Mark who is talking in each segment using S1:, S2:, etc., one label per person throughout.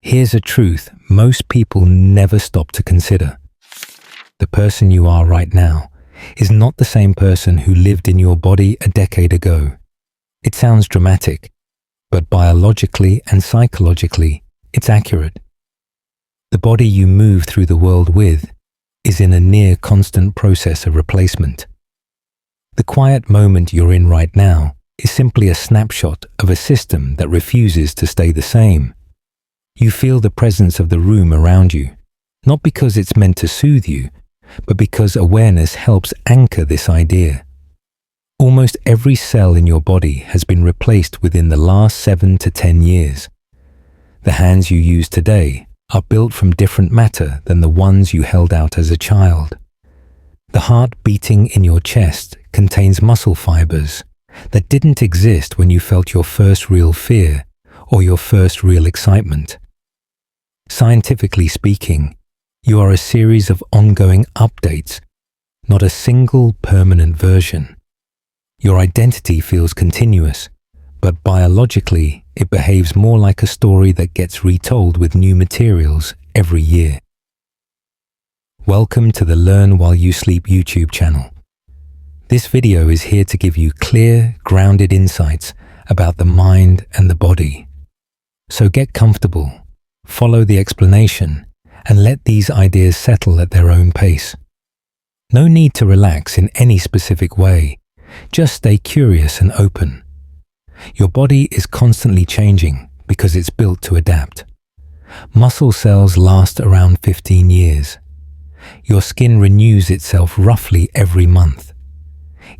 S1: Here's a truth most people never stop to consider. The person you are right now is not the same person who lived in your body a decade ago. It sounds dramatic, but biologically and psychologically, it's accurate. The body you move through the world with is in a near constant process of replacement. The quiet moment you're in right now is simply a snapshot of a system that refuses to stay the same. You feel the presence of the room around you, not because it's meant to soothe you, but because awareness helps anchor this idea. Almost every cell in your body has been replaced within the last 7 to 10 years. The hands you use today are built from different matter than the ones you held out as a child. The heart beating in your chest contains muscle fibers that didn't exist when you felt your first real fear or your first real excitement. Scientifically speaking, you are a series of ongoing updates, not a single permanent version. Your identity feels continuous, but biologically it behaves more like a story that gets retold with new materials every year. Welcome to the Learn While You Sleep YouTube channel. This video is here to give you clear, grounded insights about the mind and the body. So get comfortable, follow the explanation, and let these ideas settle at their own pace. No need to relax in any specific way, just stay curious and open. Your body is constantly changing because it's built to adapt. Muscle cells last around 15 years. Your skin renews itself roughly every month.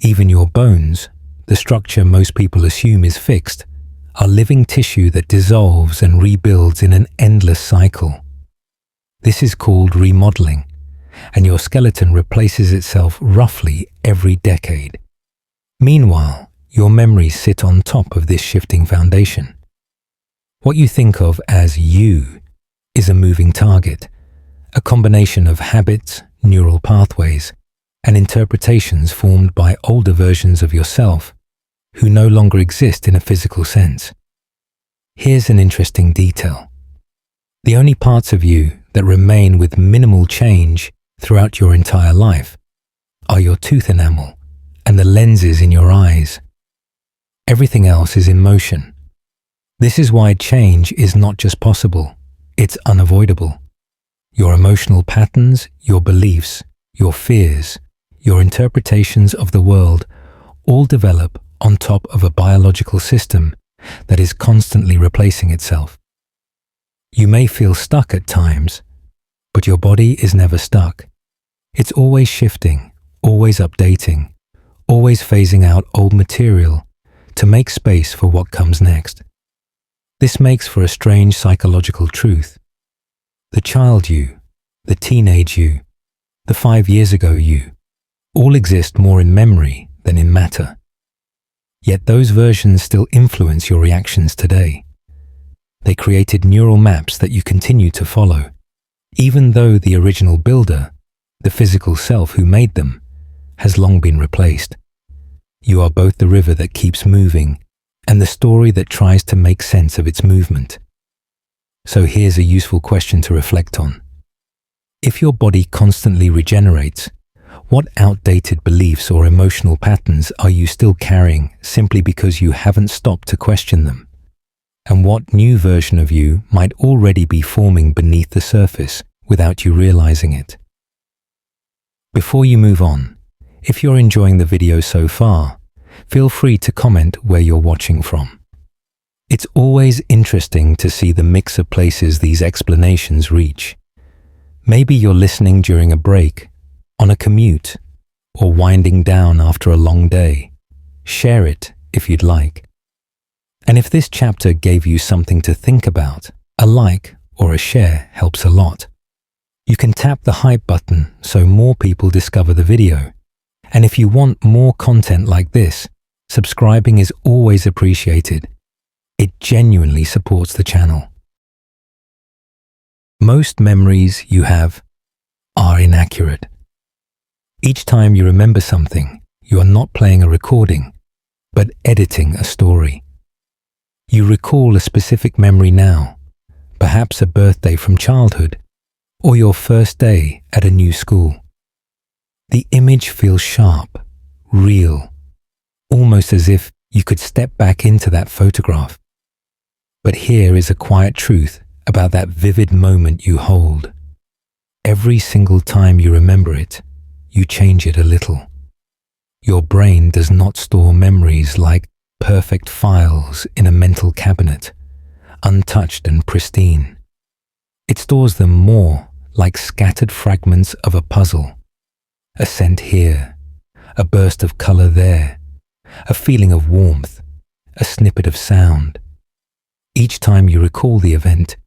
S1: Even your bones, the structure most people assume is fixed, are living tissue that dissolves and rebuilds in an endless cycle. This is called remodeling, and your skeleton replaces itself roughly every decade. Meanwhile, your memories sit on top of this shifting foundation. What you think of as you is a moving target, a combination of habits, neural pathways, and interpretations formed by older versions of yourself who no longer exist in a physical sense. Here's an interesting detail. The only parts of you that remain with minimal change throughout your entire life are your tooth enamel and the lenses in your eyes. Everything else is in motion. This is why change is not just possible, it's unavoidable. Your emotional patterns, your beliefs, your fears, your interpretations of the world all develop on top of a biological system that is constantly replacing itself. You may feel stuck at times, but your body is never stuck. It's always shifting, always updating, always phasing out old material to make space for what comes next. This makes for a strange psychological truth. The child you, the teenage you, the 5 years ago you, all exist more in memory than in matter. Yet those versions still influence your reactions today. They created neural maps that you continue to follow, even though the original builder, the physical self who made them, has long been replaced. You are both the river that keeps moving and the story that tries to make sense of its movement. So here's a useful question to reflect on. If your body constantly regenerates, what outdated beliefs or emotional patterns are you still carrying simply because you haven't stopped to question them? And what new version of you might already be forming beneath the surface without you realizing it? Before you move on, if you're enjoying the video so far, feel free to comment where you're watching from. It's always interesting to see the mix of places these explanations reach. Maybe you're listening during a break, on a commute, or winding down after a long day. Share it if you'd like. And if this chapter gave you something to think about, a like or a share helps a lot. You can tap the hype button so more people discover the video. And if you want more content like this, subscribing is always appreciated. It genuinely supports the channel. Most memories you have are inaccurate. Each time you remember something, you are not playing a recording, but editing a story. You recall a specific memory now, perhaps a birthday from childhood, or your first day at a new school. The image feels sharp, real, almost as if you could step back into that photograph. But here is a quiet truth about that vivid moment you hold. Every single time you remember it, you change it a little. Your brain does not store memories like perfect files in a mental cabinet, untouched and pristine. It stores them more like scattered fragments of a puzzle. A scent here, a burst of color there, a feeling of warmth, a snippet of sound. Each time you recall the event,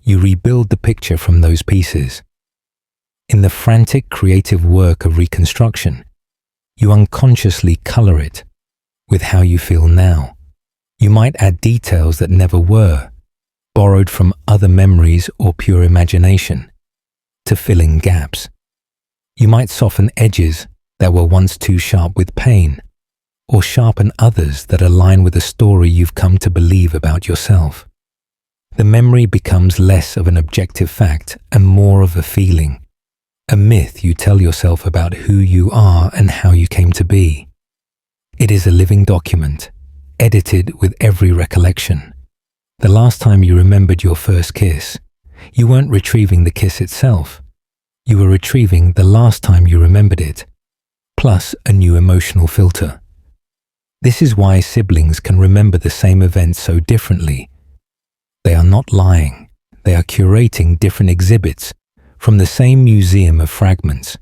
S1: you rebuild the picture from those pieces. In the frantic creative work of reconstruction, you unconsciously color it with how you feel now. You might add details that never were, borrowed from other memories or pure imagination, to fill in gaps. You might soften edges that were once too sharp with pain, or sharpen others that align with a story you've come to believe about yourself. The memory becomes less of an objective fact and more of a feeling, a myth you tell yourself about who you are and how you came to be. It is a living document, edited with every recollection. The last time you remembered your first kiss, you weren't retrieving the kiss itself. You were retrieving the last time you remembered it, plus a new emotional filter. This is why siblings can remember the same event so differently. They are not lying. They are curating different exhibits from the same museum of fragments.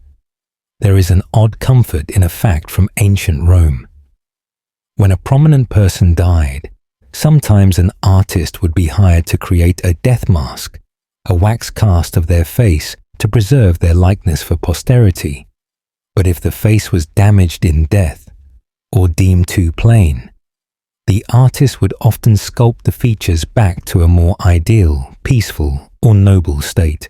S1: There is an odd comfort in a fact from ancient Rome. When a prominent person died, sometimes an artist would be hired to create a death mask, a wax cast of their face to preserve their likeness for posterity. But if the face was damaged in death, or deemed too plain, the artist would often sculpt the features back to a more ideal, peaceful, or noble state.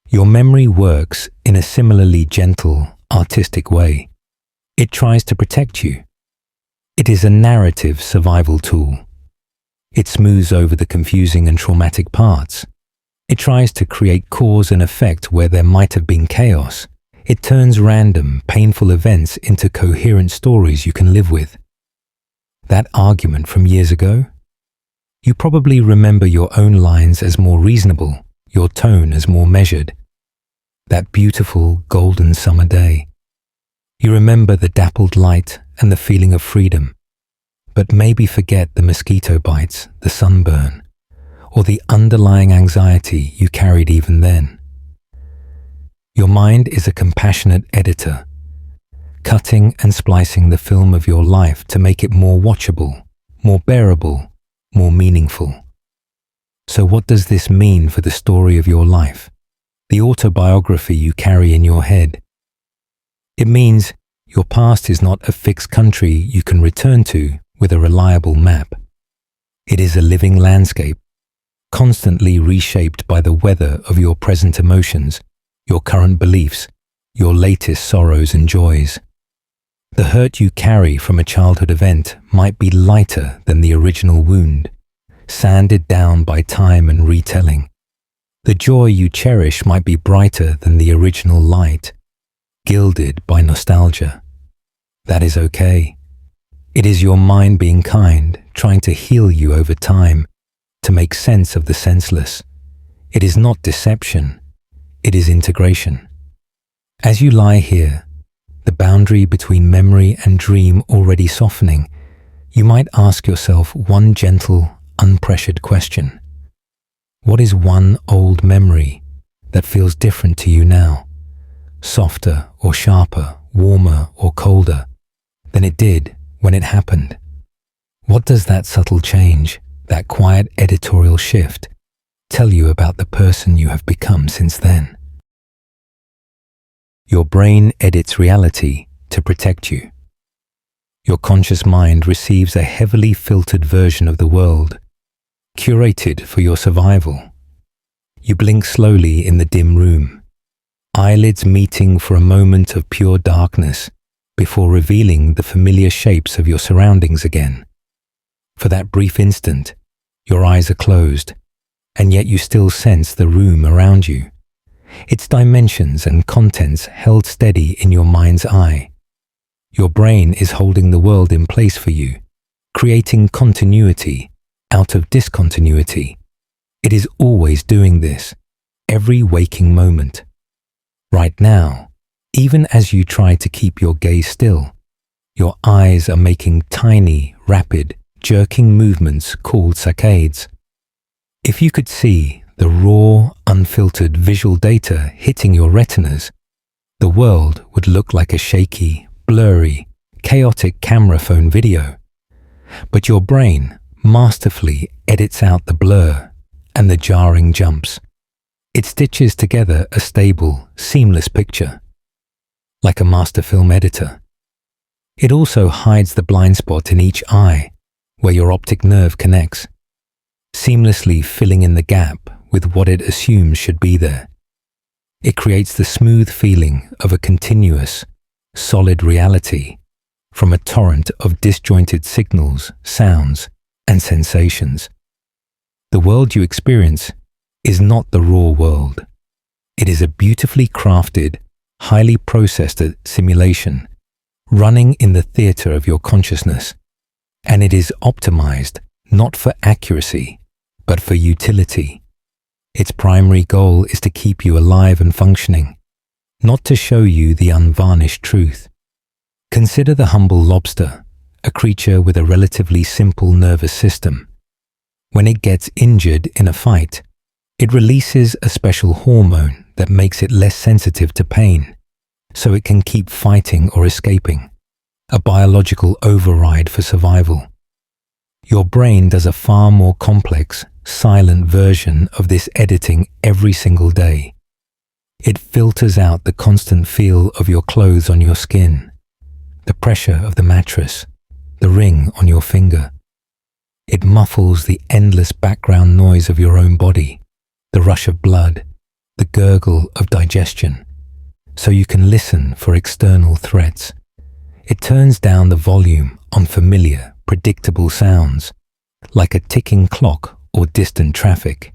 S1: Your memory works in a similarly gentle, artistic way. It tries to protect you. It is a narrative survival tool. It smooths over the confusing and traumatic parts. It tries to create cause and effect where there might have been chaos. It turns random, painful events into coherent stories you can live with. That argument from years ago? You probably remember your own lines as more reasonable, your tone as more measured. That beautiful, golden summer day. You remember the dappled light and the feeling of freedom, but maybe forget the mosquito bites, the sunburn, or the underlying anxiety you carried even then. Your mind is a compassionate editor, cutting and splicing the film of your life to make it more watchable, more bearable, more meaningful. So what does this mean for the story of your life, the autobiography you carry in your head? It means your past is not a fixed country you can return to with a reliable map. It is a living landscape, constantly reshaped by the weather of your present emotions, your current beliefs, your latest sorrows and joys. The hurt you carry from a childhood event might be lighter than the original wound, sanded down by time and retelling. The joy you cherish might be brighter than the original light, gilded by nostalgia. That is okay. It is your mind being kind, trying to heal you over time, to make sense of the senseless. It is not deception. It is integration. As you lie here, the boundary between memory and dream already softening, you might ask yourself one gentle, unpressured question. What is one old memory that feels different to you now, softer or sharper, warmer or colder than it did when it happened? What does that subtle change, that quiet editorial shift, tell you about the person you have become since then? Your brain edits reality to protect you. Your conscious mind receives a heavily filtered version of the world, curated for your survival. You blink slowly in the dim room, eyelids meeting for a moment of pure darkness before revealing the familiar shapes of your surroundings again. For that brief instant, your eyes are closed, and yet you still sense the room around you, its dimensions and contents held steady in your mind's eye. Your brain is holding the world in place for you, creating continuity out of discontinuity. It is always doing this, every waking moment. Right now, even as you try to keep your gaze still, your eyes are making tiny, rapid, jerking movements called saccades. If you could see the raw, unfiltered visual data hitting your retinas, the world would look like a shaky, blurry, chaotic camera phone video. But your brain masterfully edits out the blur and the jarring jumps. It stitches together a stable, seamless picture, like a master film editor. It also hides the blind spot in each eye, where your optic nerve connects, seamlessly filling in the gap with what it assumes should be there. It creates the smooth feeling of a continuous, solid reality from a torrent of disjointed signals, sounds, and sensations. The world you experience is not the raw world. It is a beautifully crafted, highly processed simulation running in the theater of your consciousness, and it is optimized not for accuracy, but for utility. Its primary goal is to keep you alive and functioning, not to show you the unvarnished truth. Consider the humble lobster, a creature with a relatively simple nervous system. When it gets injured in a fight, it releases a special hormone that makes it less sensitive to pain, so it can keep fighting or escaping, a biological override for survival. Your brain does a far more complex, silent version of this editing every single day. It filters out the constant feel of your clothes on your skin, the pressure of the mattress, the ring on your finger. It muffles the endless background noise of your own body, the rush of blood, the gurgle of digestion, so you can listen for external threats. It turns down the volume on familiar, predictable sounds, like a ticking clock or distant traffic,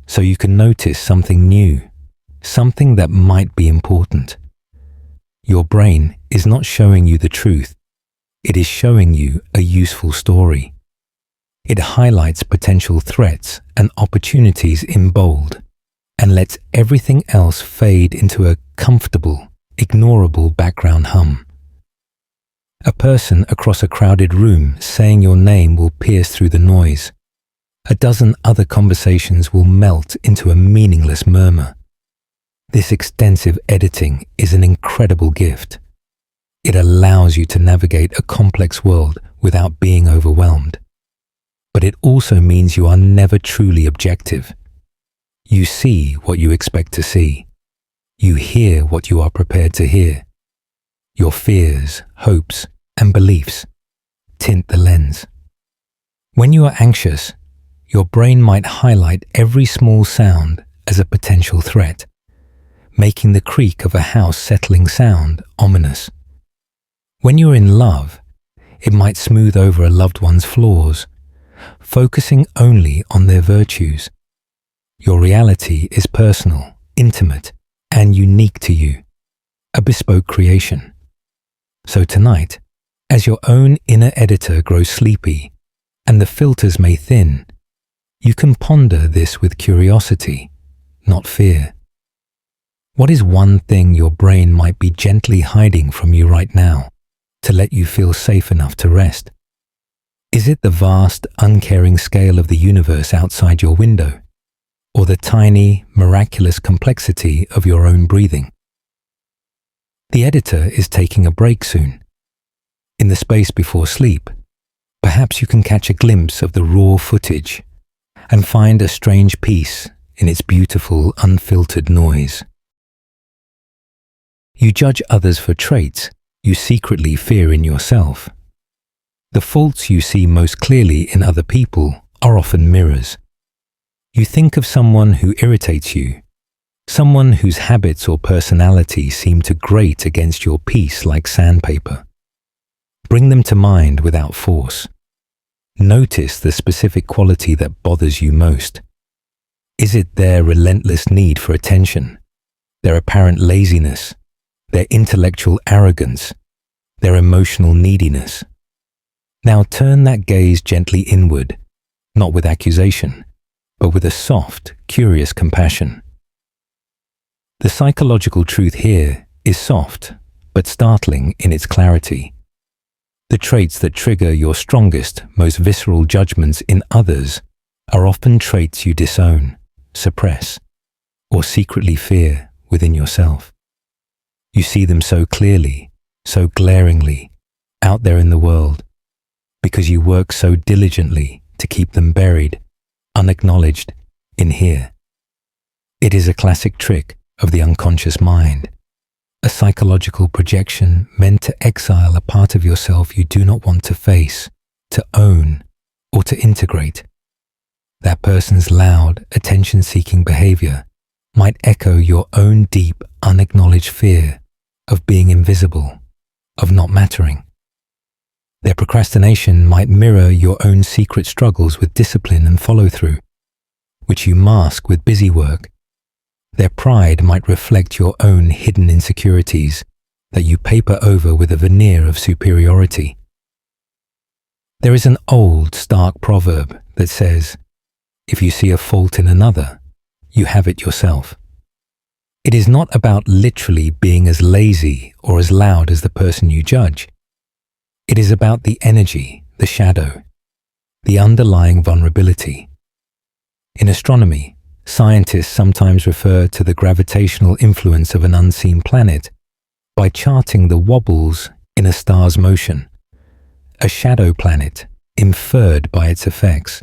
S1: so you can notice something new, something that might be important. Your brain is not showing you the truth. It is showing you a useful story. It highlights potential threats and opportunities in bold and lets everything else fade into a comfortable, ignorable background hum. A person across a crowded room saying your name will pierce through the noise. A dozen other conversations will melt into a meaningless murmur. This extensive editing is an incredible gift. It allows you to navigate a complex world without being overwhelmed. But it also means you are never truly objective. You see what you expect to see. You hear what you are prepared to hear. Your fears, hopes, and beliefs tint the lens. When you are anxious, your brain might highlight every small sound as a potential threat, making the creak of a house settling sound ominous. When you're in love, it might smooth over a loved one's flaws, focusing only on their virtues. Your reality is personal, intimate, and unique to you, a bespoke creation. So tonight, as your own inner editor grows sleepy and the filters may thin, you can ponder this with curiosity, not fear. What is one thing your brain might be gently hiding from you right now to let you feel safe enough to rest? Is it the vast, uncaring scale of the universe outside your window, or the tiny, miraculous complexity of your own breathing? The editor is taking a break soon. In the space before sleep, perhaps you can catch a glimpse of the raw footage and find a strange peace in its beautiful, unfiltered noise. You judge others for traits you secretly fear in yourself. The faults you see most clearly in other people are often mirrors. You think of someone who irritates you, someone whose habits or personality seem to grate against your peace like sandpaper. Bring them to mind without force. Notice the specific quality that bothers you most, Is it their relentless need for attention, their apparent laziness, their intellectual arrogance, their emotional neediness? Now turn that gaze gently inward, not with accusation, but with a soft, curious compassion. The psychological truth here is soft, but startling in its clarity. The traits that trigger your strongest, most visceral judgments in others are often traits you disown, suppress, or secretly fear within yourself. You see them so clearly, so glaringly, out there in the world, because you work so diligently to keep them buried, unacknowledged, in here. It is a classic trick of the unconscious mind, a psychological projection meant to exile a part of yourself you do not want to face, to own, or to integrate. That person's loud, attention-seeking behavior might echo your own deep, unacknowledged fear of being invisible, of not mattering. Their procrastination might mirror your own secret struggles with discipline and follow-through, which you mask with busy work. Their pride might reflect your own hidden insecurities that you paper over with a veneer of superiority. There is an old, stark proverb that says, if you see a fault in another, you have it yourself. It is not about literally being as lazy or as loud as the person you judge. It is about the energy, the shadow, the underlying vulnerability. In astronomy, scientists sometimes refer to the gravitational influence of an unseen planet by charting the wobbles in a star's motion, a shadow planet inferred by its effects.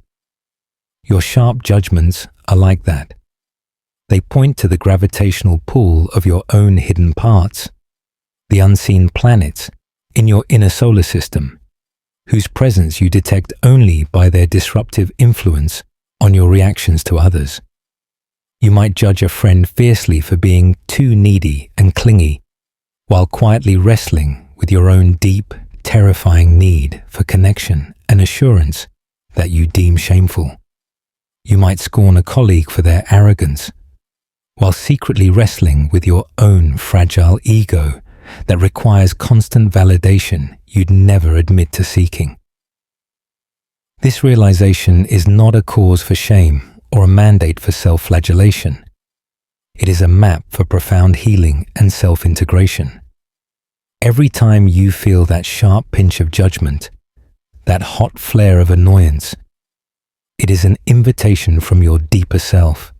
S1: Your sharp judgments are like that. They point to the gravitational pull of your own hidden parts, the unseen planets in your inner solar system, whose presence you detect only by their disruptive influence on your reactions to others. You might judge a friend fiercely for being too needy and clingy, while quietly wrestling with your own deep, terrifying need for connection and assurance that you deem shameful. You might scorn a colleague for their arrogance, while secretly wrestling with your own fragile ego that requires constant validation you'd never admit to seeking. This realization is not a cause for shame or a mandate for self-flagellation. It is a map for profound healing and self-integration. Every time you feel that sharp pinch of judgment, that hot flare of annoyance, it is an invitation from your deeper self.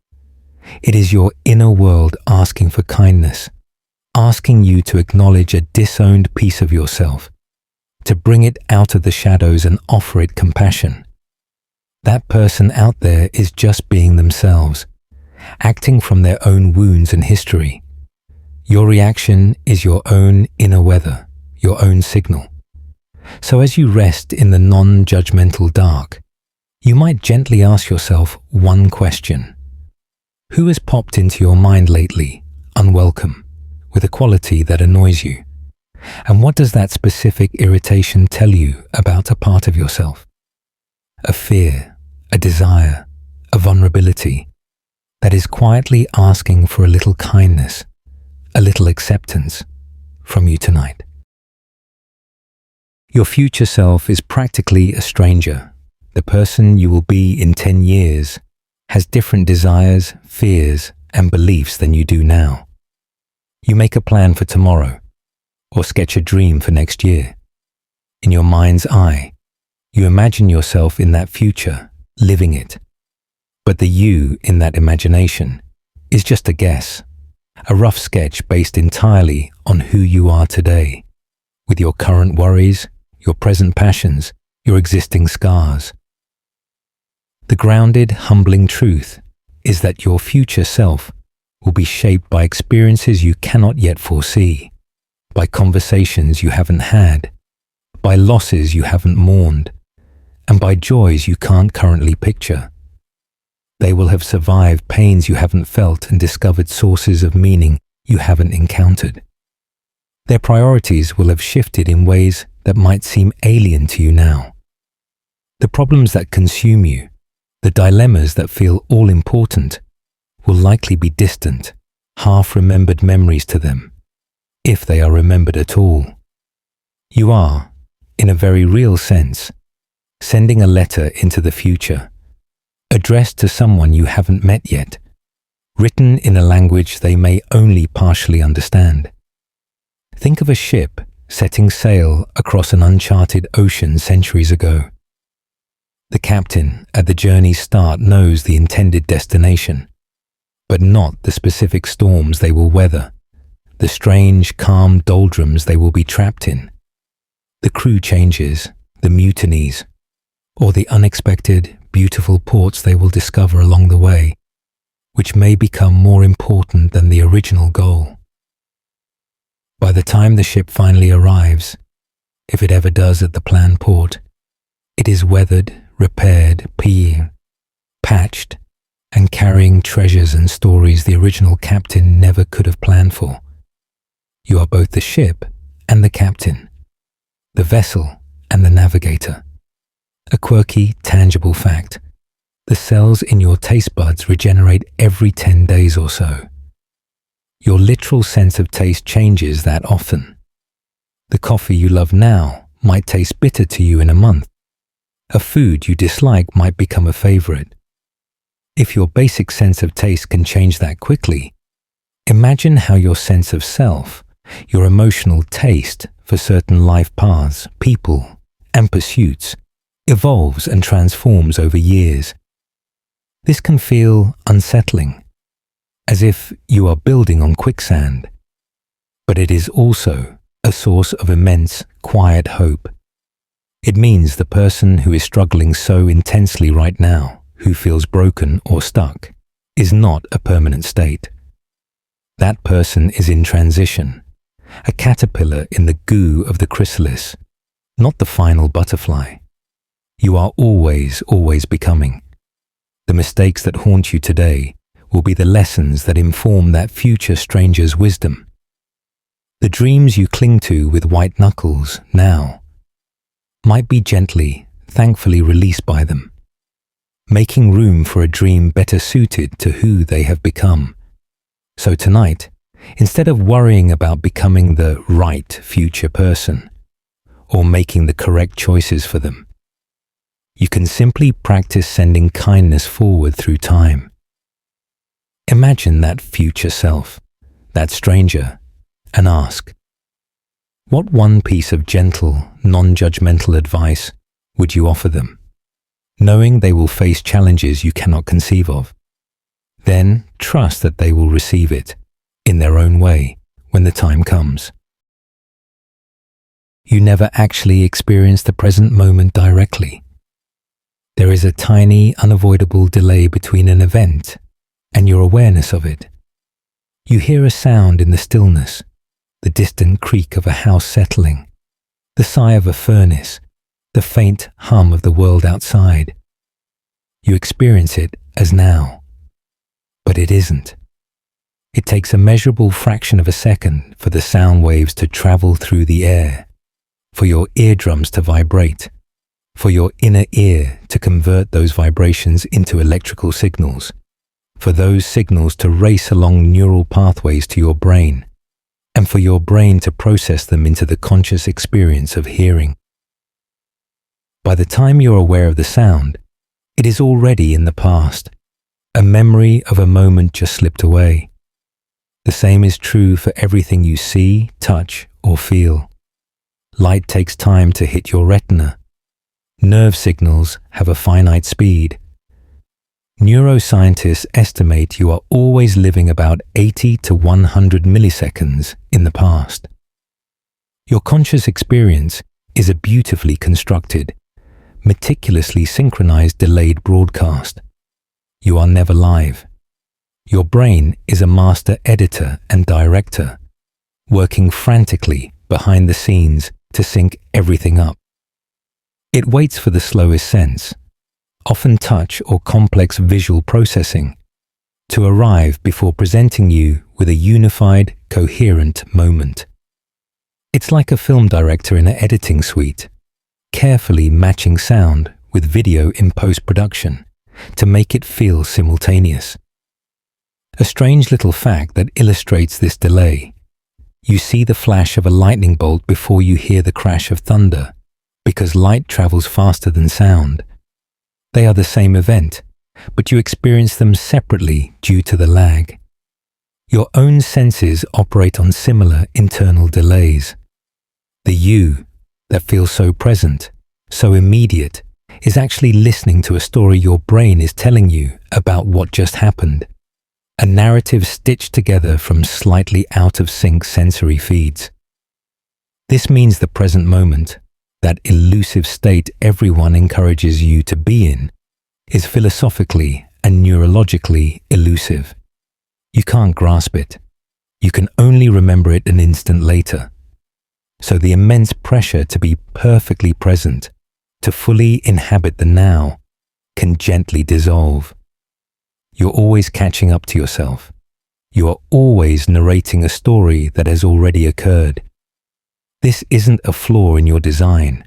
S1: It is your inner world asking for kindness, asking you to acknowledge a disowned piece of yourself, to bring it out of the shadows and offer it compassion. That person out there is just being themselves, acting from their own wounds and history. Your reaction is your own inner weather, your own signal. So as you rest in the non-judgmental dark, you might gently ask yourself one question. Who has popped into your mind lately, unwelcome, with a quality that annoys you? And what does that specific irritation tell you about a part of yourself? A fear, a desire, a vulnerability that is quietly asking for a little kindness, a little acceptance from you tonight. Your future self is practically a stranger. The person you will be in 10 years has different desires, fears, and beliefs than you do now. You make a plan for tomorrow, or sketch a dream for next year. In your mind's eye, you imagine yourself in that future, living it. But the you in that imagination is just a guess, a rough sketch based entirely on who you are today, with your current worries, your present passions, your existing scars. The grounded, humbling truth is that your future self will be shaped by experiences you cannot yet foresee, by conversations you haven't had, by losses you haven't mourned, and by joys you can't currently picture. They will have survived pains you haven't felt and discovered sources of meaning you haven't encountered. Their priorities will have shifted in ways that might seem alien to you now. The problems that consume you, the dilemmas that feel all-important, will likely be distant, half-remembered memories to them, if they are remembered at all. You are, in a very real sense, sending a letter into the future, addressed to someone you haven't met yet, written in a language they may only partially understand. Think of a ship setting sail across an uncharted ocean centuries ago. The captain at the journey's start knows the intended destination, but not the specific storms they will weather, the strange, calm doldrums they will be trapped in, the crew changes, the mutinies, or the unexpected, beautiful ports they will discover along the way, which may become more important than the original goal. By the time the ship finally arrives, if it ever does at the planned port, it is weathered, repaired, patched, and carrying treasures and stories the original captain never could have planned for. You are both the ship and the captain, the vessel and the navigator. A quirky, tangible fact: the cells in your taste buds regenerate every 10 days or so. Your literal sense of taste changes that often. The coffee you love now might taste bitter to you in a month. A food you dislike might become a favorite. If your basic sense of taste can change that quickly, imagine how your sense of self, your emotional taste for certain life paths, people, and pursuits, evolves and transforms over years. This can feel unsettling, as if you are building on quicksand, but it is also a source of immense, quiet hope. It means the person who is struggling so intensely right now, who feels broken or stuck, is not a permanent state. That person is in transition, a caterpillar in the goo of the chrysalis, not the final butterfly. You are always becoming. The mistakes that haunt you today will be the lessons that inform that future stranger's wisdom. The dreams you cling to with white knuckles now might be gently, thankfully released by them, making room for a dream better suited to who they have become. So tonight, instead of worrying about becoming the right future person or making the correct choices for them, you can simply practice sending kindness forward through time. Imagine that future self, that stranger, and ask, what one piece of gentle, non-judgmental advice would you offer them, knowing they will face challenges you cannot conceive of? Then trust that they will receive it in their own way when the time comes. You never actually experience the present moment directly. There is a tiny, unavoidable delay between an event and your awareness of it. You hear a sound in the stillness, the distant creak of a house settling, the sigh of a furnace, the faint hum of the world outside. You experience it as now, but it isn't. It takes a measurable fraction of a second for the sound waves to travel through the air, for your eardrums to vibrate, for your inner ear to convert those vibrations into electrical signals, for those signals to race along neural pathways to your brain, and for your brain to process them into the conscious experience of hearing. By the time you're aware of the sound, it is already in the past, a memory of a moment just slipped away. The same is true for everything you see, touch, or feel. Light takes time to hit your retina. Nerve signals have a finite speed. Neuroscientists estimate you are always living about 80 to 100 milliseconds in the past. Your conscious experience is a beautifully constructed, meticulously synchronized delayed broadcast. You are never live. Your brain is a master editor and director, working frantically behind the scenes to sync everything up. It waits for the slowest sense, often touch or complex visual processing, to arrive before presenting you with a unified, coherent moment. It's like a film director in an editing suite, carefully matching sound with video in post-production to make it feel simultaneous. A strange little fact that illustrates this delay. You see the flash of a lightning bolt before you hear the crash of thunder, because light travels faster than sound. They are the same event, but you experience them separately due to the lag. Your own senses operate on similar internal delays. The you that feels so present, so immediate, is actually listening to a story your brain is telling you about what just happened. A narrative stitched together from slightly out of sync sensory feeds. This means the present moment, that elusive state everyone encourages you to be in, is philosophically and neurologically elusive. You can't grasp it. You can only remember it an instant later. So the immense pressure to be perfectly present, to fully inhabit the now, can gently dissolve. You're always catching up to yourself. You are always narrating a story that has already occurred. This isn't a flaw in your design.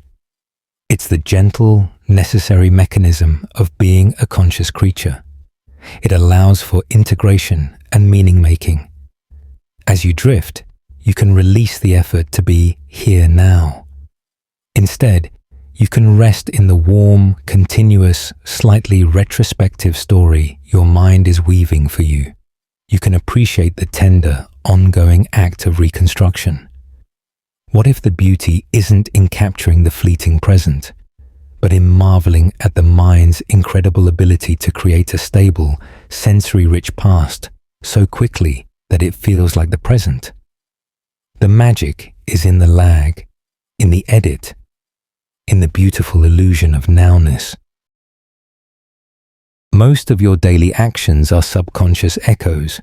S1: It's the gentle, necessary mechanism of being a conscious creature. It allows for integration and meaning-making. As you drift, you can release the effort to be here now. Instead, you can rest in the warm, continuous, slightly retrospective story your mind is weaving for you. You can appreciate the tender, ongoing act of reconstruction. What if the beauty isn't in capturing the fleeting present, but in marveling at the mind's incredible ability to create a stable, sensory-rich past so quickly that it feels like the present? The magic is in the lag, in the edit, in the beautiful illusion of nowness. Most of your daily actions are subconscious echoes.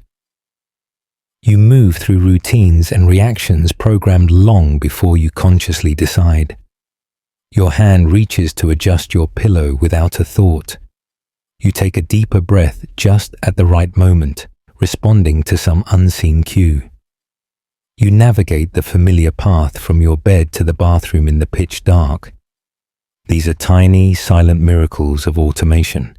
S1: You move through routines and reactions programmed long before you consciously decide. Your hand reaches to adjust your pillow without a thought. You take a deeper breath just at the right moment, responding to some unseen cue. You navigate the familiar path from your bed to the bathroom in the pitch dark. These are tiny, silent miracles of automation.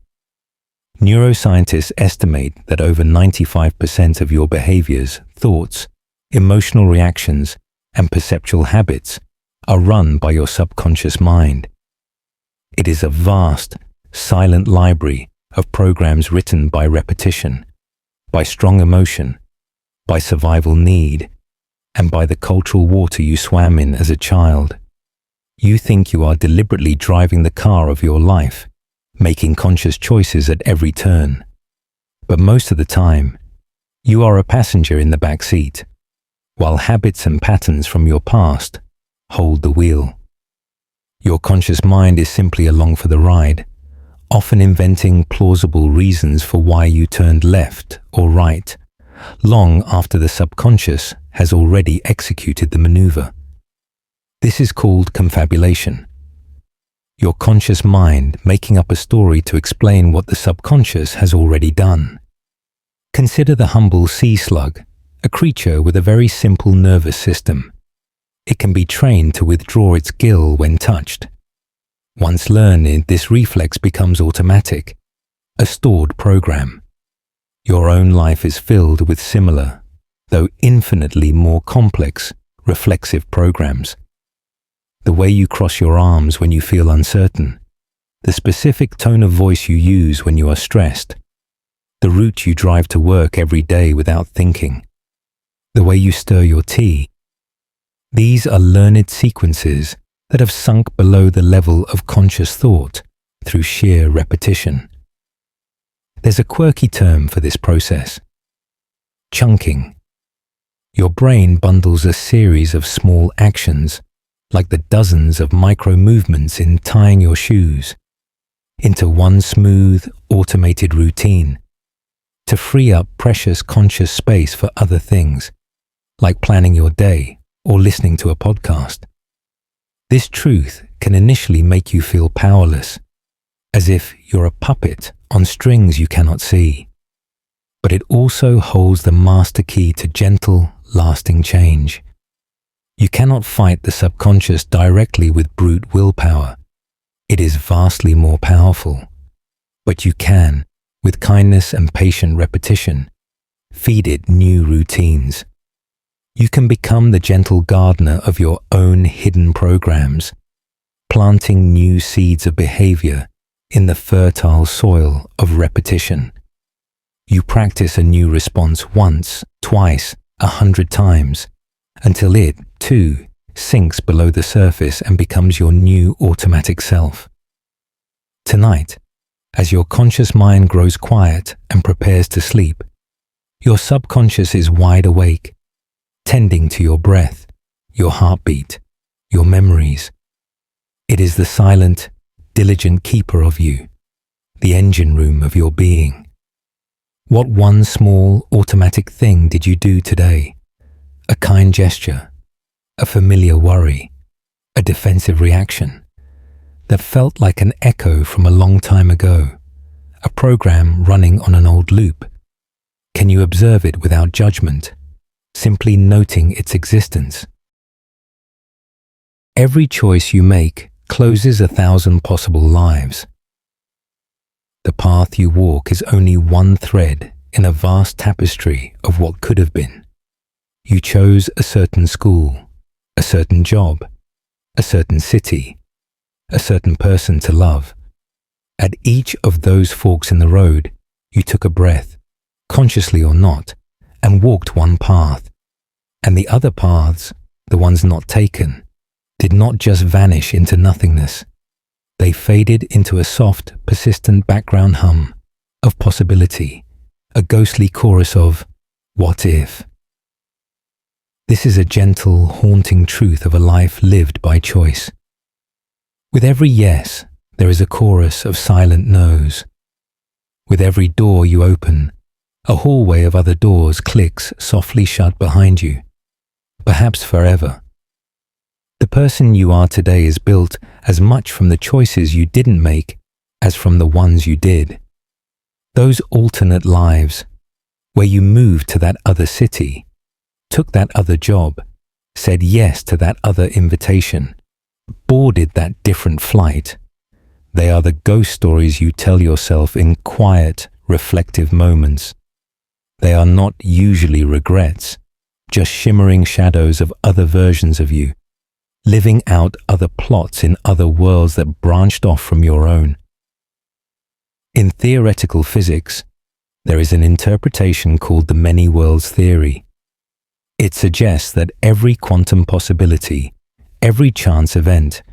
S1: Neuroscientists estimate that over 95% of your behaviors, thoughts, emotional reactions, and perceptual habits are run by your subconscious mind. It is a vast, silent library of programs written by repetition, by strong emotion, by survival need, and by the cultural water you swam in as a child. You think you are deliberately driving the car of your life, making conscious choices at every turn. But most of the time, you are a passenger in the back seat, while habits and patterns from your past hold the wheel. Your conscious mind is simply along for the ride, often inventing plausible reasons for why you turned left or right, long after the subconscious has already executed the maneuver. This is called confabulation. Your conscious mind making up a story to explain what the subconscious has already done. Consider the humble sea slug, a creature with a very simple nervous system. It can be trained to withdraw its gill when touched. Once learned, this reflex becomes automatic, a stored program. Your own life is filled with similar, though infinitely more complex, reflexive programs. The way you cross your arms when you feel uncertain, the specific tone of voice you use when you are stressed, the route you drive to work every day without thinking, the way you stir your tea. These are learned sequences that have sunk below the level of conscious thought through sheer repetition. There's a quirky term for this process: chunking. Your brain bundles a series of small actions, like the dozens of micro movements in tying your shoes, into one smooth, automated routine, to free up precious conscious space for other things, like planning your day or listening to a podcast. This truth can initially make you feel powerless, as if you're a puppet on strings you cannot see. But it also holds the master key to gentle, lasting change. You cannot fight the subconscious directly with brute willpower. It is vastly more powerful. But you can, with kindness and patient repetition, feed it new routines. You can become the gentle gardener of your own hidden programs, planting new seeds of behavior in the fertile soil of repetition. You practice a new response once, twice, 100 times, until it, too, sinks below the surface and becomes your new automatic self. Tonight, as your conscious mind grows quiet and prepares to sleep, your subconscious is wide awake, tending to your breath, your heartbeat, your memories. It is the silent, diligent keeper of you, the engine room of your being. What one small automatic thing did you do today? A kind gesture, a familiar worry, a defensive reaction that felt like an echo from a long time ago, a program running on an old loop. Can you observe it without judgment, simply noting its existence? Every choice you make closes 1,000 possible lives. The path you walk is only one thread in a vast tapestry of what could have been. You chose a certain school, a certain job, a certain city, a certain person to love. At each of those forks in the road, you took a breath, consciously or not, and walked one path. And the other paths, the ones not taken, did not just vanish into nothingness. They faded into a soft, persistent background hum of possibility, a ghostly chorus of what if. This is a gentle, haunting truth of a life lived by choice. With every yes, there is a chorus of silent no's. With every door you open, a hallway of other doors clicks softly shut behind you, perhaps forever. The person you are today is built as much from the choices you didn't make as from the ones you did. Those alternate lives, where you moved to that other city, took that other job, said yes to that other invitation, boarded that different flight. They are the ghost stories you tell yourself in quiet, reflective moments. They are not usually regrets, just shimmering shadows of other versions of you, living out other plots in other worlds that branched off from your own. In theoretical physics, there is an interpretation called the many worlds theory. It suggests that every quantum possibility, every chance event,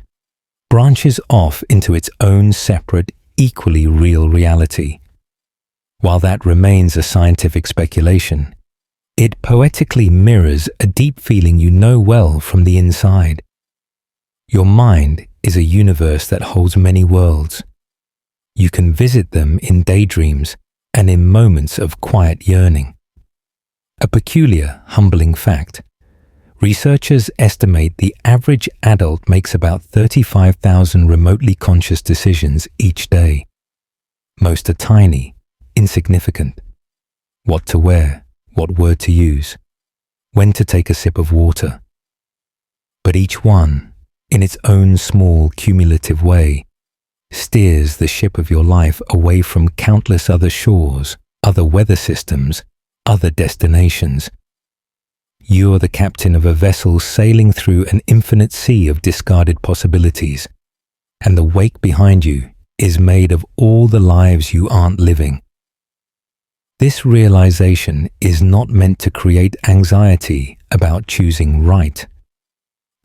S1: branches off into its own separate, equally real reality. While that remains a scientific speculation, it poetically mirrors a deep feeling you know well from the inside. Your mind is a universe that holds many worlds. You can visit them in daydreams and in moments of quiet yearning. A peculiar, humbling fact. Researchers estimate the average adult makes about 35,000 remotely conscious decisions each day. Most are tiny, insignificant. What to wear, what word to use, when to take a sip of water. But each one, in its own small, cumulative way, steers the ship of your life away from countless other shores, other weather systems, other destinations. You are the captain of a vessel sailing through an infinite sea of discarded possibilities, and the wake behind you is made of all the lives you aren't living. This realization is not meant to create anxiety about choosing right.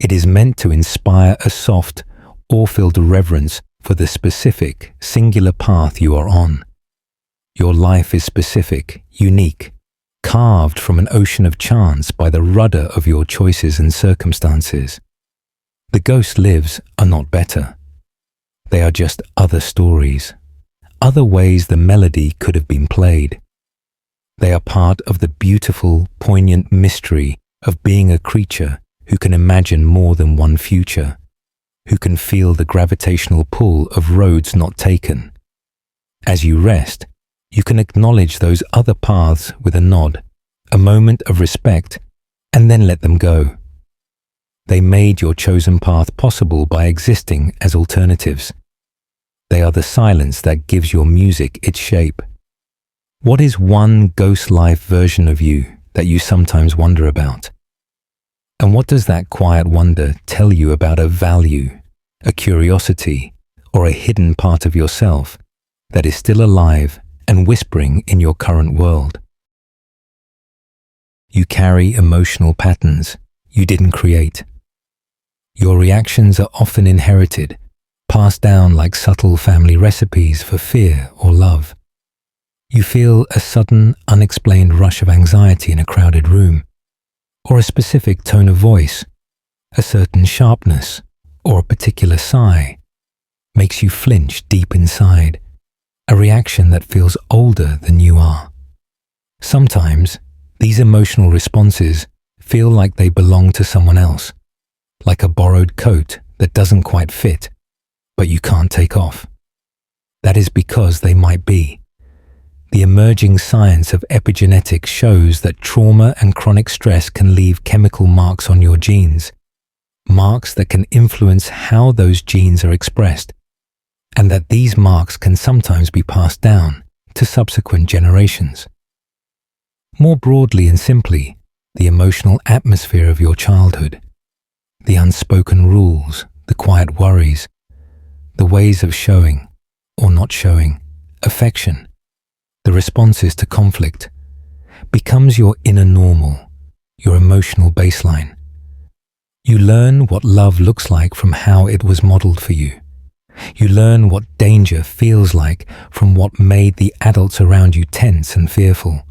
S1: It is meant to inspire a soft, awe-filled reverence for the specific, singular path you are on. Your life is specific, unique, carved from an ocean of chance by the rudder of your choices and circumstances. The ghost lives are not better. They are just other stories, other ways the melody could have been played. They are part of the beautiful, poignant mystery of being a creature who can imagine more than one future, who can feel the gravitational pull of roads not taken. As you rest, you can acknowledge those other paths with a nod, a moment of respect, and then let them go. They made your chosen path possible by existing as alternatives. They are the silence that gives your music its shape. What is one ghost life version of you that you sometimes wonder about? And what does that quiet wonder tell you about a value, a curiosity, or a hidden part of yourself that is still alive and whispering in your current world? You carry emotional patterns you didn't create. Your reactions are often inherited, passed down like subtle family recipes for fear or love. You feel a sudden, unexplained rush of anxiety in a crowded room, or a specific tone of voice, a certain sharpness, or a particular sigh makes you flinch deep inside, a reaction that feels older than you are. Sometimes, these emotional responses feel like they belong to someone else, like a borrowed coat that doesn't quite fit, but you can't take off. That is because they might be. The emerging science of epigenetics shows that trauma and chronic stress can leave chemical marks on your genes, marks that can influence how those genes are expressed, and that these marks can sometimes be passed down to subsequent generations. More broadly and simply, the emotional atmosphere of your childhood, the unspoken rules, the quiet worries, the ways of showing or not showing affection, the responses to conflict, becomes your inner normal, your emotional baseline. You learn what love looks like from how it was modeled for you. You learn what danger feels like from what made the adults around you tense and fearful.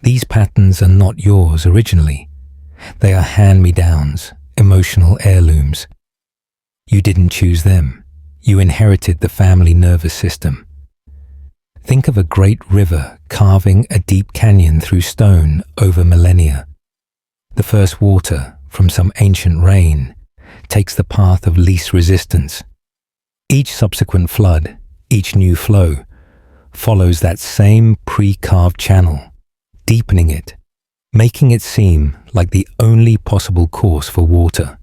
S1: These patterns are not yours originally. They are hand-me-downs, emotional heirlooms. You didn't choose them. You inherited the family nervous system. Think of a great river carving a deep canyon through stone over millennia. The first water, from some ancient rain, takes the path of least resistance. Each subsequent flood, each new flow, follows that same pre-carved channel, deepening it, making it seem like the only possible course for water.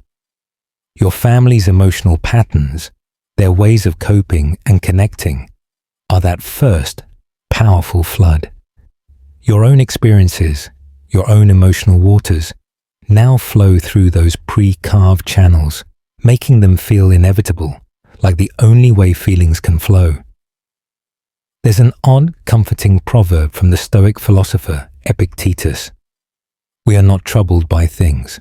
S1: Your family's emotional patterns, their ways of coping and connecting, are that first, powerful flood. Your own experiences, your own emotional waters, now flow through those pre-carved channels, making them feel inevitable, like the only way feelings can flow. There's an odd, comforting proverb from the Stoic philosopher Epictetus. We are not troubled by things,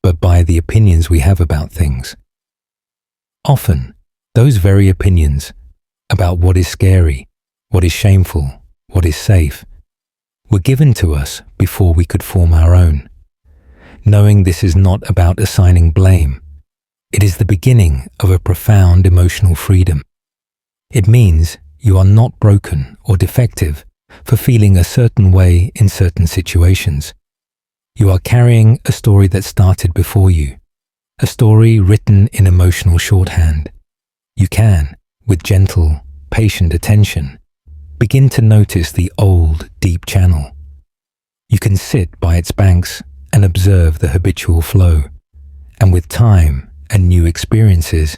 S1: but by the opinions we have about things. Often, those very opinions about what is scary, what is shameful, what is safe, were given to us before we could form our own. Knowing this is not about assigning blame, it is the beginning of a profound emotional freedom. It means you are not broken or defective for feeling a certain way in certain situations. You are carrying a story that started before you, a story written in emotional shorthand. You can, with gentle, patient attention, begin to notice the old, deep channel. You can sit by its banks and observe the habitual flow, and with time and new experiences,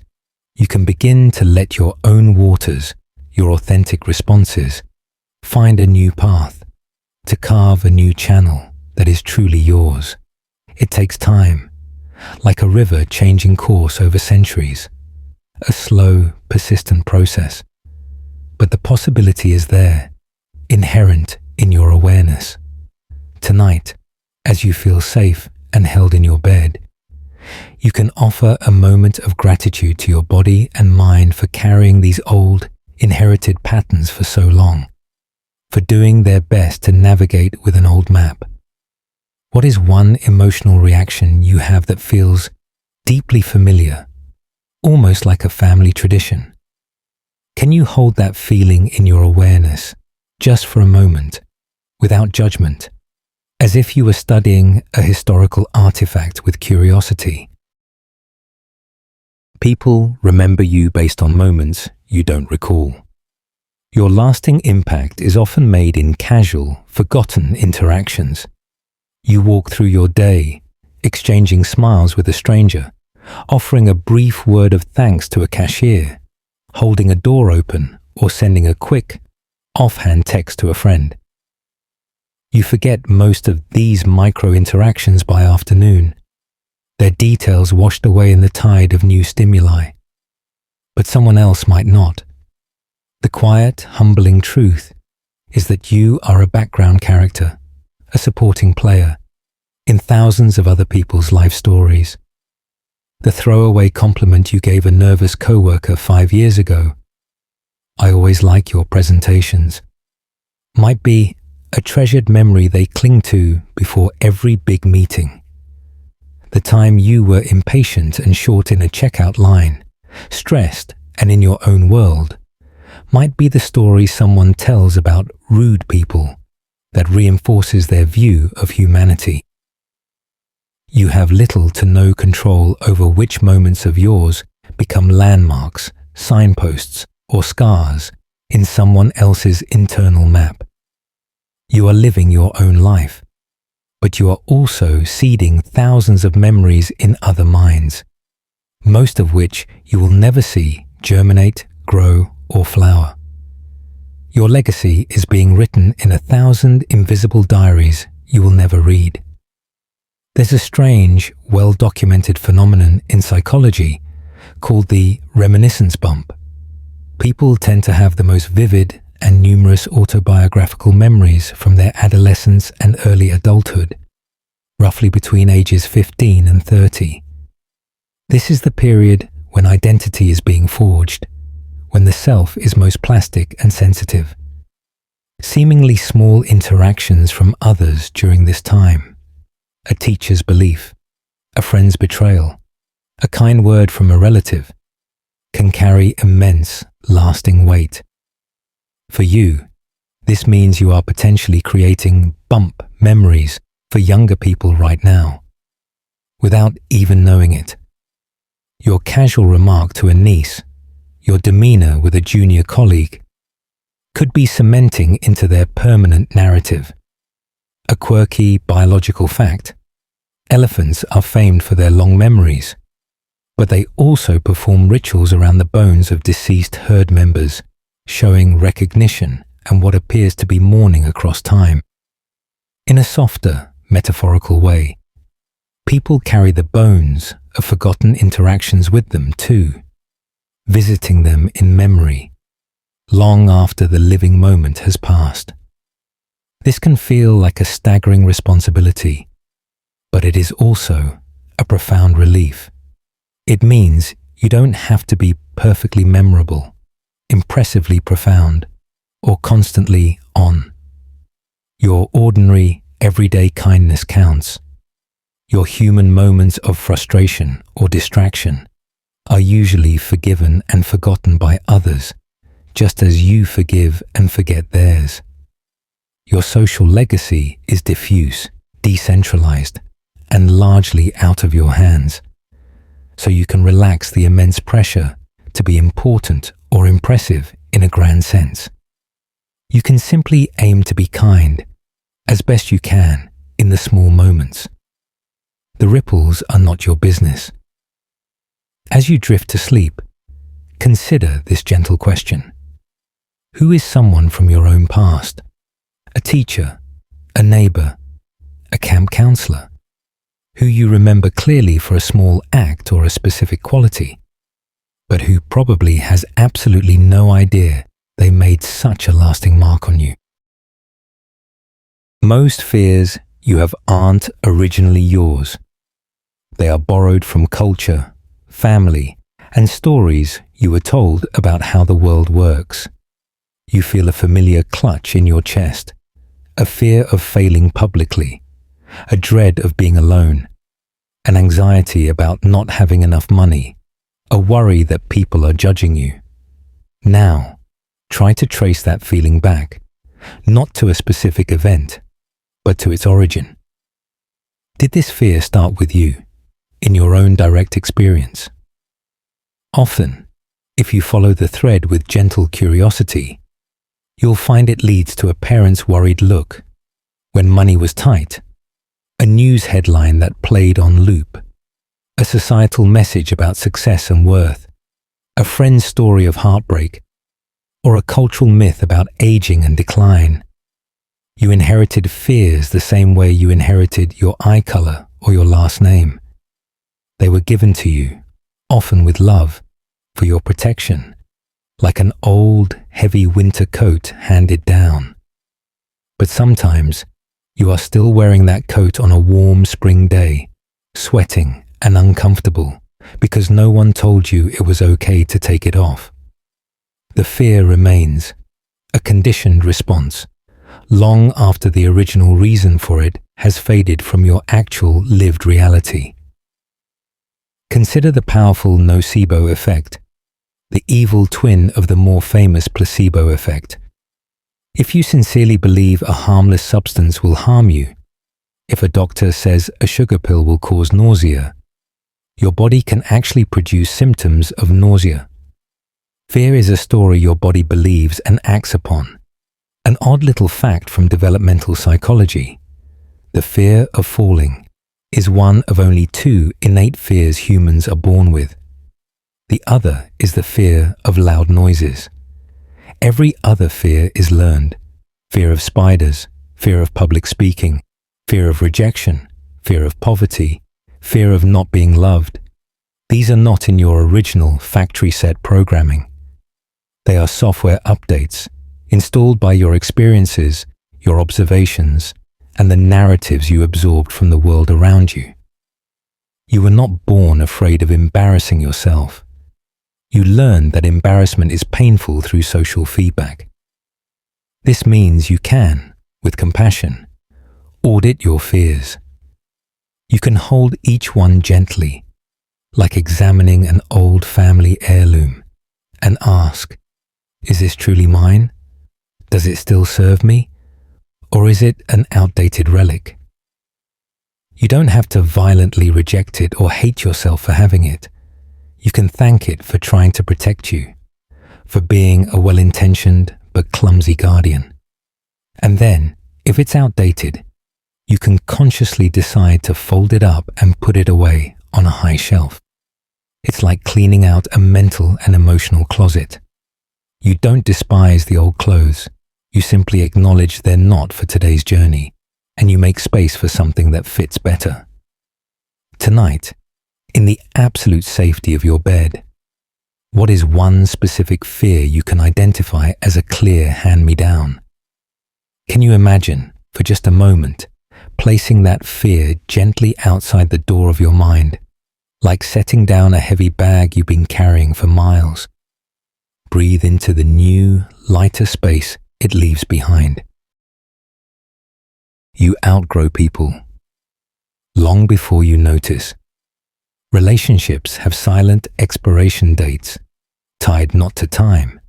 S1: you can begin to let your own waters, your authentic responses, find a new path, to carve a new channel that is truly yours. It takes time, like a river changing course over centuries, a slow, persistent process. But the possibility is there, inherent in your awareness. Tonight, as you feel safe and held in your bed, you can offer a moment of gratitude to your body and mind for carrying these old, inherited patterns for so long, for doing their best to navigate with an old map. What is one emotional reaction you have that feels deeply familiar, almost like a family tradition? Can you hold that feeling in your awareness just for a moment, without judgment, as if you were studying a historical artifact with curiosity? People remember you based on moments you don't recall. Your lasting impact is often made in casual, forgotten interactions. You walk through your day, exchanging smiles with a stranger, offering a brief word of thanks to a cashier, holding a door open, or sending a quick, offhand text to a friend. You forget most of these micro-interactions by afternoon, their details washed away in the tide of new stimuli. But someone else might not. The quiet, humbling truth is that you are a background character, a supporting player, in thousands of other people's life stories. The throwaway compliment you gave a nervous coworker 5 years ago, "I always like your presentations," might be a treasured memory they cling to before every big meeting. The time you were impatient and short in a checkout line, stressed and in your own world, might be the story someone tells about rude people that reinforces their view of humanity. You have little to no control over which moments of yours become landmarks, signposts, or scars in someone else's internal map. You are living your own life, but you are also seeding thousands of memories in other minds, most of which you will never see germinate, grow, or flower. Your legacy is being written in 1,000 invisible diaries you will never read. There's a strange, well-documented phenomenon in psychology called the reminiscence bump. People tend to have the most vivid and numerous autobiographical memories from their adolescence and early adulthood, roughly between ages 15 and 30. This is the period when identity is being forged, when the self is most plastic and sensitive. Seemingly small interactions from others during this time, a teacher's belief, a friend's betrayal, a kind word from a relative, can carry immense, lasting weight. For you, this means you are potentially creating bump memories for younger people right now, without even knowing it. Your casual remark to a niece, your demeanor with a junior colleague, could be cementing into their permanent narrative. A quirky biological fact: elephants are famed for their long memories, but they also perform rituals around the bones of deceased herd members, showing recognition and what appears to be mourning across time. In a softer, metaphorical way, people carry the bones of forgotten interactions with them too, visiting them in memory, long after the living moment has passed. This can feel like a staggering responsibility, but it is also a profound relief. It means you don't have to be perfectly memorable, impressively profound, or constantly on. Your ordinary, everyday kindness counts. Your human moments of frustration or distraction are usually forgiven and forgotten by others, just as you forgive and forget theirs. Your social legacy is diffuse, decentralized, and largely out of your hands, so you can relax the immense pressure to be important or impressive in a grand sense. You can simply aim to be kind, as best you can, in the small moments. The ripples are not your business. As you drift to sleep, consider this gentle question. Who is someone from your own past? A teacher, a neighbor, a camp counselor, who you remember clearly for a small act or a specific quality, but who probably has absolutely no idea they made such a lasting mark on you. Most fears you have aren't originally yours. They are borrowed from culture, family, and stories you were told about how the world works. You feel a familiar clutch in your chest, a fear of failing publicly, a dread of being alone, an anxiety about not having enough money, a worry that people are judging you. Now, try to trace that feeling back, not to a specific event, but to its origin. Did this fear start with you, in your own direct experience? Often, if you follow the thread with gentle curiosity, you'll find it leads to a parent's worried look when money was tight, a news headline that played on loop, a societal message about success and worth, a friend's story of heartbreak, or a cultural myth about aging and decline. You inherited fears the same way you inherited your eye color or your last name. They were given to you, often with love, for your protection, like an old, heavy winter coat handed down. But sometimes, you are still wearing that coat on a warm spring day, sweating and uncomfortable, because no one told you it was okay to take it off. The fear remains, a conditioned response, long after the original reason for it has faded from your actual lived reality. Consider the powerful nocebo effect, the evil twin of the more famous placebo effect. If you sincerely believe a harmless substance will harm you, if a doctor says a sugar pill will cause nausea, your body can actually produce symptoms of nausea. Fear is a story your body believes and acts upon. An odd little fact from developmental psychology: the fear of falling is one of only 2 innate fears humans are born with. The other is the fear of loud noises. Every other fear is learned: fear of spiders, fear of public speaking, fear of rejection, fear of poverty, fear of not being loved. These are not in your original factory set programming. They are software updates installed by your experiences, your observations, and the narratives you absorbed from the world around you. You were not born afraid of embarrassing yourself. You learned that embarrassment is painful through social feedback. This means you can, with compassion, audit your fears. You can hold each one gently, like examining an old family heirloom, and ask, is this truly mine? Does it still serve me? Or is it an outdated relic? You don't have to violently reject it or hate yourself for having it. You can thank it for trying to protect you, for being a well-intentioned but clumsy guardian. And then, if it's outdated, you can consciously decide to fold it up and put it away on a high shelf. It's like cleaning out a mental and emotional closet. You don't despise the old clothes. You simply acknowledge they're not for today's journey, and you make space for something that fits better. Tonight, in the absolute safety of your bed, what is one specific fear you can identify as a clear hand-me-down? Can you imagine, for just a moment, placing that fear gently outside the door of your mind, like setting down a heavy bag you've been carrying for miles? Breathe into the new, lighter space it leaves behind. You outgrow people. Long before you notice, relationships have silent expiration dates, tied not to time,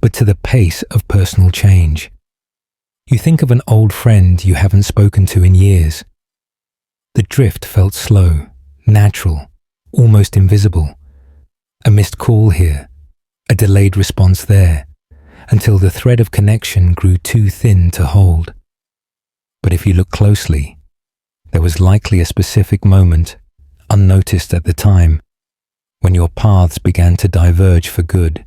S1: but to the pace of personal change. You think of an old friend you haven't spoken to in years. The drift felt slow, natural, almost invisible. A missed call here, a delayed response there, until the thread of connection grew too thin to hold. But if you look closely, there was likely a specific moment, unnoticed at the time, when your paths began to diverge for good.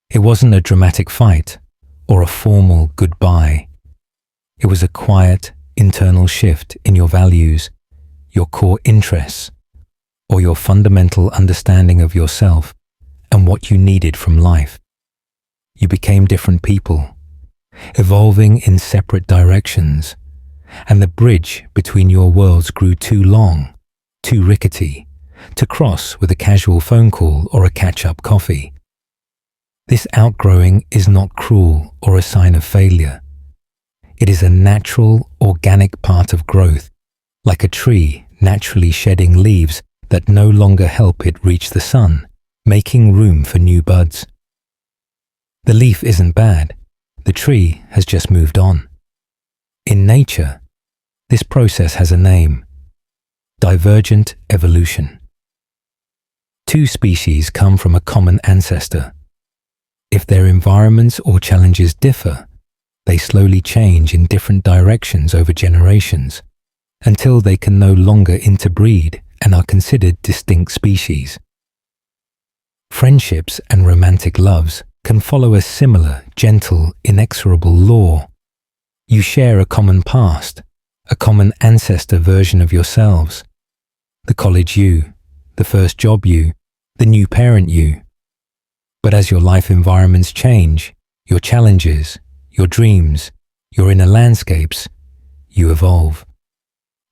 S1: It wasn't a dramatic fight or a formal goodbye. It was a quiet, internal shift in your values, your core interests, or your fundamental understanding of yourself and what you needed from life. You became different people, evolving in separate directions, and the bridge between your worlds grew too long, too rickety, to cross with a casual phone call or a catch-up coffee. This outgrowing is not cruel or a sign of failure. It is a natural, organic part of growth, like a tree naturally shedding leaves that no longer help it reach the sun, making room for new buds. The leaf isn't bad. The tree has just moved on. In nature, this process has a name: divergent evolution. 2 species come from a common ancestor. If their environments or challenges differ, they slowly change in different directions over generations, until they can no longer interbreed and are considered distinct species. Friendships and romantic loves can follow a similar, gentle, inexorable law. You share a common past, a common ancestor version of yourselves. The college you, the first job you, the new parent you. But as your life environments change, your challenges, your dreams, your inner landscapes, you evolve.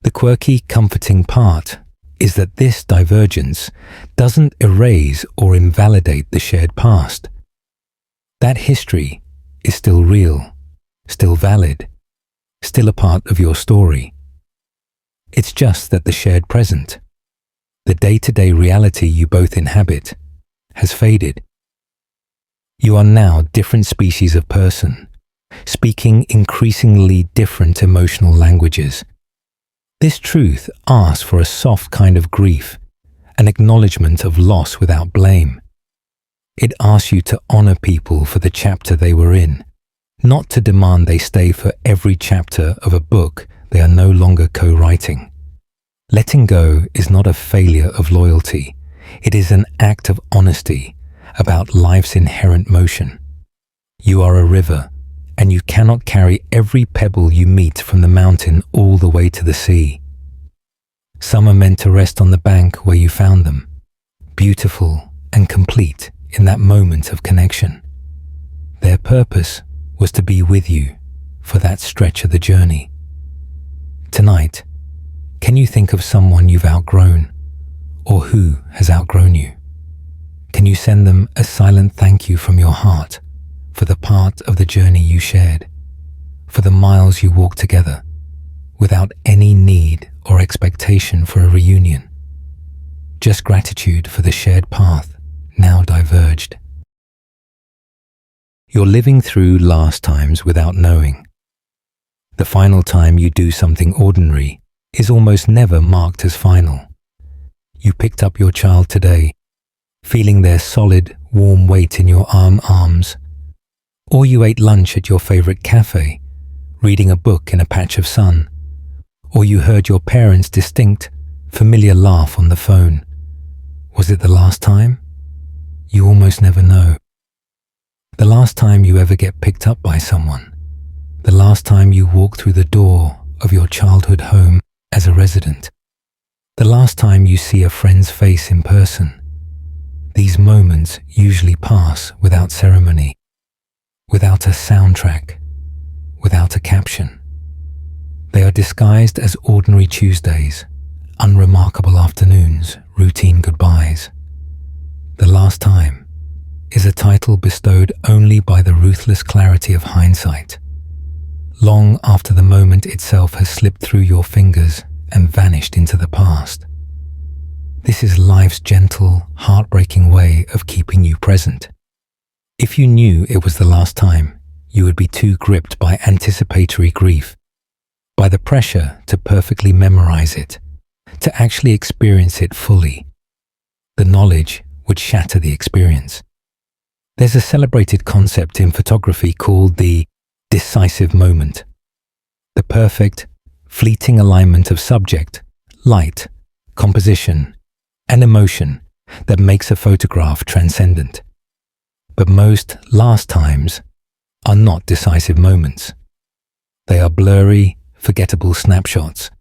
S1: The quirky, comforting part is that this divergence doesn't erase or invalidate the shared past. That history is still real, still valid, still a part of your story. It's just that the shared present, the day-to-day reality you both inhabit, has faded. You are now different species of person, speaking increasingly different emotional languages. This truth asks for a soft kind of grief, an acknowledgement of loss without blame. It asks you to honor people for the chapter they were in, not to demand they stay for every chapter of a book they are no longer co-writing. Letting go is not a failure of loyalty. It is an act of honesty about life's inherent motion. You are a river, and you cannot carry every pebble you meet from the mountain all the way to the sea. Some are meant to rest on the bank where you found them, beautiful and complete in that moment of connection. Their purpose was to be with you for that stretch of the journey. Tonight, can you think of someone you've outgrown, or who has outgrown you? Can you send them a silent thank you from your heart for the part of the journey you shared, for the miles you walked together, without any need or expectation for a reunion? Just gratitude for the shared path now diverged. You're living through last times without knowing. The final time you do something ordinary is almost never marked as final. You picked up your child today, feeling their solid, warm weight in your arms. Or you ate lunch at your favorite cafe, reading a book in a patch of sun. Or you heard your parents' distinct, familiar laugh on the phone. Was it the last time? You almost never know. The last time you ever get picked up by someone. The last time you walk through the door of your childhood home as a resident. The last time you see a friend's face in person. These moments usually pass without ceremony, without a soundtrack, without a caption. They are disguised as ordinary Tuesdays, unremarkable afternoons, routine goodbyes. The last time is a title bestowed only by the ruthless clarity of hindsight, long after the moment itself has slipped through your fingers and vanished into the past. This is life's gentle, heartbreaking way of keeping you present. If you knew it was the last time, you would be too gripped by anticipatory grief, by the pressure to perfectly memorize it, to actually experience it fully. The knowledge would shatter the experience. There's a celebrated concept in photography called the decisive moment. The perfect, fleeting alignment of subject, light, composition, and emotion that makes a photograph transcendent. But most last times are not decisive moments. They are blurry, forgettable snapshots.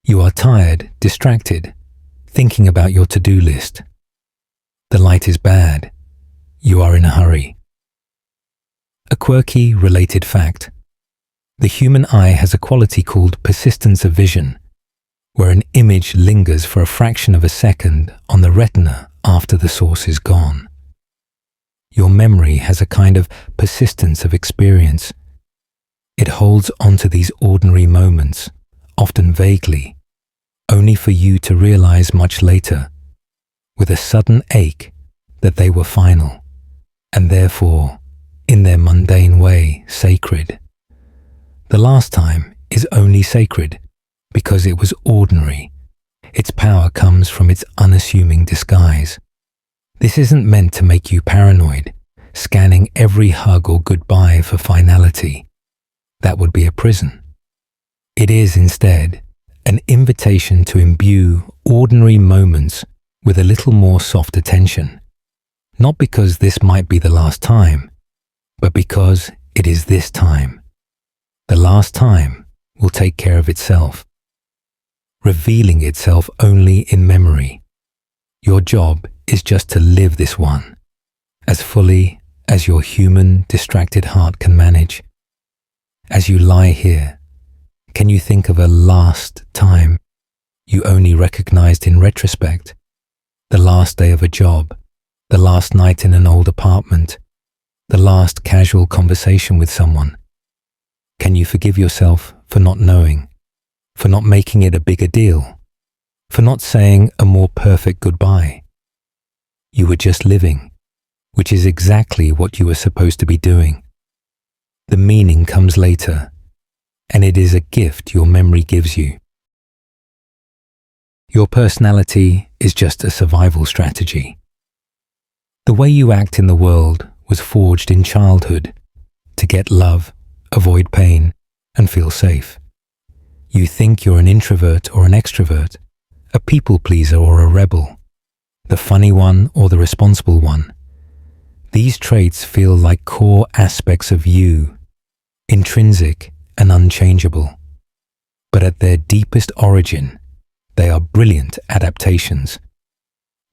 S1: You are tired, distracted, thinking about your to-do list. The light is bad. You are in a hurry. A quirky, related fact. The human eye has a quality called persistence of vision, where an image lingers for a fraction of a second on the retina after the source is gone. Your memory has a kind of persistence of experience. It holds onto these ordinary moments, often vaguely, only for you to realize much later, with a sudden ache, that they were final, and therefore, in their mundane way, sacred. The last time is only sacred because it was ordinary. Its power comes from its unassuming disguise. This isn't meant to make you paranoid, scanning every hug or goodbye for finality. That would be a prison. It is instead an invitation to imbue ordinary moments with a little more soft attention. Not because this might be the last time, but because it is this time. The last time will take care of itself, revealing itself only in memory. Your job is just to live this one as fully as your human, distracted heart can manage. As you lie here, can you think of a last time you only recognized in retrospect? The last day of a job, the last night in an old apartment, the last casual conversation with someone. Can you forgive yourself for not knowing, for not making it a bigger deal, for not saying a more perfect goodbye? You were just living, which is exactly what you were supposed to be doing. The meaning comes later, and it is a gift your memory gives you. Your personality is just a survival strategy. The way you act in the world was forged in childhood to get love, avoid pain, and feel safe. You think you're an introvert or an extrovert, a people pleaser or a rebel, the funny one or the responsible one. These traits feel like core aspects of you, intrinsic and unchangeable. But at their deepest origin, they are brilliant adaptations.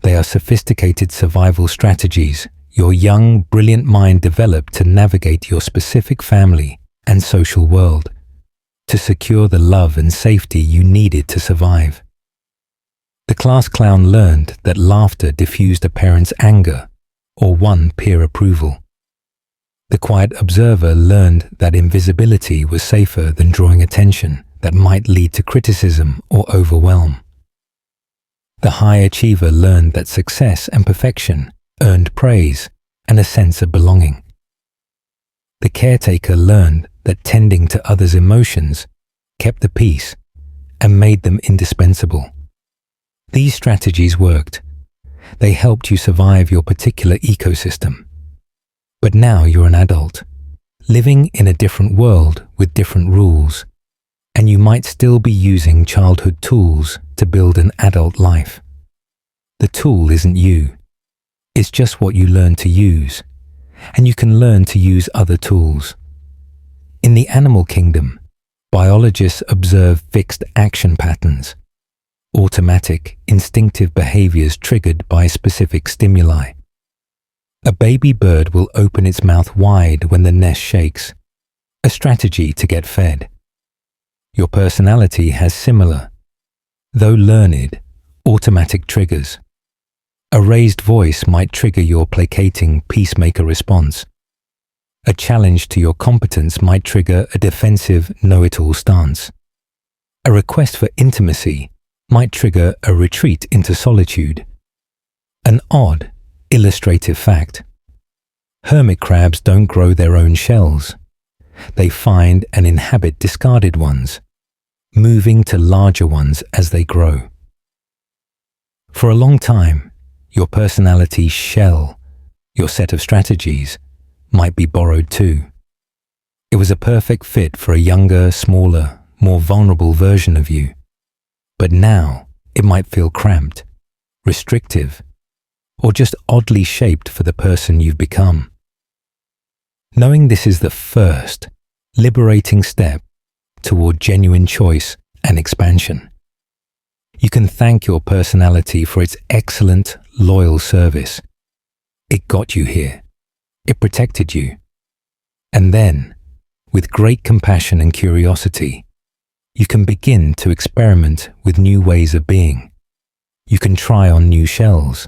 S1: They are sophisticated survival strategies your young, brilliant mind developed to navigate your specific family and social world, to secure the love and safety you needed to survive. The class clown learned that laughter diffused a parent's anger or won peer approval. The quiet observer learned that invisibility was safer than drawing attention that might lead to criticism or overwhelm. The high achiever learned that success and perfection earned praise and a sense of belonging. The caretaker learned that tending to others' emotions kept the peace and made them indispensable. These strategies worked. They helped you survive your particular ecosystem. But now you're an adult, living in a different world with different rules, and you might still be using childhood tools to build an adult life. The tool isn't you. It's just what you learn to use, and you can learn to use other tools. In the animal kingdom, biologists observe fixed action patterns, automatic, instinctive behaviors triggered by specific stimuli. A baby bird will open its mouth wide when the nest shakes, a strategy to get fed. Your personality has similar, though learned, automatic triggers. A raised voice might trigger your placating peacemaker response. A challenge to your competence might trigger a defensive know-it-all stance. A request for intimacy might trigger a retreat into solitude. An odd, illustrative fact. Hermit crabs don't grow their own shells. They find and inhabit discarded ones, moving to larger ones as they grow. For a long time, your personality shell, your set of strategies, might be borrowed too. It was a perfect fit for a younger, smaller, more vulnerable version of you. But now it might feel cramped, restrictive, or just oddly shaped for the person you've become. Knowing this is the first, liberating step toward genuine choice and expansion. You can thank your personality for its excellent, loyal service. It got you here. It protected you. And then, with great compassion and curiosity, you can begin to experiment with new ways of being. You can try on new shells.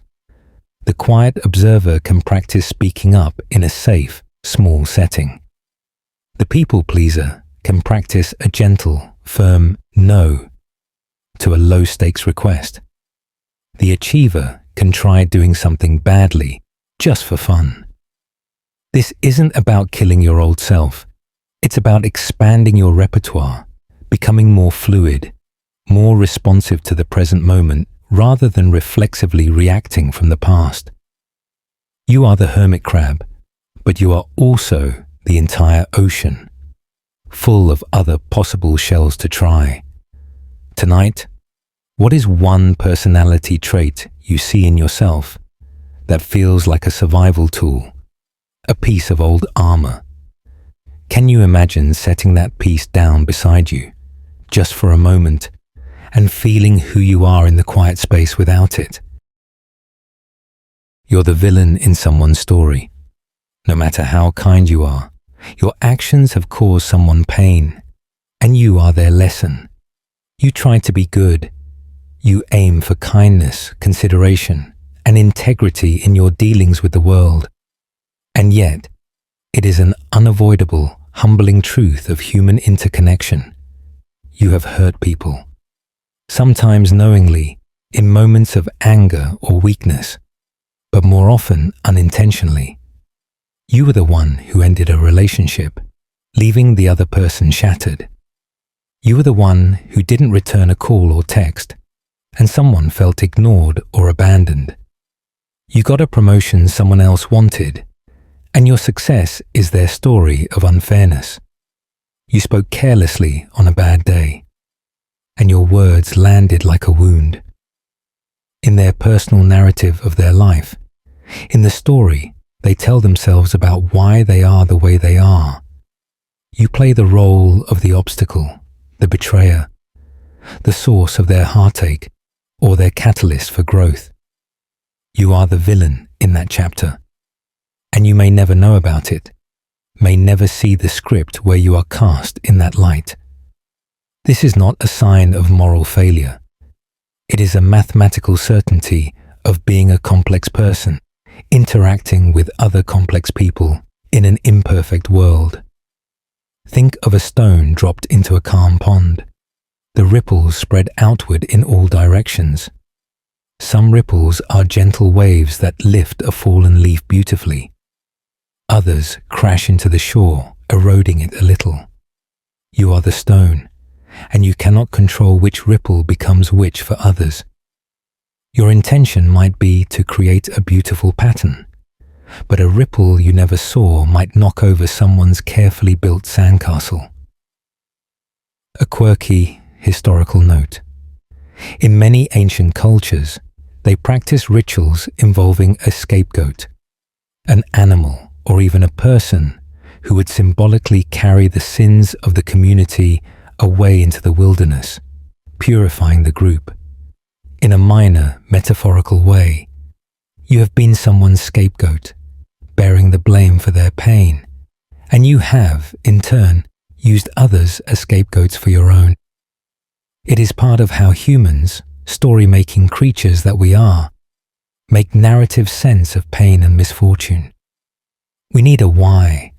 S1: The quiet observer can practice speaking up in a safe, small setting. The people pleaser can practice a gentle, firm no to a low-stakes request. The achiever can try doing something badly just for fun. This isn't about killing your old self. It's about expanding your repertoire, becoming more fluid, more responsive to the present moment rather than reflexively reacting from the past. You are the hermit crab, but you are also the entire ocean, full of other possible shells to try. Tonight, what is one personality trait you see in yourself that feels like a survival tool, a piece of old armor. Can you imagine setting that piece down beside you, just for a moment, and feeling who you are in the quiet space without it? You're the villain in someone's story. No matter how kind you are, your actions have caused someone pain, and you are their lesson. You try to be good. You aim for kindness, consideration, and integrity in your dealings with the world. And yet, it is an unavoidable, humbling truth of human interconnection. You have hurt people, sometimes knowingly, in moments of anger or weakness, but more often unintentionally. You were the one who ended a relationship, leaving the other person shattered. You were the one who didn't return a call or text, and someone felt ignored or abandoned. You got a promotion someone else wanted, and your success is their story of unfairness. You spoke carelessly on a bad day, and your words landed like a wound. In their personal narrative of their life, in the story they tell themselves about why they are the way they are, you play the role of the obstacle, the betrayer, the source of their heartache, or their catalyst for growth. You are the villain in that chapter, and you may never know about it, may never see the script where you are cast in that light. This is not a sign of moral failure. It is a mathematical certainty of being a complex person, interacting with other complex people in an imperfect world. Think of a stone dropped into a calm pond. The ripples spread outward in all directions. Some ripples are gentle waves that lift a fallen leaf beautifully. Others crash into the shore, eroding it a little. You are the stone, and you cannot control which ripple becomes which for others. Your intention might be to create a beautiful pattern, but a ripple you never saw might knock over someone's carefully built sandcastle. A quirky historical note. In many ancient cultures, they practice rituals involving a scapegoat, an animal, or even a person who would symbolically carry the sins of the community away into the wilderness, purifying the group. In a minor, metaphorical way, you have been someone's scapegoat, bearing the blame for their pain, and you have, in turn, used others as scapegoats for your own. It is part of how humans, story-making creatures that we are, make narrative sense of pain and misfortune. We need a why,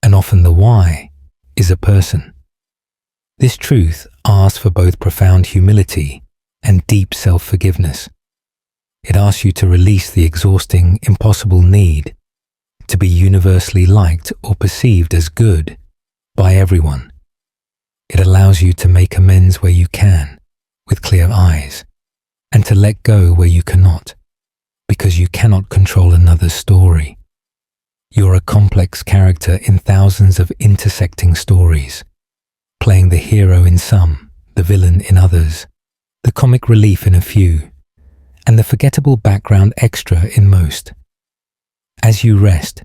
S1: and often the why is a person. This truth asks for both profound humility and deep self-forgiveness. It asks you to release the exhausting, impossible need to be universally liked or perceived as good by everyone. It allows you to make amends where you can, with clear eyes, and to let go where you cannot, because you cannot control another's story. You're a complex character in thousands of intersecting stories, playing the hero in some, the villain in others, the comic relief in a few, and the forgettable background extra in most. As you rest,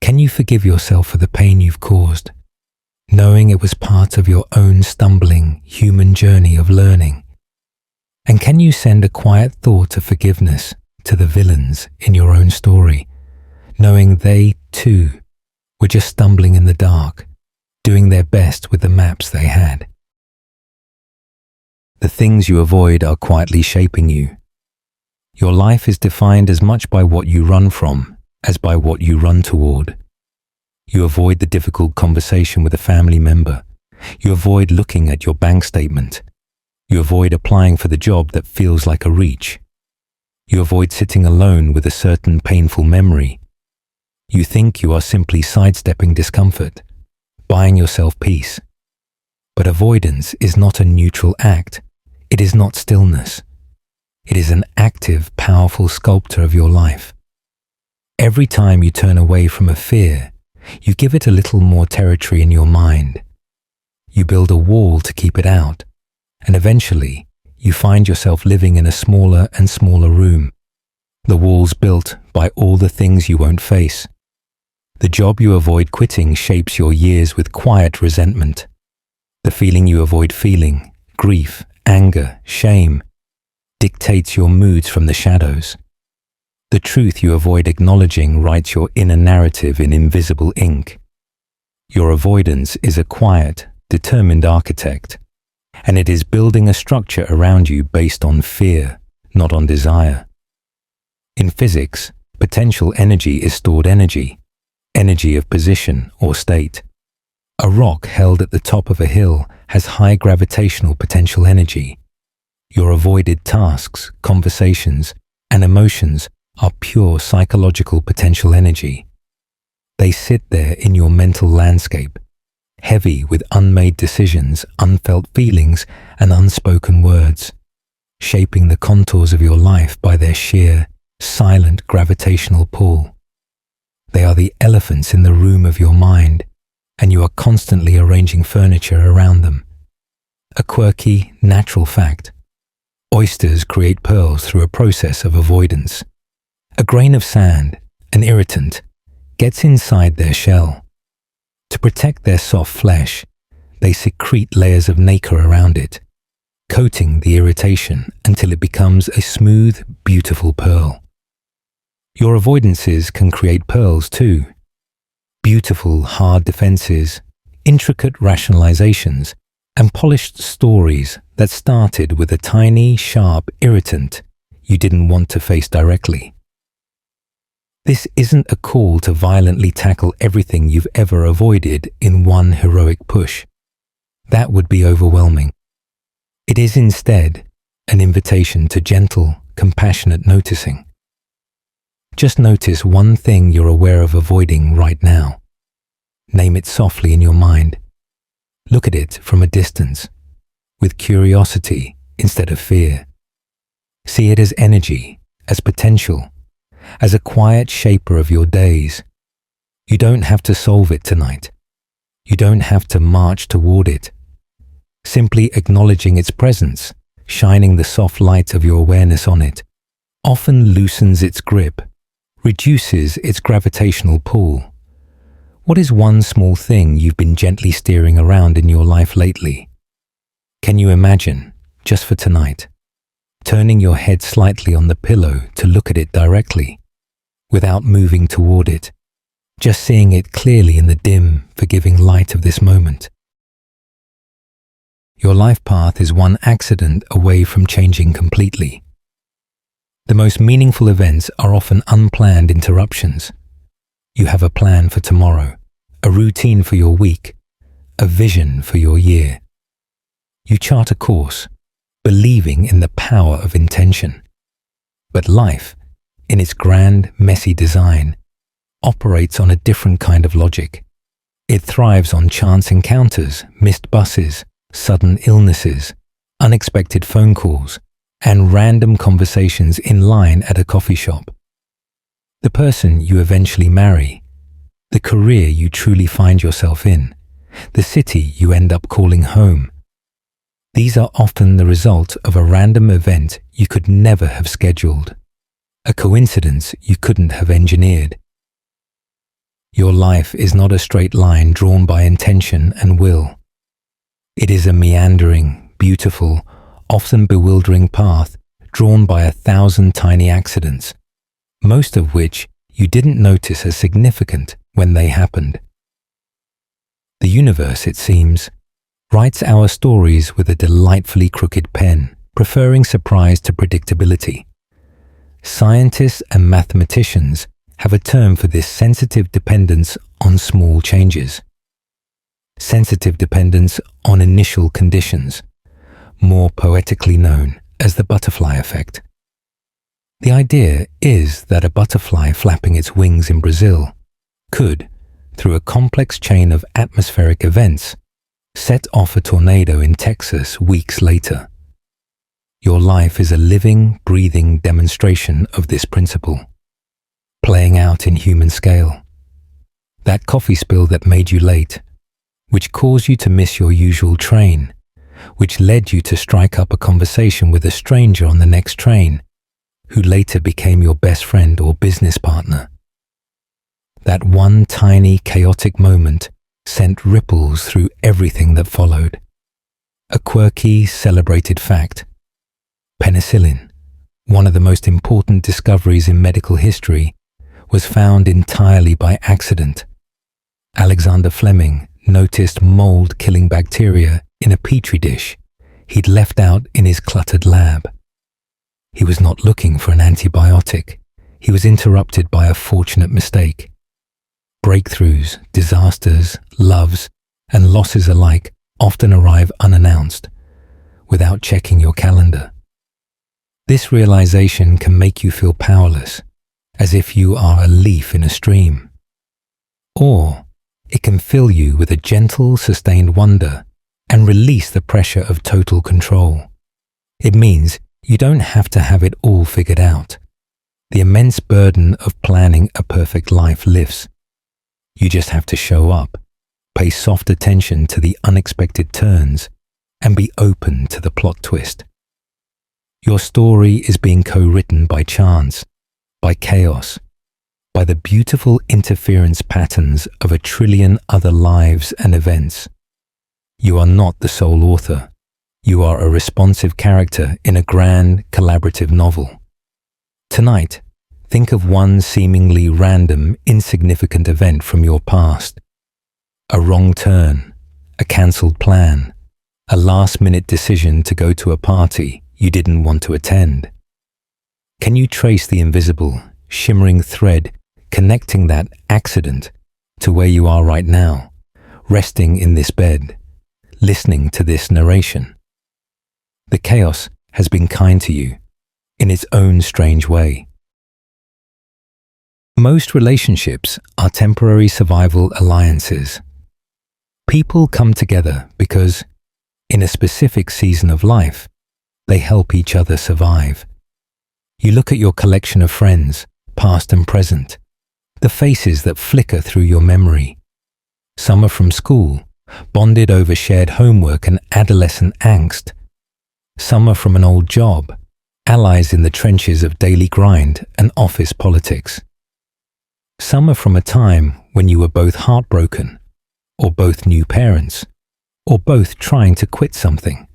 S1: can you forgive yourself for the pain you've caused, knowing it was part of your own stumbling human journey of learning? And can you send a quiet thought of forgiveness to the villains in your own story, knowing they, too, were just stumbling in the dark, doing their best with the maps they had? The things you avoid are quietly shaping you. Your life is defined as much by what you run from as by what you run toward. You avoid the difficult conversation with a family member. You avoid looking at your bank statement. You avoid applying for the job that feels like a reach. You avoid sitting alone with a certain painful memory. You think you are simply sidestepping discomfort, buying yourself peace. But avoidance is not a neutral act. It is not stillness. It is an active, powerful sculptor of your life. Every time you turn away from a fear, you give it a little more territory in your mind. You build a wall to keep it out, and eventually you find yourself living in a smaller and smaller room. The walls built by all the things you won't face. The job you avoid quitting shapes your years with quiet resentment. The feeling you avoid feeling, grief, anger, shame, dictates your moods from the shadows. The truth you avoid acknowledging writes your inner narrative in invisible ink. Your avoidance is a quiet, determined architect, and it is building a structure around you based on fear, not on desire. In physics, potential energy is stored energy of position or state. A rock held at the top of a hill has high gravitational potential energy. Your avoided tasks, conversations, and emotions are pure psychological potential energy. They sit there in your mental landscape, heavy with unmade decisions, unfelt feelings, and unspoken words, shaping the contours of your life by their sheer, silent gravitational pull. They are the elephants in the room of your mind, and you are constantly arranging furniture around them. A quirky, natural fact. Oysters create pearls through a process of avoidance. A grain of sand, an irritant, gets inside their shell. To protect their soft flesh, they secrete layers of nacre around it, coating the irritation until it becomes a smooth, beautiful pearl. Your avoidances can create pearls too. Beautiful, hard defenses, intricate rationalizations, and polished stories that started with a tiny, sharp irritant you didn't want to face directly. This isn't a call to violently tackle everything you've ever avoided in one heroic push. That would be overwhelming. It is instead an invitation to gentle, compassionate noticing. Just notice one thing you're aware of avoiding right now. Name it softly in your mind. Look at it from a distance, with curiosity instead of fear. See it as energy, as potential, as a quiet shaper of your days. You don't have to solve it tonight. You don't have to march toward it. Simply acknowledging its presence, shining the soft light of your awareness on it, often loosens its grip, reduces its gravitational pull. What is one small thing you've been gently steering around in your life lately? Can you imagine, just for tonight, turning your head slightly on the pillow to look at it directly, without moving toward it, just seeing it clearly in the dim, forgiving light of this moment? Your life path is one accident away from changing completely. The most meaningful events are often unplanned interruptions. You have a plan for tomorrow, a routine for your week, a vision for your year. You chart a course, believing in the power of intention. But life, in its grand, messy design, operates on a different kind of logic. It thrives on chance encounters, missed buses, sudden illnesses, unexpected phone calls, and random conversations in line at a coffee shop. The person you eventually marry, the career you truly find yourself in, the city you end up calling home. These are often the result of a random event you could never have scheduled, a coincidence you couldn't have engineered. Your life is not a straight line drawn by intention and will. It is a meandering, beautiful, often bewildering path drawn by 1,000 tiny accidents, most of which you didn't notice as significant when they happened. The universe, it seems, writes our stories with a delightfully crooked pen, preferring surprise to predictability. Scientists and mathematicians have a term for this sensitive dependence on small changes. Sensitive dependence on initial conditions, more poetically known as the butterfly effect. The idea is that a butterfly flapping its wings in Brazil could, through a complex chain of atmospheric events, set off a tornado in Texas weeks later. Your life is a living, breathing demonstration of this principle, playing out in human scale. That coffee spill that made you late, which caused you to miss your usual train, which led you to strike up a conversation with a stranger on the next train, who later became your best friend or business partner. That one tiny chaotic moment sent ripples through everything that followed. A quirky, celebrated fact. Penicillin, one of the most important discoveries in medical history, was found entirely by accident. Alexander Fleming noticed mold-killing bacteria in a petri dish he'd left out in his cluttered lab. He was not looking for an antibiotic. He was interrupted by a fortunate mistake. Breakthroughs, disasters, loves, and losses alike often arrive unannounced, without checking your calendar. This realization can make you feel powerless, as if you are a leaf in a stream. Or it can fill you with a gentle, sustained wonder and release the pressure of total control. It means you don't have to have it all figured out. The immense burden of planning a perfect life lifts. You just have to show up, pay soft attention to the unexpected turns, and be open to the plot twist. Your story is being co-written by chance, by chaos, by the beautiful interference patterns of a trillion other lives and events. You are not the sole author. You are a responsive character in a grand, collaborative novel. Tonight, think of one seemingly random, insignificant event from your past. A wrong turn, a cancelled plan, a last-minute decision to go to a party you didn't want to attend. Can you trace the invisible, shimmering thread connecting that accident to where you are right now, resting in this bed, listening to this narration? The chaos has been kind to you in its own strange way. Most relationships are temporary survival alliances. People come together because, in a specific season of life, they help each other survive. You look at your collection of friends, past and present, the faces that flicker through your memory. Some are from school, bonded over shared homework and adolescent angst. Some are from an old job, allies in the trenches of daily grind and office politics. Some are from a time when you were both heartbroken, or both new parents, or both trying to quit something.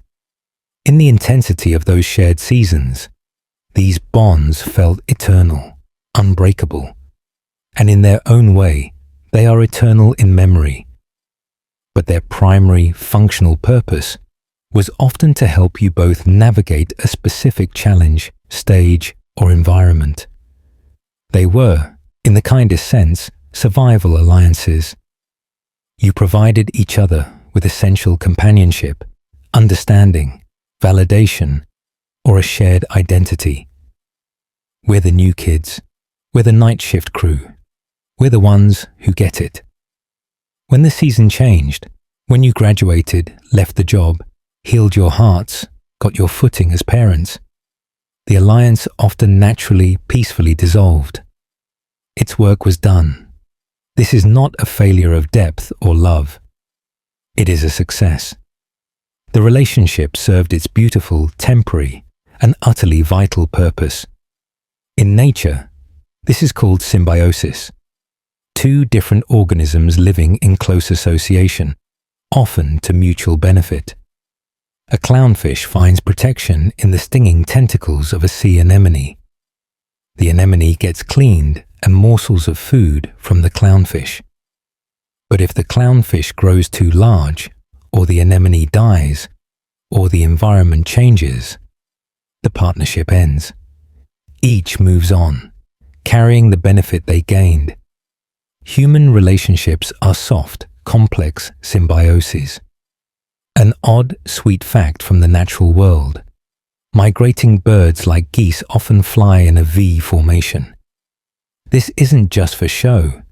S1: In the intensity of those shared seasons, these bonds felt eternal, unbreakable, and in their own way, they are eternal in memory. But their primary functional purpose was often to help you both navigate a specific challenge, stage, or environment. They were, in the kindest sense, survival alliances. You provided each other with essential companionship, understanding, validation, or a shared identity. We're the new kids. We're the night shift crew. We're the ones who get it. When the season changed, when you graduated, left the job, healed your hearts, got your footing as parents, the alliance often naturally, peacefully dissolved. Its work was done. This is not a failure of depth or love. It is a success. The relationship served its beautiful, temporary, and utterly vital purpose. In nature, this is called symbiosis. Two different organisms living in close association, often to mutual benefit. A clownfish finds protection in the stinging tentacles of a sea anemone. The anemone gets cleaned and morsels of food from the clownfish. But if the clownfish grows too large, or the anemone dies, or the environment changes, the partnership ends. Each moves on, carrying the benefit they gained. Human relationships are soft, complex symbioses. An odd, sweet fact from the natural world. Migrating birds like geese often fly in a V formation. This isn't just for show.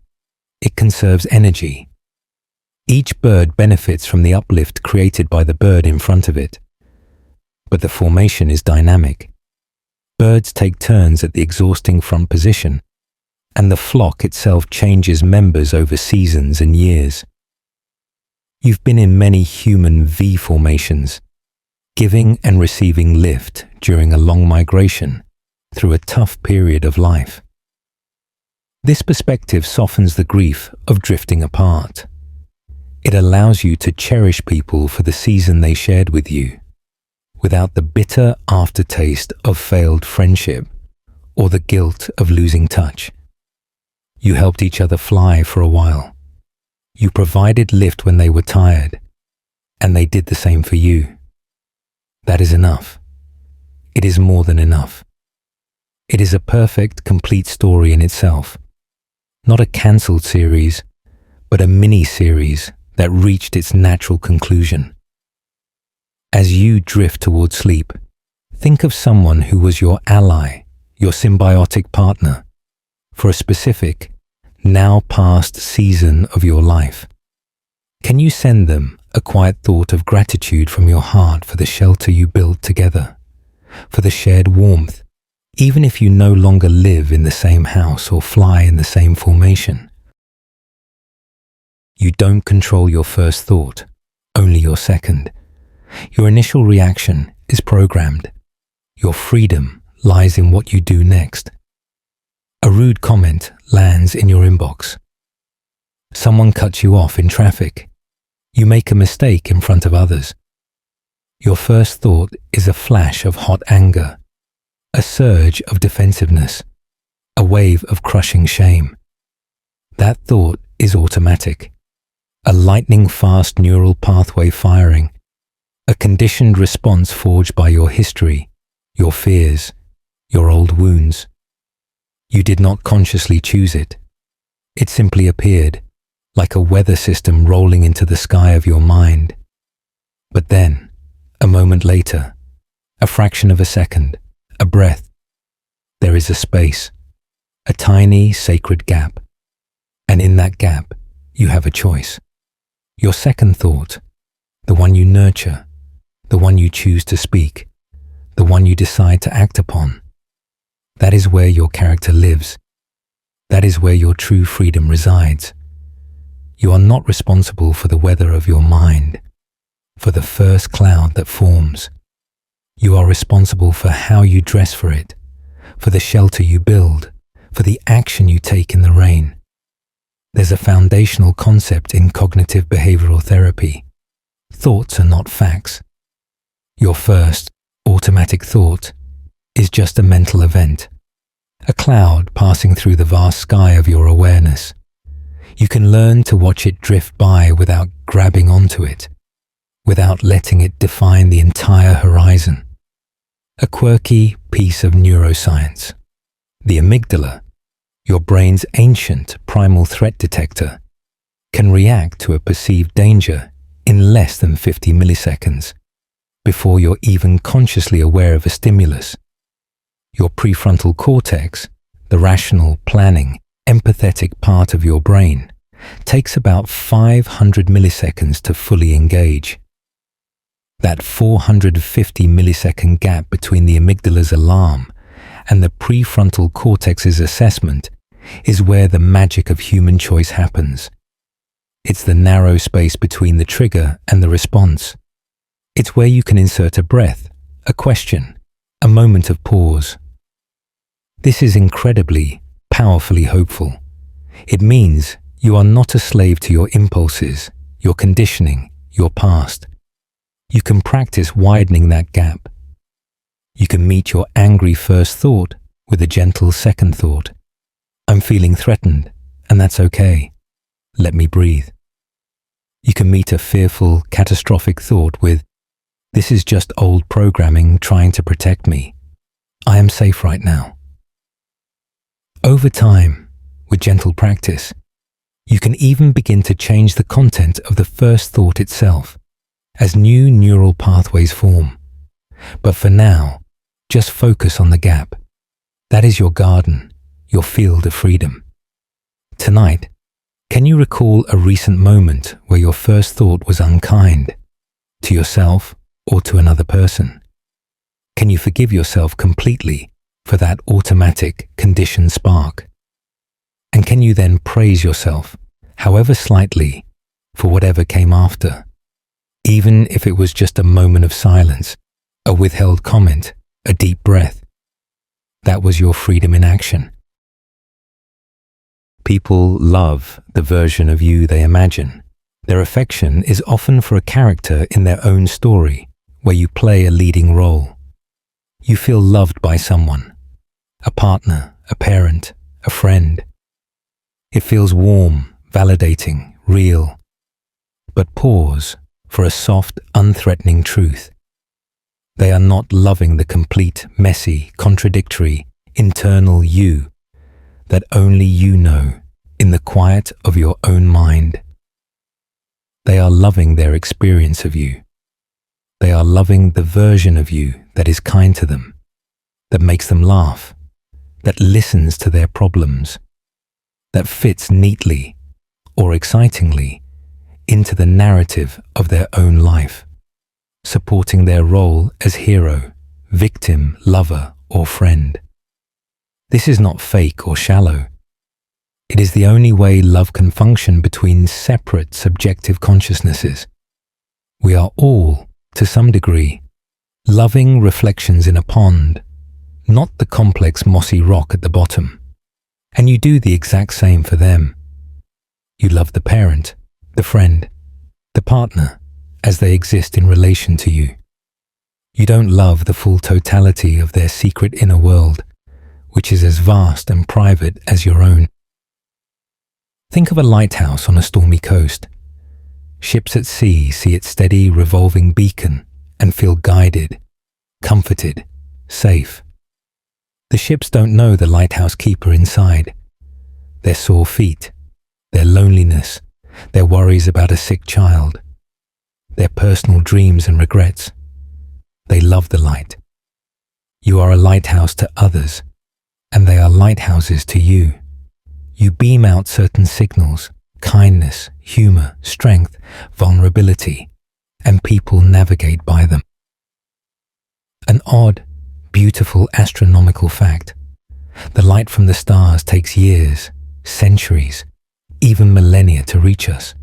S1: It conserves energy. Each bird benefits from the uplift created by the bird in front of it. But the formation is dynamic. Birds take turns at the exhausting front position, and the flock itself changes members over seasons and years. You've been in many human V formations, giving and receiving lift during a long migration, through a tough period of life. This perspective softens the grief of drifting apart. It allows you to cherish people for the season they shared with you, without the bitter aftertaste of failed friendship or the guilt of losing touch. You helped each other fly for a while. You provided lift when they were tired, and they did the same for you. That is enough. It is more than enough. It is a perfect, complete story in itself. Not a cancelled series, but a mini-series that reached its natural conclusion. As you drift toward sleep, think of someone who was your ally, your symbiotic partner, for a specific, now past season of your life. Can you send them a quiet thought of gratitude from your heart for the shelter you built together, for the shared warmth, even if you no longer live in the same house or fly in the same formation? You don't control your first thought, only your second. Your initial reaction is programmed. Your freedom lies in what you do next. A rude comment lands in your inbox. Someone cuts you off in traffic. You make a mistake in front of others. Your first thought is a flash of hot anger, a surge of defensiveness, a wave of crushing shame. That thought is automatic, a lightning-fast neural pathway firing, a conditioned response forged by your history, your fears, your old wounds. You did not consciously choose it. It simply appeared, like a weather system rolling into the sky of your mind. But then, a moment later, a fraction of a second, a breath, there is a space, a tiny sacred gap. And in that gap, you have a choice. Your second thought, the one you nurture, the one you choose to speak, the one you decide to act upon. That is where your character lives. That is where your true freedom resides. You are not responsible for the weather of your mind, for the first cloud that forms. You are responsible for how you dress for it, for the shelter you build, for the action you take in the rain. There's a foundational concept in cognitive behavioral therapy. Thoughts are not facts. Your first, automatic thought is just a mental event, a cloud passing through the vast sky of your awareness. You can learn to watch it drift by without grabbing onto it, without letting it define the entire horizon. A quirky piece of neuroscience. The amygdala, your brain's ancient primal threat detector, can react to a perceived danger in less than 50 milliseconds before you're even consciously aware of a stimulus. Your prefrontal cortex, the rational, planning, empathetic part of your brain, takes about 500 milliseconds to fully engage. That 450 millisecond gap between the amygdala's alarm and the prefrontal cortex's assessment is where the magic of human choice happens. It's the narrow space between the trigger and the response. It's where you can insert a breath, a question, a moment of pause. This is incredibly, powerfully hopeful. It means you are not a slave to your impulses, your conditioning, your past. You can practice widening that gap. You can meet your angry first thought with a gentle second thought. I'm feeling threatened, and that's okay. Let me breathe. You can meet a fearful, catastrophic thought with, this is just old programming trying to protect me. I am safe right now. Over time, with gentle practice, you can even begin to change the content of the first thought itself as new neural pathways form. But for now, just focus on the gap. That is your garden, your field of freedom. Tonight, can you recall a recent moment where your first thought was unkind, to yourself or to another person? Can you forgive yourself completely for that automatic conditioned spark? And can you then praise yourself, however slightly, for whatever came after? Even if it was just a moment of silence, a withheld comment, a deep breath. That was your freedom in action. People love the version of you they imagine. Their affection is often for a character in their own story, where you play a leading role. You feel loved by someone, a partner, a parent, a friend. It feels warm, validating, real. But pause for a soft, unthreatening truth. They are not loving the complete, messy, contradictory, internal you that only you know in the quiet of your own mind. They are loving their experience of you. They are loving the version of you that is kind to them, that makes them laugh, that listens to their problems, that fits neatly or excitingly into the narrative of their own life, supporting their role as hero, victim, lover, or friend. This is not fake or shallow. It is the only way love can function between separate subjective consciousnesses. We are all, to some degree, loving reflections in a pond, not the complex mossy rock at the bottom. And you do the exact same for them. You love the parent, the friend, the partner, as they exist in relation to you. You don't love the full totality of their secret inner world, which is as vast and private as your own. Think of a lighthouse on a stormy coast. Ships at sea see its steady, revolving beacon and feel guided, comforted, safe. The ships don't know the lighthouse keeper inside. Their sore feet, their loneliness, their worries about a sick child, their personal dreams and regrets. They love the light. You are a lighthouse to others, and they are lighthouses to you. You beam out certain signals, kindness, humor, strength, vulnerability, and people navigate by them. An odd, beautiful astronomical fact. The light from the stars takes years, centuries, even millennia to reach us.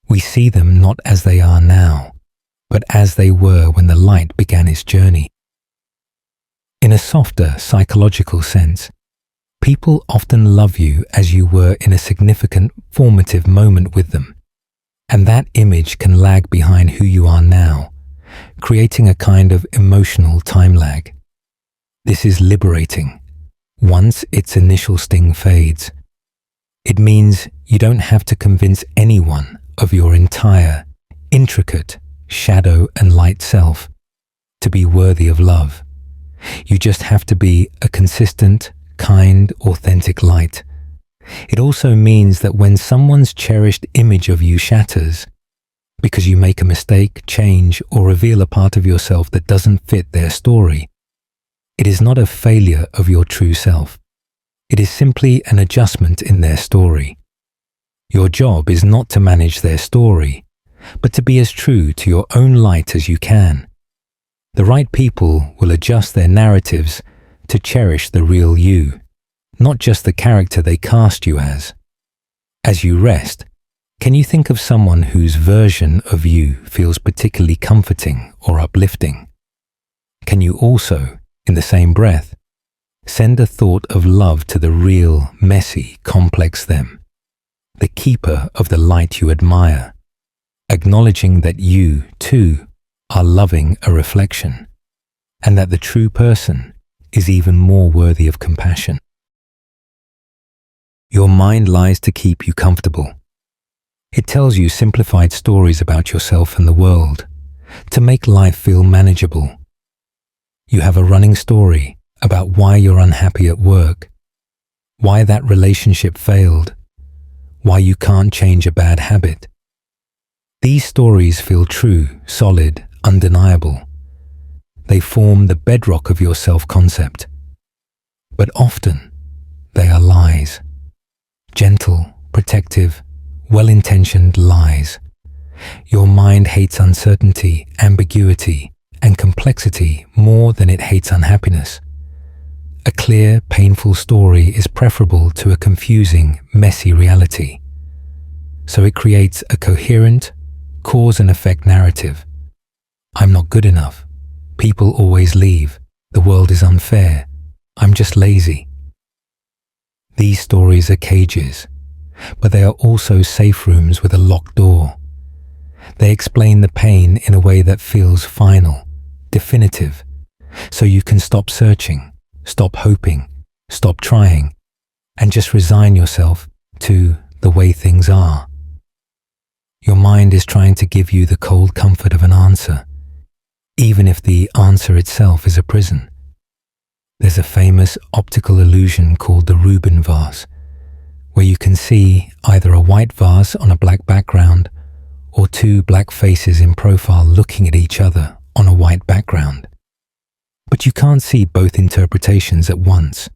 S1: We see them not as they are now, but as they were when the light began its journey. In a softer psychological sense, people often love you as you were in a significant formative moment with them, and that image can lag behind who you are now, creating a kind of emotional time lag. This is liberating, once its initial sting fades. It means you don't have to convince anyone of your entire, intricate, shadow and light self to be worthy of love. You just have to be a consistent, kind, authentic light. It also means that when someone's cherished image of you shatters, because you make a mistake, change, or reveal a part of yourself that doesn't fit their story, it is not a failure of your true self. It is simply an adjustment in their story. Your job is not to manage their story, but to be as true to your own light as you can. The right people will adjust their narratives to cherish the real you, not just the character they cast you as. As you rest, can you think of someone whose version of you feels particularly comforting or uplifting? Can you also, in the same breath, send a thought of love to the real, messy, complex them, the keeper of the light you admire, acknowledging that you, too, are loving a reflection, and that the true person is even more worthy of compassion. Your mind lies to keep you comfortable. It tells you simplified stories about yourself and the world, to make life feel manageable. You have a running story about why you're unhappy at work, why that relationship failed, why you can't change a bad habit. These stories feel true, solid, undeniable. They form the bedrock of your self-concept. But often, they are lies. Gentle, protective, well-intentioned lies. Your mind hates uncertainty, ambiguity, and complexity more than it hates unhappiness. A clear, painful story is preferable to a confusing, messy reality. So it creates a coherent, cause and effect narrative. I'm not good enough. People always leave. The world is unfair. I'm just lazy. These stories are cages, but they are also safe rooms with a locked door. They explain the pain in a way that feels final, definitive, so you can stop searching, stop hoping, stop trying, and just resign yourself to the way things are. Your mind is trying to give you the cold comfort of an answer, even if the answer itself is a prison. There's a famous optical illusion called the Rubin vase, where you can see either a white vase on a black background or two black faces in profile looking at each other on a white background. But you can't see both interpretations at once.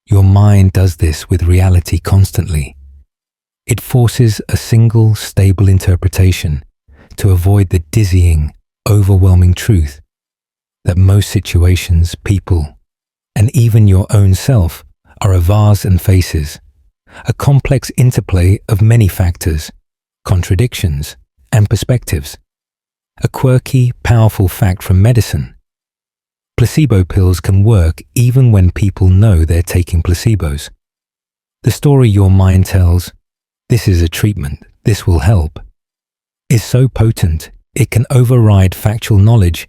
S1: Your mind does this with reality constantly. It forces a single, stable interpretation to avoid the dizzying, overwhelming truth that most situations, people, and even your own self are a vase and faces, a complex interplay of many factors, contradictions, and perspectives. A quirky, powerful fact from medicine. Placebo pills can work even when people know they're taking placebos. The story your mind tells, "This is a treatment, this will help," is so potent it can override factual knowledge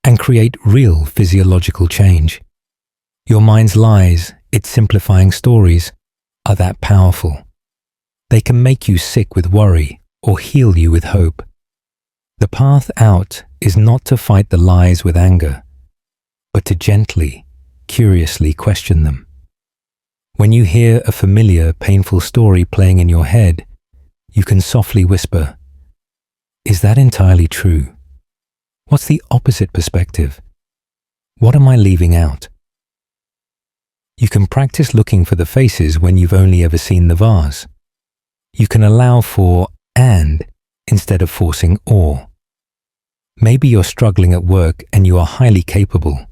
S1: and create real physiological change. Your mind's lies, its simplifying stories, are that powerful. They can make you sick with worry or heal you with hope. The path out is not to fight the lies with anger, but to gently, curiously question them. When you hear a familiar, painful story playing in your head, you can softly whisper, "Is that entirely true? What's the opposite perspective? What am I leaving out?" You can practice looking for the faces when you've only ever seen the vase. You can allow for "and" instead of forcing "or." Maybe you're struggling at work and you are highly capable.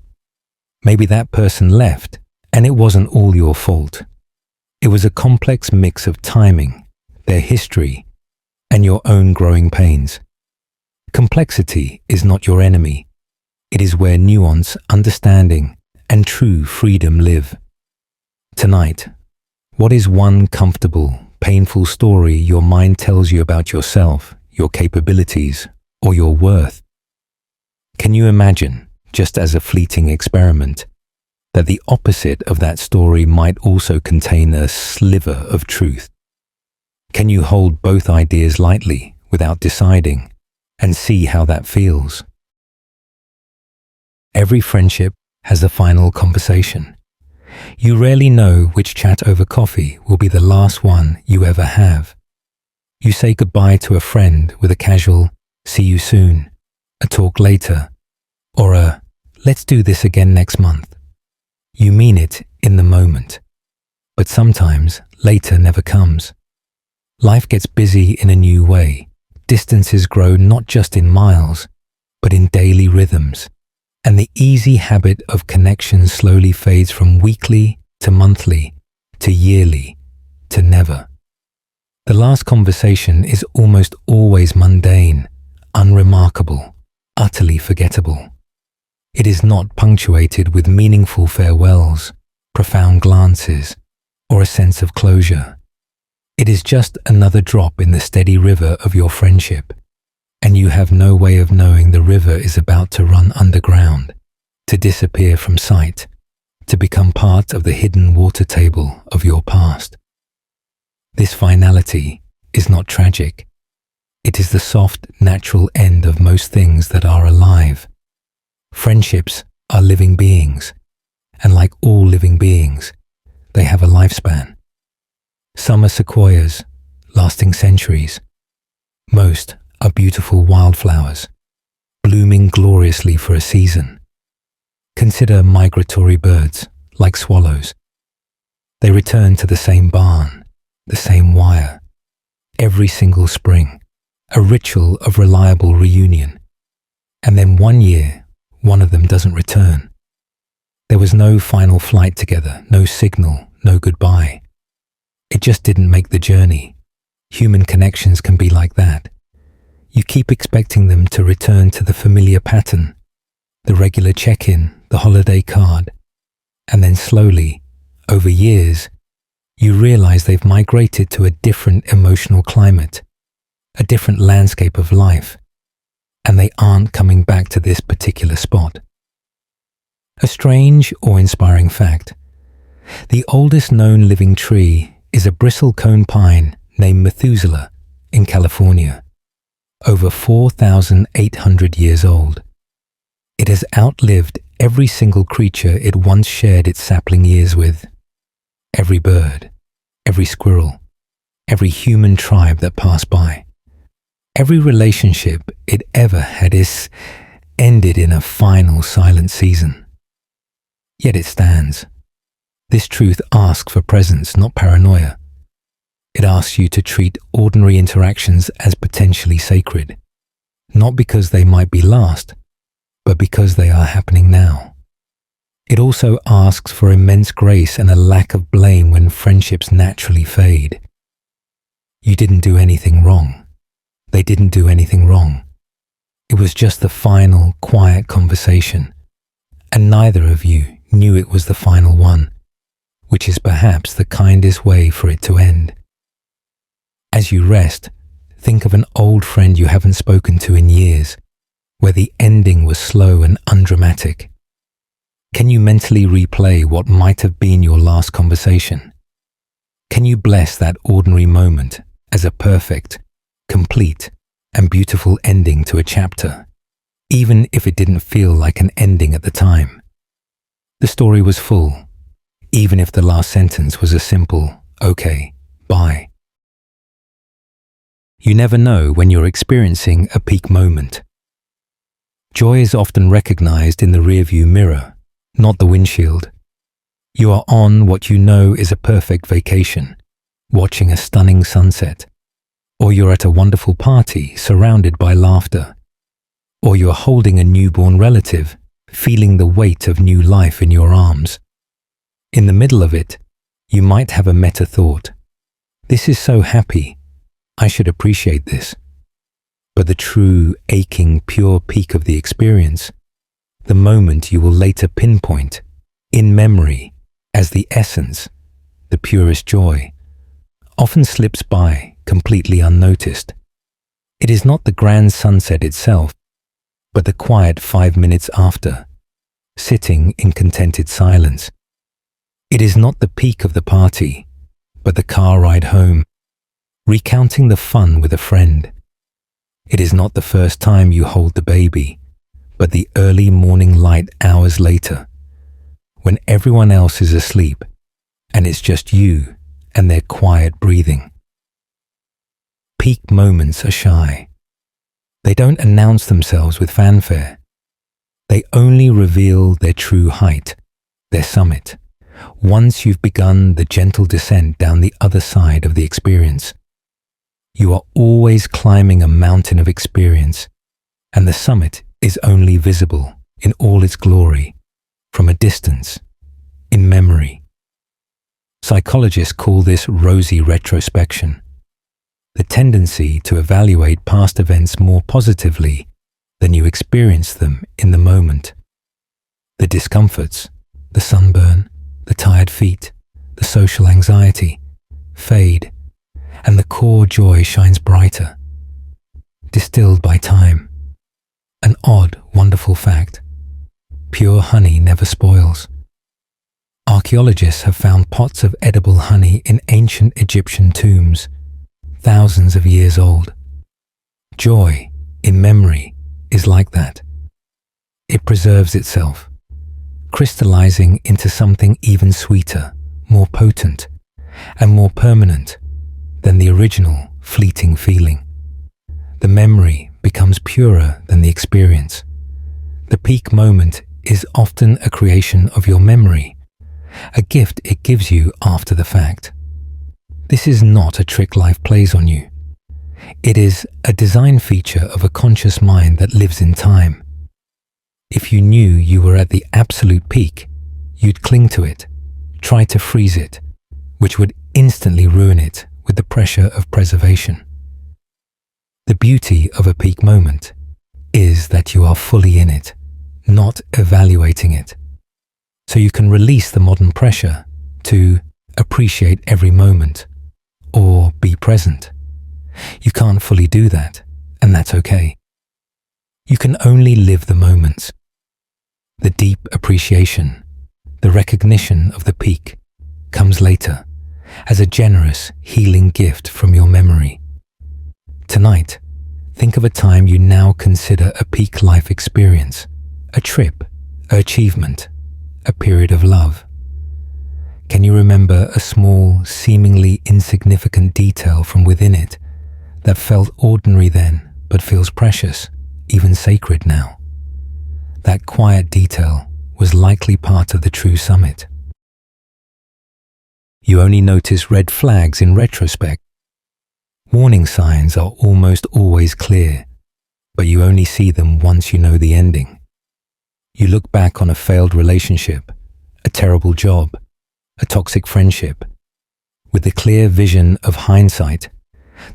S1: Maybe that person left and it wasn't all your fault. It was a complex mix of timing, their history, and your own growing pains. Complexity is not your enemy. It is where nuance, understanding, and true freedom live. Tonight, what is one comfortable, painful story your mind tells you about yourself, your capabilities, or your worth? Can you imagine, just as a fleeting experiment, that the opposite of that story might also contain a sliver of truth? Can you hold both ideas lightly without deciding and see how that feels? Every friendship has a final conversation. You rarely know which chat over coffee will be the last one you ever have. You say goodbye to a friend with a casual "see you soon," a "talk later," or a "let's do this again next month." You mean it in the moment, but sometimes later never comes. Life gets busy in a new way. Distances grow not just in miles, but in daily rhythms, and the easy habit of connection slowly fades from weekly to monthly to yearly to never. The last conversation is almost always mundane, unremarkable, utterly forgettable. It is not punctuated with meaningful farewells, profound glances, or a sense of closure. It is just another drop in the steady river of your friendship, and you have no way of knowing the river is about to run underground, to disappear from sight, to become part of the hidden water table of your past. This finality is not tragic. It is the soft, natural end of most things that are alive. Friendships are living beings, and like all living beings, they have a lifespan. Some are sequoias, lasting centuries. Most are beautiful wildflowers, blooming gloriously for a season. Consider migratory birds, like swallows. They return to the same barn, the same wire, every single spring, a ritual of reliable reunion. And then one year, one of them doesn't return. There was no final flight together, no signal, no goodbye. It just didn't make the journey. Human connections can be like that. You keep expecting them to return to the familiar pattern, the regular check-in, the holiday card. And then slowly, over years, you realize they've migrated to a different emotional climate, a different landscape of life, and they aren't coming back to this particular spot. A strange or inspiring fact: the oldest known living tree is a bristlecone pine named Methuselah in California, over 4,800 years old. It has outlived every single creature it once shared its sapling years with. Every bird, every squirrel, every human tribe that passed by. Every relationship it ever had is ended in a final silent season. Yet it stands. This truth asks for presence, not paranoia. It asks you to treat ordinary interactions as potentially sacred, not because they might be last, but because they are happening now. It also asks for immense grace and a lack of blame when friendships naturally fade. You didn't do anything wrong. They didn't do anything wrong. It was just the final, quiet conversation, and neither of you knew it was the final one, which is perhaps the kindest way for it to end. As you rest, think of an old friend you haven't spoken to in years, where the ending was slow and undramatic. Can you mentally replay what might have been your last conversation? Can you bless that ordinary moment as a perfect, complete, and beautiful ending to a chapter, even if it didn't feel like an ending at the time? The story was full, even if the last sentence was a simple, "Okay, bye." You never know when you're experiencing a peak moment. Joy is often recognized in the rearview mirror, not the windshield. You are on what you know is a perfect vacation, watching a stunning sunset, or you're at a wonderful party surrounded by laughter, or you're holding a newborn relative, feeling the weight of new life in your arms. In the middle of it, you might have a meta thought: "This is so happy, I should appreciate this." But the true, aching, pure peak of the experience, the moment you will later pinpoint, in memory, as the essence, the purest joy, often slips by completely unnoticed. It is not the grand sunset itself, but the quiet 5 minutes after, sitting in contented silence. It is not the peak of the party, but the car ride home, recounting the fun with a friend. It is not the first time you hold the baby, but the early morning light hours later, when everyone else is asleep and it's just you and their quiet breathing. Peak moments are shy. They don't announce themselves with fanfare. They only reveal their true height, their summit, once you've begun the gentle descent down the other side of the experience. You are always climbing a mountain of experience, and the summit is only visible in all its glory from a distance, in memory. Psychologists call this rosy retrospection, the tendency to evaluate past events more positively than you experience them in the moment. The discomforts, the sunburn, the tired feet, the social anxiety fade, and the core joy shines brighter, distilled by time. An odd, wonderful fact: pure honey never spoils. Archaeologists have found pots of edible honey in ancient Egyptian tombs, thousands of years old. Joy, in memory, is like that. It preserves itself, crystallizing into something even sweeter, more potent, and more permanent than the original fleeting feeling. The memory becomes purer than the experience. The peak moment is often a creation of your memory, a gift it gives you after the fact. This is not a trick life plays on you. It is a design feature of a conscious mind that lives in time. If you knew you were at the absolute peak, you'd cling to it, try to freeze it, which would instantly ruin it with the pressure of preservation. The beauty of a peak moment is that you are fully in it, not evaluating it. so you can release the modern pressure to appreciate every moment or be present. You can't fully do that, and that's okay. You can only live the moments. The deep appreciation, the recognition of the peak, comes later as a generous, healing gift from your memory. Tonight, think of a time you now consider a peak life experience, a trip, an achievement, a period of love. Can you remember a small, seemingly insignificant detail from within it that felt ordinary then but feels precious, even sacred now? That quiet detail was likely part of the true summit. You only notice red flags in retrospect. Warning signs are almost always clear, but you only see them once you know the ending. You look back on a failed relationship, a terrible job, a toxic friendship. With the clear vision of hindsight,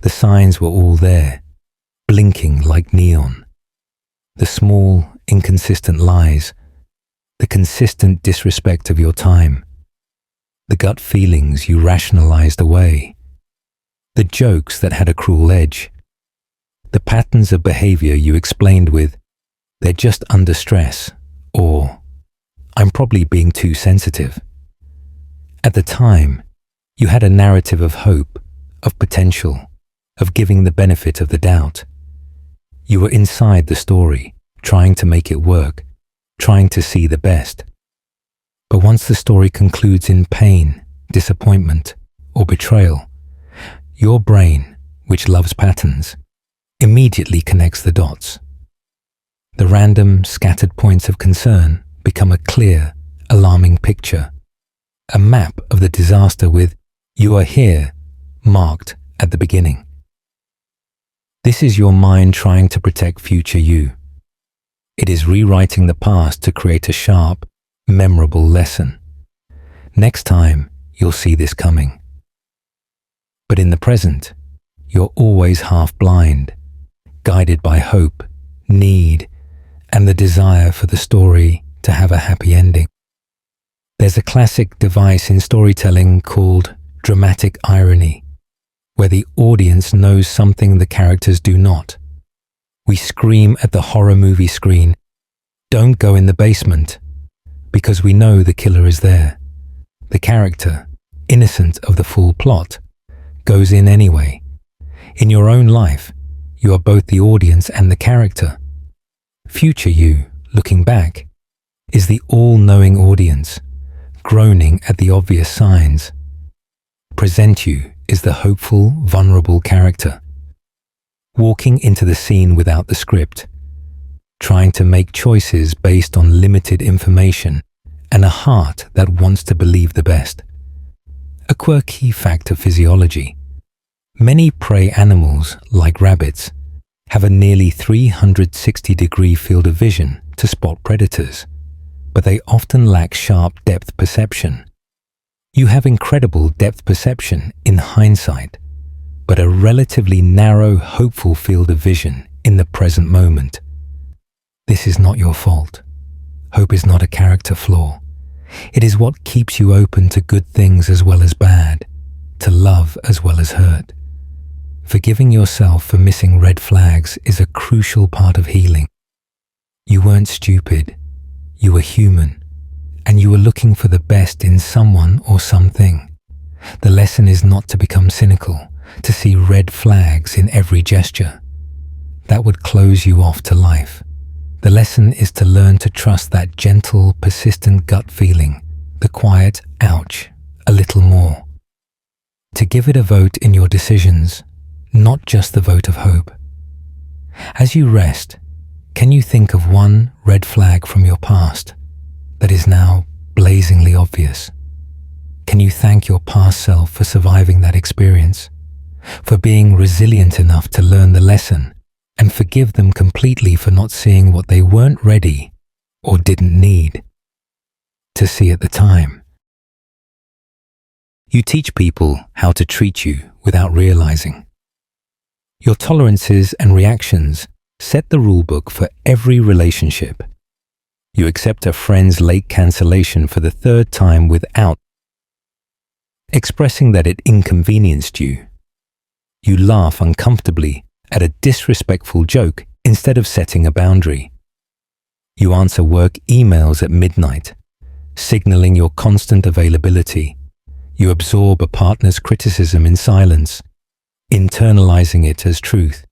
S1: the signs were all there, blinking like neon. The small, inconsistent lies, the consistent disrespect of your time, the gut feelings you rationalized away, the jokes that had a cruel edge, the patterns of behavior you explained with, "They're just under stress," or "I'm probably being too sensitive." At the time, you had a narrative of hope, of potential, of giving the benefit of the doubt. You were inside the story, trying to make it work, trying to see the best. But once the story concludes in pain, disappointment, or betrayal, your brain, which loves patterns, immediately connects the dots. The random, scattered points of concern become a clear, alarming picture, a map of the disaster with "You are here" marked at the beginning. This is your mind trying to protect future you. It is rewriting the past to create a sharp, memorable lesson. Next time, you'll see this coming. But in the present, you're always half blind, guided by hope, need, and the desire for the story to have a happy ending. There's a classic device in storytelling called dramatic irony, where the audience knows something the characters do not. We scream at the horror movie screen, "Don't go in the basement," because we know the killer is there. The character, innocent of the full plot, goes in anyway. In your own life, you are both the audience and the character. Future you, looking back, is the all-knowing audience, groaning at the obvious signs. Present you is the hopeful, vulnerable character, walking into the scene without the script, trying to make choices based on limited information and a heart that wants to believe the best. A quirky fact of physiology: many prey animals, like rabbits, have a nearly 360-degree field of vision to spot predators, but they often lack sharp depth perception. You have incredible depth perception in hindsight, but a relatively narrow, hopeful field of vision in the present moment. This is not your fault. Hope is not a character flaw. It is what keeps you open to good things as well as bad, to love as well as hurt. Forgiving yourself for missing red flags is a crucial part of healing. You weren't stupid. You were human, and you were looking for the best in someone or something. The lesson is not to become cynical, to see red flags in every gesture. That would close you off to life. The lesson is to learn to trust that gentle, persistent gut feeling, the quiet ouch, a little more. To give it a vote in your decisions, not just the vote of hope. As you rest, can you think of one red flag from your past that is now blazingly obvious? Can you thank your past self for surviving that experience, for being resilient enough to learn the lesson, and forgive them completely for not seeing what they weren't ready or didn't need to see at the time? You teach people how to treat you without realizing. Your tolerances and reactions set the rulebook for every relationship. You accept a friend's late cancellation for the third time without expressing that it inconvenienced you. You laugh uncomfortably at a disrespectful joke instead of setting a boundary. You answer work emails at midnight, signaling your constant availability. You absorb a partner's criticism in silence, internalizing it as truth.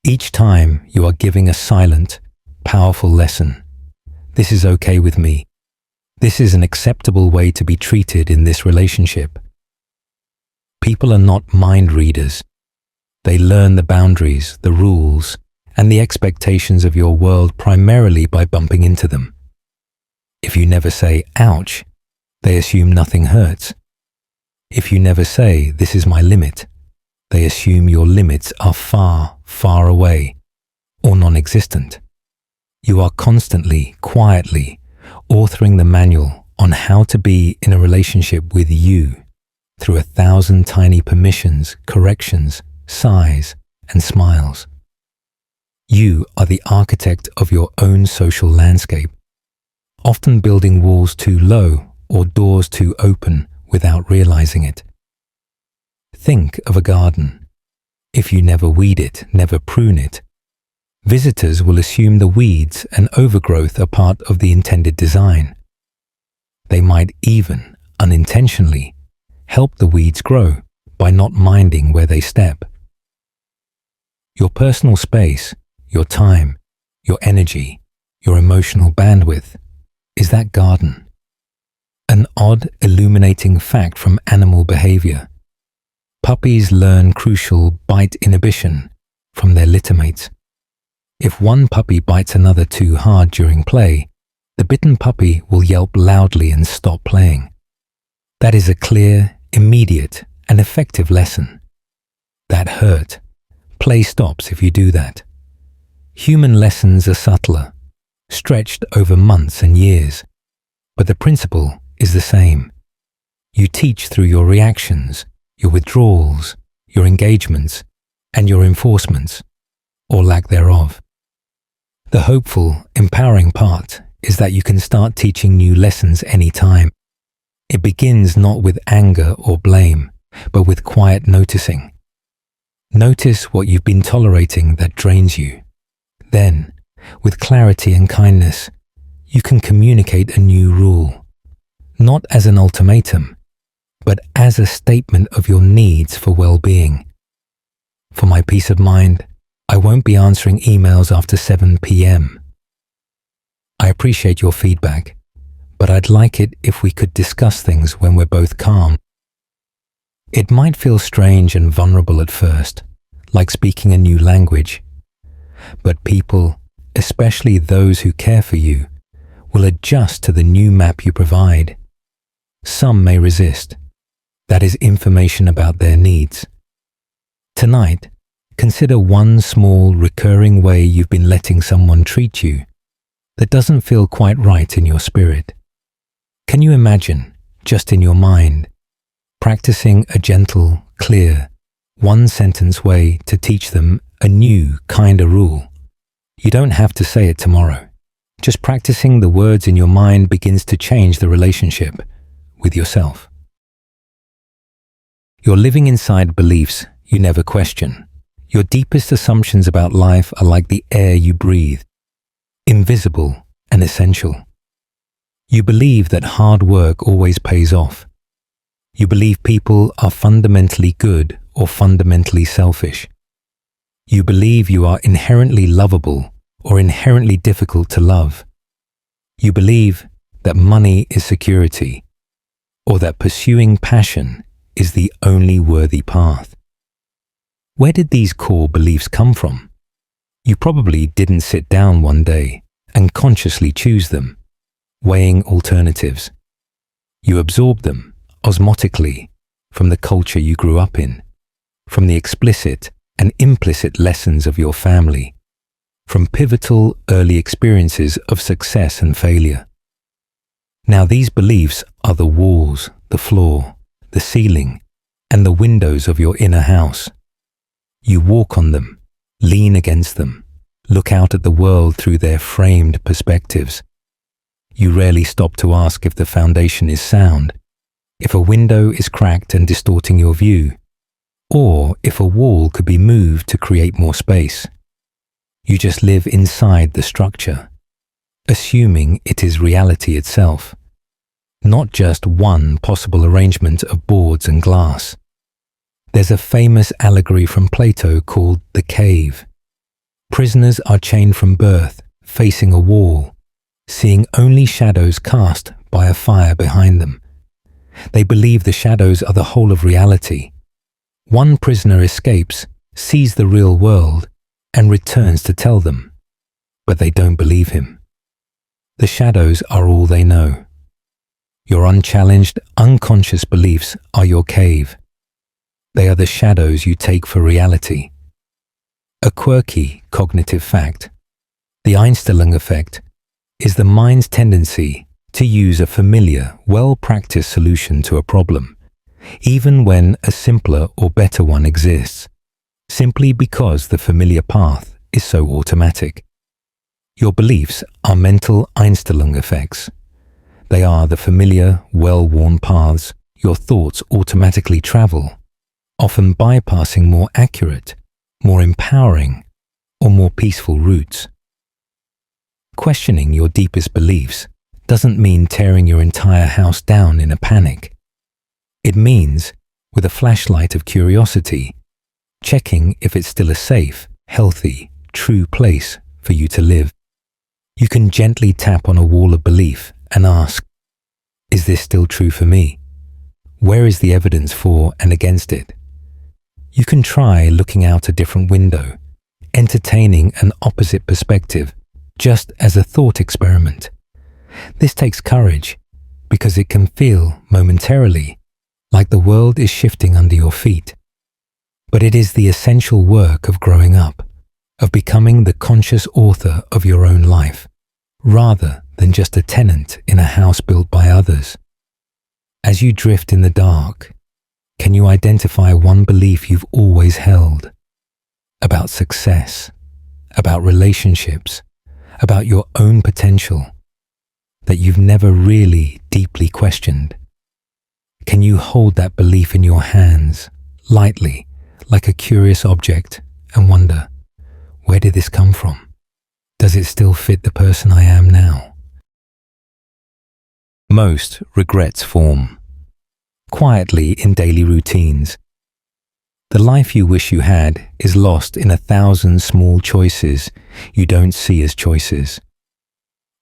S1: Each time you are giving a silent, powerful lesson. This is okay with me. This is an acceptable way to be treated in this relationship. People are not mind readers. They learn the boundaries, the rules, and the expectations of your world primarily by bumping into them. If you never say, ouch, they assume nothing hurts. If you never say, this is my limit, they assume your limits are far, far away or non-existent. You are constantly, quietly, authoring the manual on how to be in a relationship with you through 1,000 tiny permissions, corrections, sighs, and smiles. You are the architect of your own social landscape, often building walls too low or doors too open without realizing it. Think of a garden. If you never weed it, never prune it, visitors will assume the weeds and overgrowth are part of the intended design. They might even, unintentionally, help the weeds grow by not minding where they step. Your personal space, your time, your energy, your emotional bandwidth is that garden. An odd, illuminating fact from animal behavior. Puppies learn crucial bite inhibition from their littermates. If one puppy bites another too hard during play, the bitten puppy will yelp loudly and stop playing. That is a clear, immediate, and effective lesson. That hurt. Play stops if you do that. Human lessons are subtler, stretched over months and years, but the principle is the same. You teach through your reactions, your withdrawals, your engagements, and your enforcements, or lack thereof. The hopeful, empowering part is that you can start teaching new lessons anytime. It begins not with anger or blame, but with quiet noticing. Notice what you've been tolerating that drains you. Then, with clarity and kindness, you can communicate a new rule, not as an ultimatum, but as a statement of your needs for well-being. For my peace of mind, I won't be answering emails after 7 p.m. I appreciate your feedback, but I'd like it if we could discuss things when we're both calm. It might feel strange and vulnerable at first, like speaking a new language, but people, especially those who care for you, will adjust to the new map you provide. Some may resist. That is information about their needs. Tonight, consider one small recurring way you've been letting someone treat you that doesn't feel quite right in your spirit. Can you imagine, just in your mind, practicing a gentle, clear, one-sentence way to teach them a new, kinder rule? You don't have to say it tomorrow. Just practicing the words in your mind begins to change the relationship with yourself. You're living inside beliefs you never question. Your deepest assumptions about life are like the air you breathe, invisible and essential. You believe that hard work always pays off. You believe people are fundamentally good or fundamentally selfish. You believe you are inherently lovable or inherently difficult to love. You believe that money is security, or that pursuing passion is the only worthy path. Where did these core beliefs come from? You probably didn't sit down one day and consciously choose them, weighing alternatives. You absorbed them osmotically from the culture you grew up in, from the explicit and implicit lessons of your family, from pivotal early experiences of success and failure. Now these beliefs are the walls, the floor, the ceiling, and the windows of your inner house. You walk on them, lean against them, look out at the world through their framed perspectives, you rarely stop to ask if the foundation is sound, if a window is cracked and distorting your view, or if a wall could be moved to create more space. You just live inside the structure, assuming it is reality itself, not just one possible arrangement of boards and glass. There's a famous allegory from Plato called the cave. Prisoners are chained from birth, facing a wall, seeing only shadows cast by a fire behind them. They believe the shadows are the whole of reality. One prisoner escapes, sees the real world, and returns to tell them, but they don't believe him. The shadows are all they know. Your unchallenged, unconscious beliefs are your cave. They are the shadows you take for reality. A quirky cognitive fact, the Einstein effect, is the mind's tendency to use a familiar, well-practiced solution to a problem, even when a simpler or better one exists, simply because the familiar path is so automatic. Your beliefs are mental Einstein effects. They are the familiar, well-worn paths your thoughts automatically travel, often bypassing more accurate, more empowering, or more peaceful routes. Questioning your deepest beliefs doesn't mean tearing your entire house down in a panic. It means, with a flashlight of curiosity, checking if it's still a safe, healthy, true place for you to live. You can gently tap on a wall of belief and ask, is this still true for me? Where is the evidence for and against it? You can try looking out a different window, entertaining an opposite perspective, just as a thought experiment. This takes courage, because it can feel, momentarily, like the world is shifting under your feet. But it is the essential work of growing up, of becoming the conscious author of your own life, rather than just a tenant in a house built by others. As you drift in the dark, can you identify one belief you've always held? About success, about relationships, about your own potential, that you've never really deeply questioned? Can you hold that belief in your hands, lightly, like a curious object, and wonder, where did this come from? Does it still fit the person I am now? Most regrets form quietly in daily routines. The life you wish you had is lost in 1,000 small choices you don't see as choices.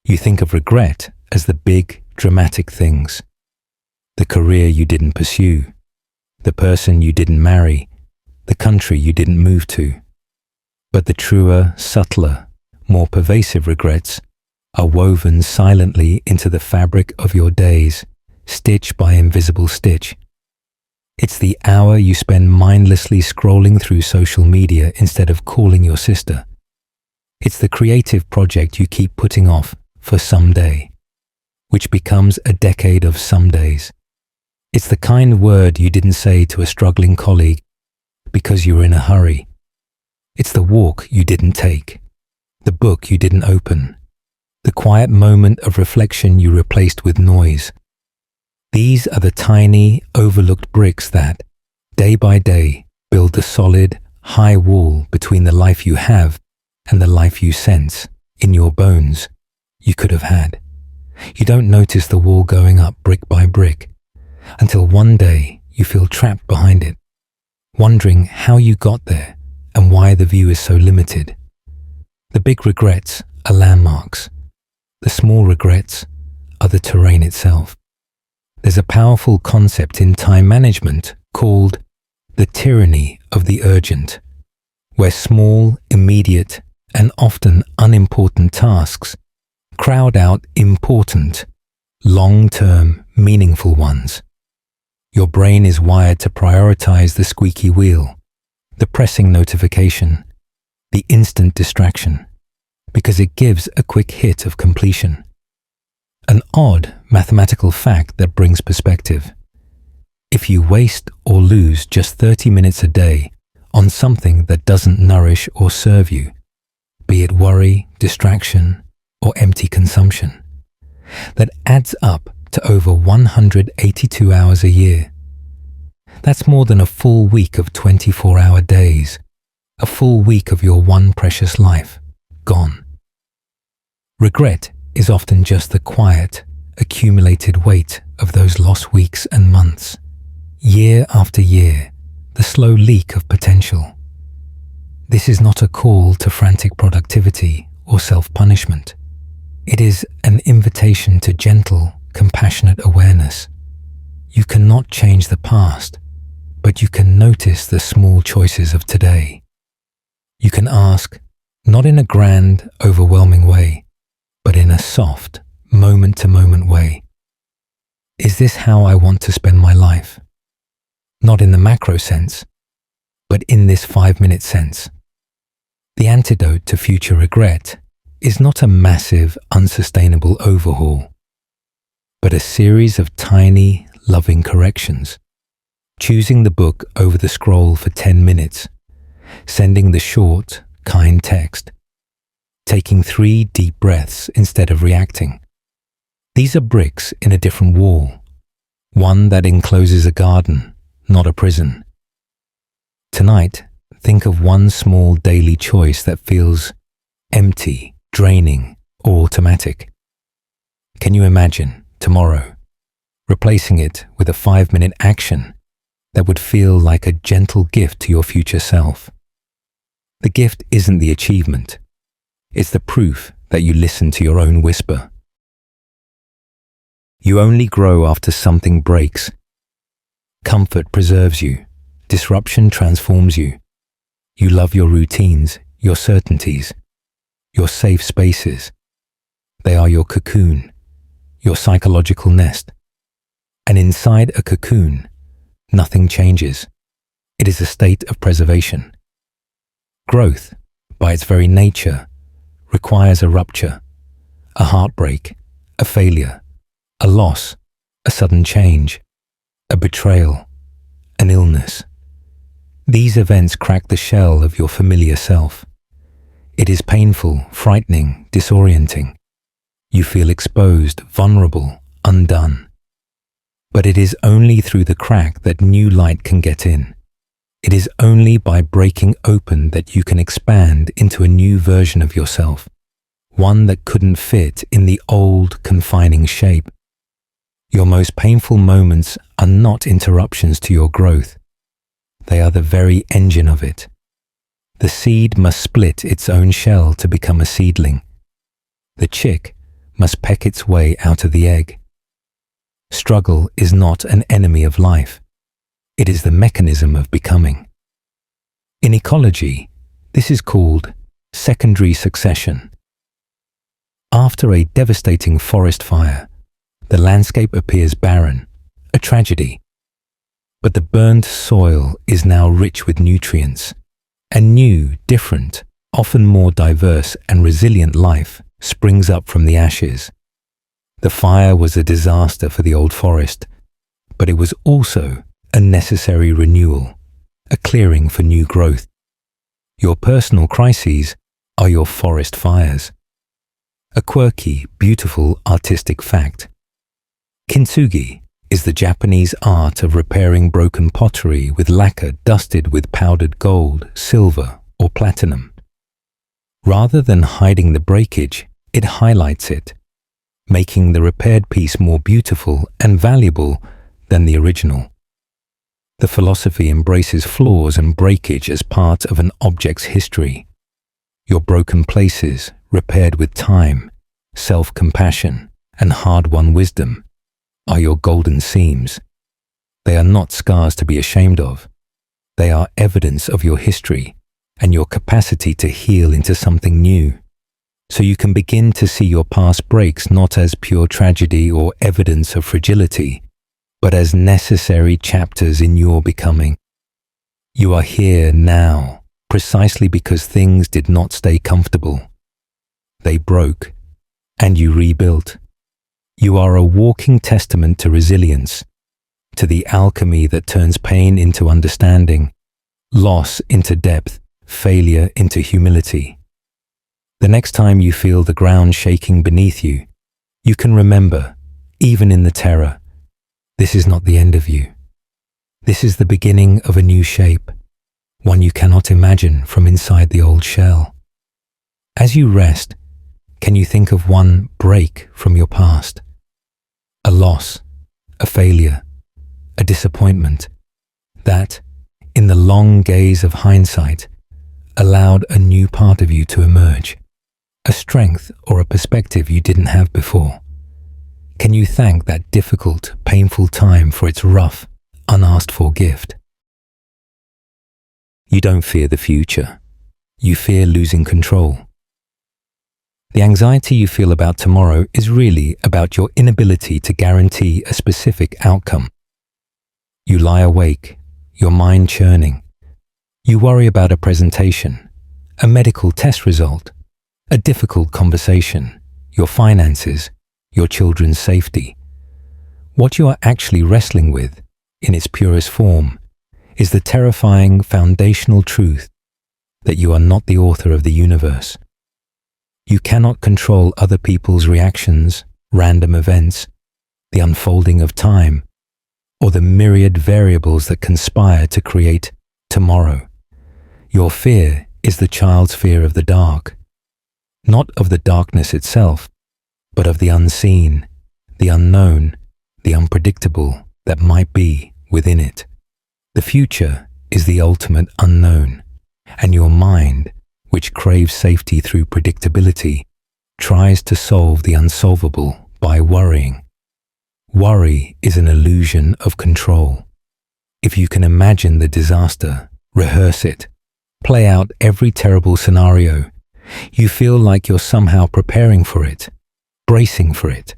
S1: You think of regret as the big, dramatic things. The career you didn't pursue, the person you didn't marry, the country you didn't move to. But the truer, subtler, more pervasive regrets are woven silently into the fabric of your days, stitch by invisible stitch. It's the hour you spend mindlessly scrolling through social media instead of calling your sister. It's the creative project you keep putting off for someday, which becomes a decade of some days. It's the kind word you didn't say to a struggling colleague because you were in a hurry. It's the walk you didn't take, the book you didn't open, the quiet moment of reflection you replaced with noise. These are the tiny, overlooked bricks that, day by day, build the solid, high wall between the life you have and the life you sense, in your bones, you could have had. You don't notice the wall going up brick by brick, until one day you feel trapped behind it, wondering how you got there and why the view is so limited. The big regrets are landmarks. The small regrets are the terrain itself. There's a powerful concept in time management called the tyranny of the urgent, where small, immediate, and often unimportant tasks crowd out important, long-term, meaningful ones. Your brain is wired to prioritize the squeaky wheel, the pressing notification, the instant distraction, because it gives a quick hit of completion. An odd mathematical fact that brings perspective. If you waste or lose just 30 minutes a day on something that doesn't nourish or serve you, be it worry, distraction, or empty consumption, that adds up to over 182 hours a year. That's more than a full week of 24-hour days, a full week of your one precious life gone. Regret is often just the quiet, accumulated weight of those lost weeks and months, year after year, the slow leak of potential. This is not a call to frantic productivity or self-punishment. It is an invitation to gentle, compassionate awareness. You cannot change the past, but you can notice the small choices of today. You can ask, not in a grand, overwhelming way, but in a soft, moment-to-moment way. Is this how I want to spend my life? Not in the macro sense, but in this 5-minute sense. The antidote to future regret is not a massive, unsustainable overhaul, but a series of tiny, loving corrections. Choosing the book over the scroll for 10 minutes, sending the short, kind text, taking 3 deep breaths instead of reacting. These are bricks in a different wall, one that encloses a garden, not a prison. Tonight, think of one small daily choice that feels empty, draining, or automatic. Can you imagine, tomorrow, replacing it with a 5-minute action that would feel like a gentle gift to your future self? The gift isn't the achievement. It's the proof that you listen to your own whisper. You only grow after something breaks. Comfort preserves you. Disruption transforms you. You love your routines, your certainties, your safe spaces. They are your cocoon, your psychological nest. And inside a cocoon, nothing changes. It is a state of preservation. Growth, by its very nature, requires a rupture, a heartbreak, a failure, a loss, a sudden change, a betrayal, an illness. These events crack the shell of your familiar self. It is painful, frightening, disorienting. You feel exposed, vulnerable, undone. But it is only through the crack that new light can get in. It is only by breaking open that you can expand into a new version of yourself, one that couldn't fit in the old, confining shape. Your most painful moments are not interruptions to your growth. They are the very engine of it. The seed must split its own shell to become a seedling. The chick must peck its way out of the egg. Struggle is not an enemy of life. It is the mechanism of becoming. In ecology, this is called secondary succession. After a devastating forest fire, the landscape appears barren, a tragedy. But the burned soil is now rich with nutrients. A new, different, often more diverse and resilient life springs up from the ashes. The fire was a disaster for the old forest, but it was also a necessary renewal, a clearing for new growth. Your personal crises are your forest fires. A quirky, beautiful, artistic fact. Kintsugi is the Japanese art of repairing broken pottery with lacquer dusted with powdered gold, silver, or platinum. Rather than hiding the breakage, it highlights it, making the repaired piece more beautiful and valuable than the original. The philosophy embraces flaws and breakage as part of an object's history. Your broken places, repaired with time, self-compassion, and hard-won wisdom, are your golden seams. They are not scars to be ashamed of. They are evidence of your history and your capacity to heal into something new. So you can begin to see your past breaks not as pure tragedy or evidence of fragility, but as necessary chapters in your becoming. You are here now, precisely because things did not stay comfortable. They broke, and you rebuilt. You are a walking testament to resilience, to the alchemy that turns pain into understanding, loss into depth, failure into humility. The next time you feel the ground shaking beneath you, You can remember, even in the terror, this is not the end of you. This is the beginning of a new shape, one you cannot imagine from inside the old shell. As you rest, can you think of one break from your past? A loss, a failure, a disappointment that, in the long gaze of hindsight, allowed a new part of you to emerge, a strength or a perspective you didn't have before. Can you thank that difficult, painful time for its rough, unasked for gift? You don't fear the future. You fear losing control. The anxiety you feel about tomorrow is really about your inability to guarantee a specific outcome. You lie awake, your mind churning. You worry about a presentation, a medical test result, a difficult conversation, your finances, your children's safety. What you are actually wrestling with, in its purest form, is the terrifying foundational truth that you are not the author of the universe. You cannot control other people's reactions, random events, the unfolding of time, or the myriad variables that conspire to create tomorrow. Your fear is the child's fear of the dark, not of the darkness itself, but of the unseen, the unknown, the unpredictable that might be within it. The future is the ultimate unknown, and your mind, which craves safety through predictability, tries to solve the unsolvable by worrying. Worry is an illusion of control. If you can imagine the disaster, rehearse it, play out every terrible scenario, you feel like you're somehow preparing for it, bracing for it.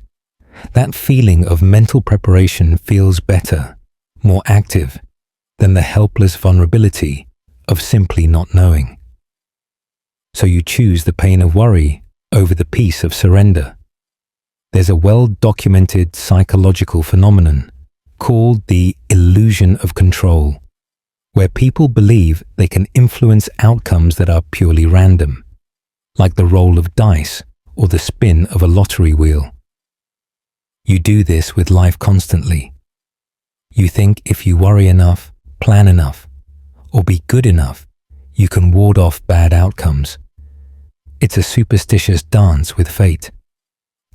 S1: That feeling of mental preparation feels better, more active, than the helpless vulnerability of simply not knowing. So you choose the pain of worry over the peace of surrender. There's a well-documented psychological phenomenon called the illusion of control, where people believe they can influence outcomes that are purely random, like the roll of dice or the spin of a lottery wheel. You do this with life constantly. You think if you worry enough, plan enough, or be good enough, you can ward off bad outcomes. It's a superstitious dance with fate.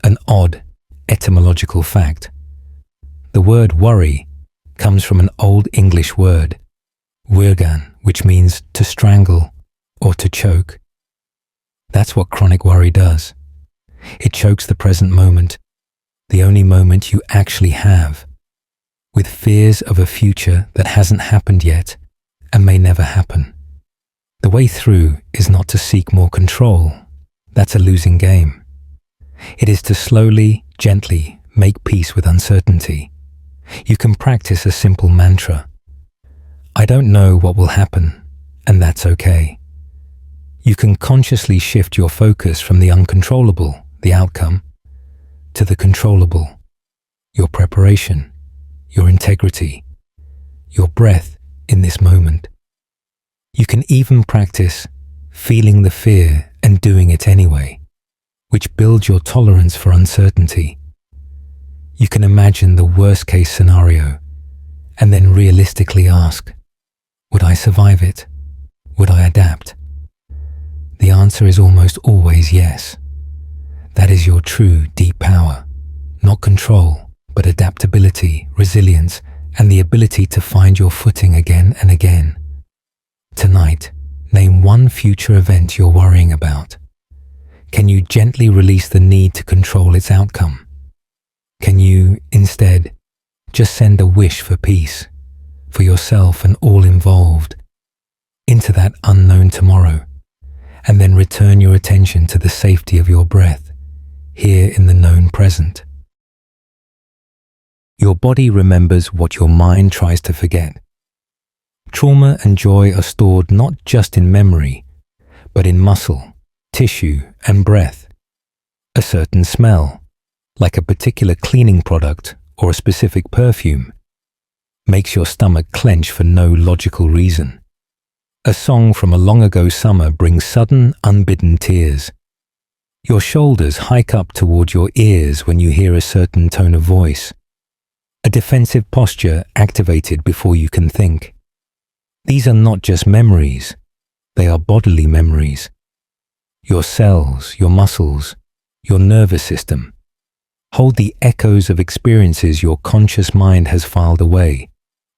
S1: An odd etymological fact. The word worry comes from an Old English word, wirgan, which means to strangle or to choke. That's what chronic worry does. It chokes the present moment, the only moment you actually have, with fears of a future that hasn't happened yet and may never happen. The way through is not to seek more control. That's a losing game. It is to slowly, gently make peace with uncertainty. You can practice a simple mantra. I don't know what will happen, and that's okay. You can consciously shift your focus from the uncontrollable, the outcome, to the controllable, your preparation, your integrity, your breath in this moment. You can even practice feeling the fear and doing it anyway, which builds your tolerance for uncertainty. You can imagine the worst-case scenario and then realistically ask, would I survive it? Would I adapt? The answer is almost always yes. That is your true deep power, not control, but adaptability, resilience, and the ability to find your footing again and again. Tonight, name one future event you're worrying about. Can you gently release the need to control its outcome? Can you, instead, just send a wish for peace, for yourself and all involved, into that unknown tomorrow, and then return your attention to the safety of your breath, here in the known present? Your body remembers what your mind tries to forget. Trauma and joy are stored not just in memory, but in muscle, tissue, and breath. A certain smell, like a particular cleaning product or a specific perfume, makes your stomach clench for no logical reason. A song from a long ago summer brings sudden, unbidden tears. Your shoulders hike up toward your ears when you hear a certain tone of voice. A defensive posture activated before you can think. These are not just memories, they are bodily memories. Your cells, your muscles, your nervous system hold the echoes of experiences your conscious mind has filed away,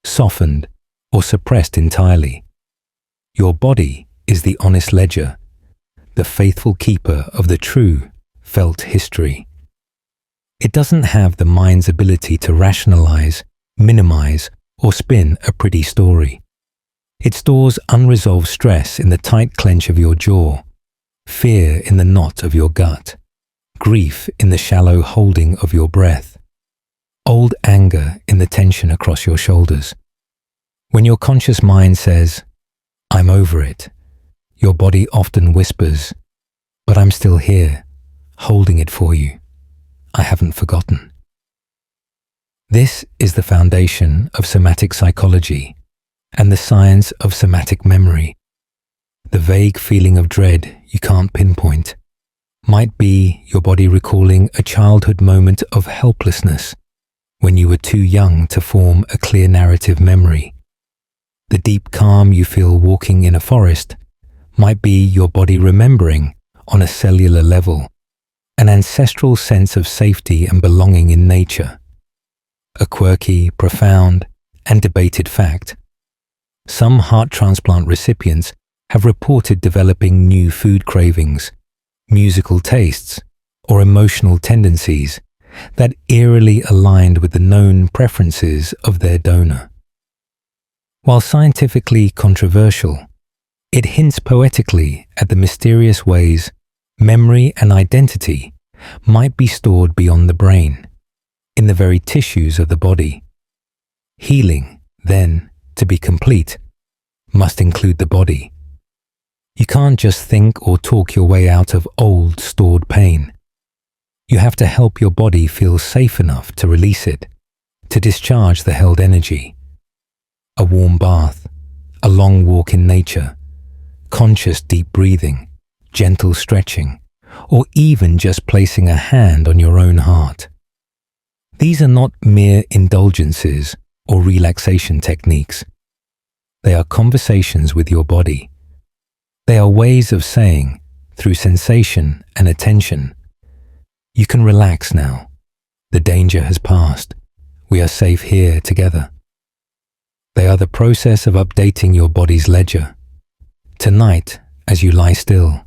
S1: softened, or suppressed entirely. Your body is the honest ledger, the faithful keeper of the true, felt history. It doesn't have the mind's ability to rationalize, minimize, or spin a pretty story. It stores unresolved stress in the tight clench of your jaw, fear in the knot of your gut, grief in the shallow holding of your breath, old anger in the tension across your shoulders. When your conscious mind says, "I'm over it," your body often whispers, "But I'm still here, holding it for you. I haven't forgotten." This is the foundation of somatic psychology and the science of somatic memory. The vague feeling of dread you can't pinpoint might be your body recalling a childhood moment of helplessness when you were too young to form a clear narrative memory. The deep calm you feel walking in a forest might be your body remembering, on a cellular level, an ancestral sense of safety and belonging in nature. A quirky, profound, and debated fact. Some heart transplant recipients have reported developing new food cravings, musical tastes, or emotional tendencies that eerily aligned with the known preferences of their donor. While scientifically controversial, it hints poetically at the mysterious ways memory and identity might be stored beyond the brain, in the very tissues of the body. Healing, then, to be complete, must include the body. You can't just think or talk your way out of old, stored pain. You have to help your body feel safe enough to release it, to discharge the held energy. A warm bath, a long walk in nature, conscious deep breathing, gentle stretching, or even just placing a hand on your own heart. These are not mere indulgences or relaxation techniques. They are conversations with your body. They are ways of saying, through sensation and attention, "You can relax now. The danger has passed. We are safe here together." They are the process of updating your body's ledger. Tonight, as you lie still,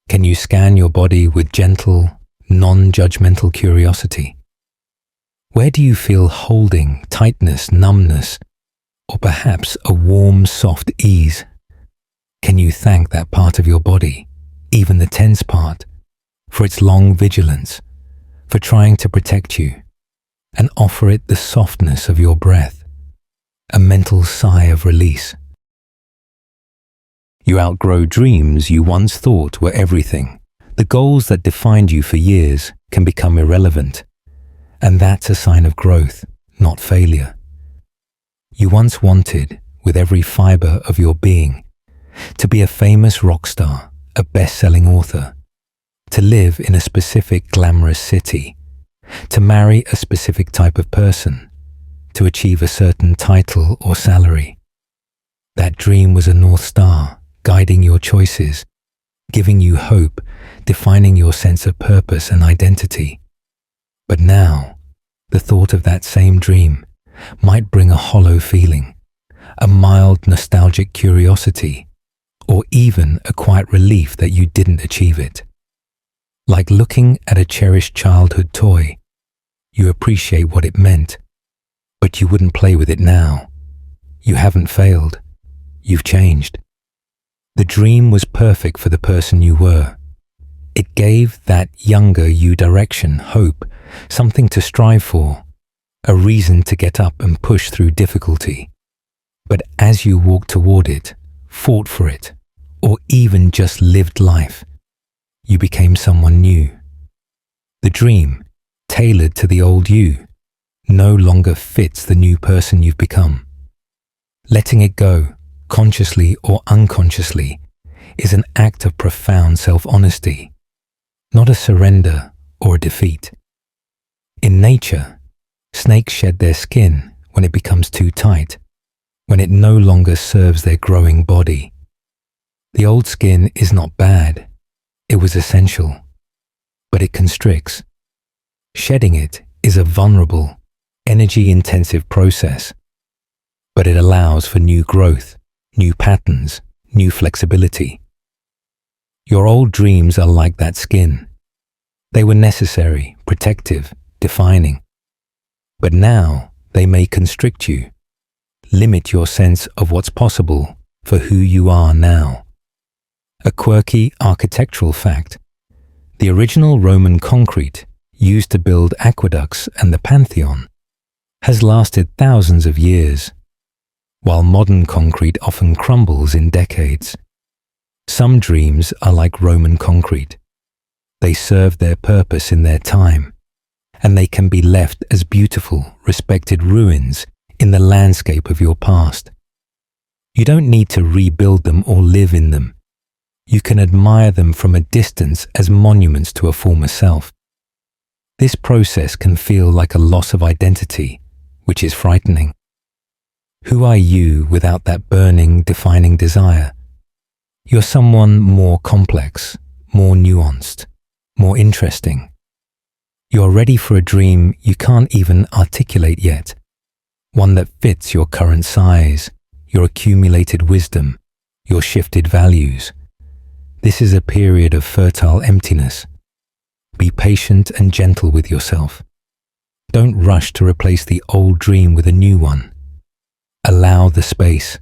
S1: can you scan your body with gentle, non-judgmental curiosity? Where do you feel holding, tightness, numbness, or perhaps a warm, soft ease? Can you thank that part of your body, even the tense part, for its long vigilance, for trying to protect you, and offer it the softness of your breath, a mental sigh of release? You outgrow dreams you once thought were everything. The goals that defined you for years can become irrelevant, and that's a sign of growth, not failure. You once wanted, with every fiber of your being, to be a famous rock star, a best-selling author, to live in a specific glamorous city, to marry a specific type of person, to achieve a certain title or salary. That dream was a North Star, guiding your choices, giving you hope, defining your sense of purpose and identity. But now, the thought of that same dream might bring a hollow feeling, a mild nostalgic curiosity, or even a quiet relief that you didn't achieve it. Like looking at a cherished childhood toy, you appreciate what it meant, but you wouldn't play with it now. You haven't failed. You've changed. The dream was perfect for the person you were. It gave that younger you direction, hope, something to strive for, a reason to get up and push through difficulty. But as you walked toward it, fought for it, or even just lived life, you became someone new. The dream, tailored to the old you, no longer fits the new person you've become. Letting it go, consciously or unconsciously, is an act of profound self-honesty. not a surrender or a defeat. In nature, snakes shed their skin when it becomes too tight, when it no longer serves their growing body. The old skin is not bad, it was essential, but it constricts. Shedding it is a vulnerable, energy-intensive process, but it allows for new growth, new patterns, new flexibility. Your old dreams are like that skin. They were necessary, protective, defining. But now they may constrict you, limit your sense of what's possible for who you are now. A quirky architectural fact: the original Roman concrete used to build aqueducts and the Pantheon has lasted thousands of years, while modern concrete often crumbles in decades. Some dreams are like Roman concrete. They serve their purpose in their time, and they can be left as beautiful, respected ruins in the landscape of your past. You don't need to rebuild them or live in them. You can admire them from a distance as monuments to a former self. This process can feel like a loss of identity, which is frightening. Who are you without that burning, defining desire? You're someone more complex, more nuanced, more interesting. You're ready for a dream you can't even articulate yet, one that fits your current size, your accumulated wisdom, your shifted values. This is a period of fertile emptiness. Be patient and gentle with yourself. Don't rush to replace the old dream with a new one. Allow the space.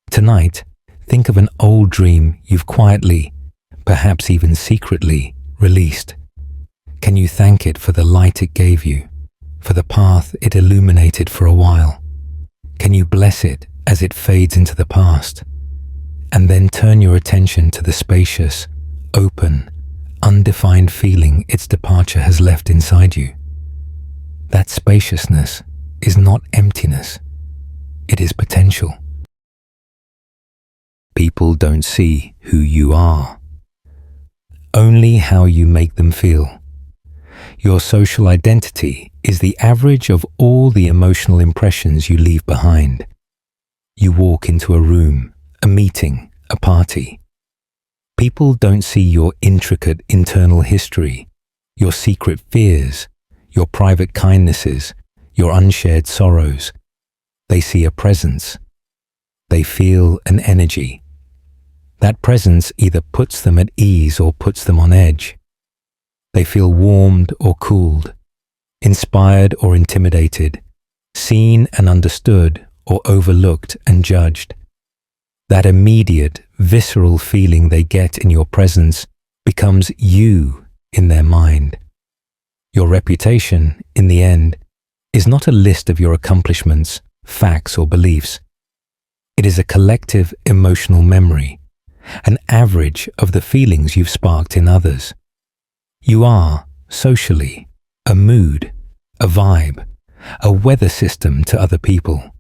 S1: Tonight, think of an old dream you've quietly, perhaps even secretly, released. Can you thank it for the light it gave you, for the path it illuminated for a while? Can you bless it as it fades into the past? And then turn your attention to the spacious, open, undefined feeling its departure has left inside you. That spaciousness is not emptiness, it is potential. People don't see who you are, only how you make them feel. Your social identity is the average of all the emotional impressions you leave behind. You walk into a room, a meeting, a party. People don't see your intricate internal history, your secret fears, your private kindnesses, your unshared sorrows. They see a presence. They feel an energy. That presence either puts them at ease or puts them on edge. They feel warmed or cooled, inspired or intimidated, seen and understood or overlooked and judged. That immediate, visceral feeling they get in your presence becomes you in their mind. Your reputation, in the end, is not a list of your accomplishments, facts or beliefs. It is a collective emotional memory, an average of the feelings you've sparked in others. You are, socially, a mood, a vibe, a weather system to other people.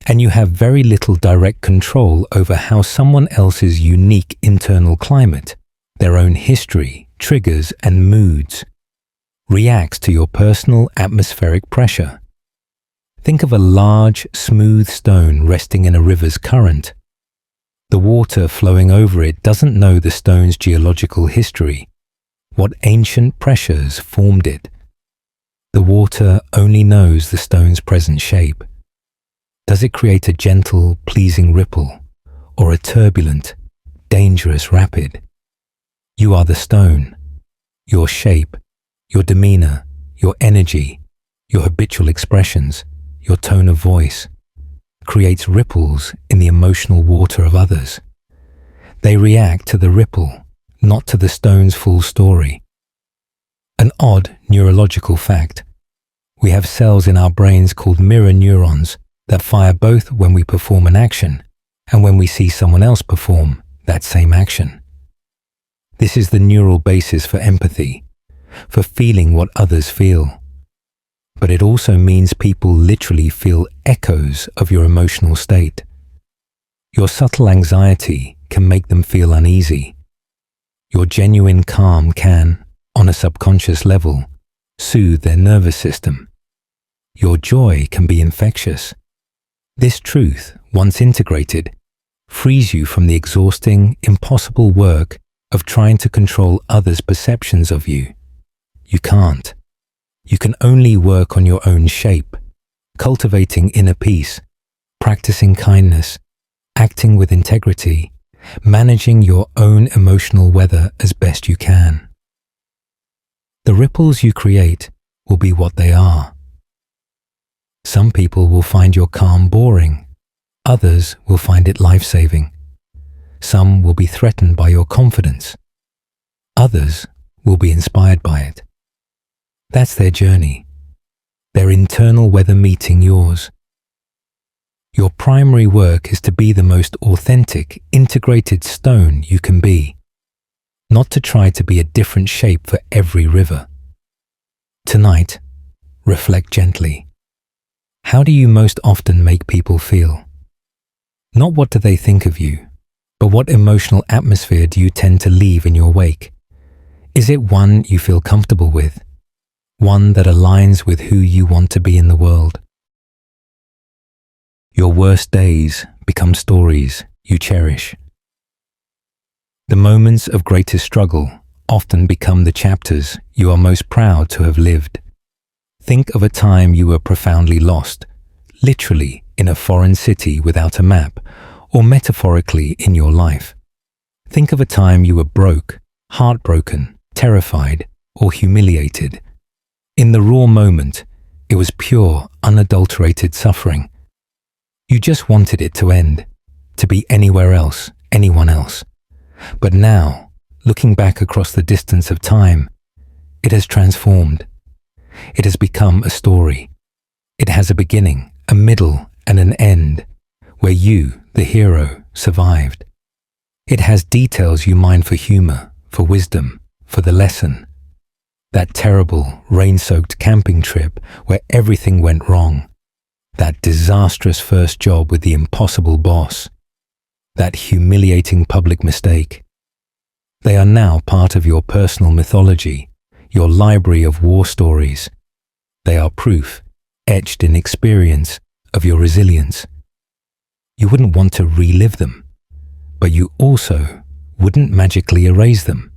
S1: And you have very little direct control over how someone else's unique internal climate, their own history, triggers and moods, reacts to your personal atmospheric pressure. Think of a large, smooth stone resting in a river's current. The water flowing over it doesn't know the stone's geological history, what ancient pressures formed it. The water only knows the stone's present shape. Does it create a gentle, pleasing ripple, or a turbulent, dangerous rapid? You are the stone. Your shape, your demeanor, your energy, your habitual expressions, your tone of voice, creates ripples in the emotional water of others. They react to the ripple, not to the stone's full story. An odd neurological fact. We have cells in our brains called mirror neurons that fire both when we perform an action and when we see someone else perform that same action. This is the neural basis for empathy, for feeling what others feel. But it also means people literally feel echoes of your emotional state. Your subtle anxiety can make them feel uneasy. Your genuine calm can, on a subconscious level, soothe their nervous system. Your joy can be infectious. This truth, once integrated, frees you from the exhausting, impossible work of trying to control others' perceptions of you. You can't. You can only work on your own shape, cultivating inner peace, practicing kindness, acting with integrity, managing your own emotional weather as best you can. The ripples you create will be what they are. Some people will find your calm boring. Others will find it life-saving. Some will be threatened by your confidence. Others will be inspired by it. That's their journey, their internal weather meeting yours. Your primary work is to be the most authentic, integrated stone you can be, not to try to be a different shape for every river. Tonight, reflect gently. How do you most often make people feel? Not what do they think of you, but what emotional atmosphere do you tend to leave in your wake? Is it one you feel comfortable with? One that aligns with who you want to be in the world? Your worst days become stories you cherish. The moments of greatest struggle often become the chapters you are most proud to have lived. Think of a time you were profoundly lost, literally in a foreign city without a map, or metaphorically in your life. Think of a time you were broke, heartbroken, terrified, or humiliated. In the raw moment, it was pure, unadulterated suffering. You just wanted it to end, to be anywhere else, anyone else. But now, looking back across the distance of time, it has transformed. It has become a story. It has a beginning, a middle, and an end, where you, the hero, survived. It has details you mine for humor, for wisdom, for the lesson. That terrible, rain-soaked camping trip where everything went wrong. That disastrous first job with the impossible boss. That humiliating public mistake. They are now part of your personal mythology, your library of war stories. They are proof, etched in experience, of your resilience. You wouldn't want to relive them, but you also wouldn't magically erase them,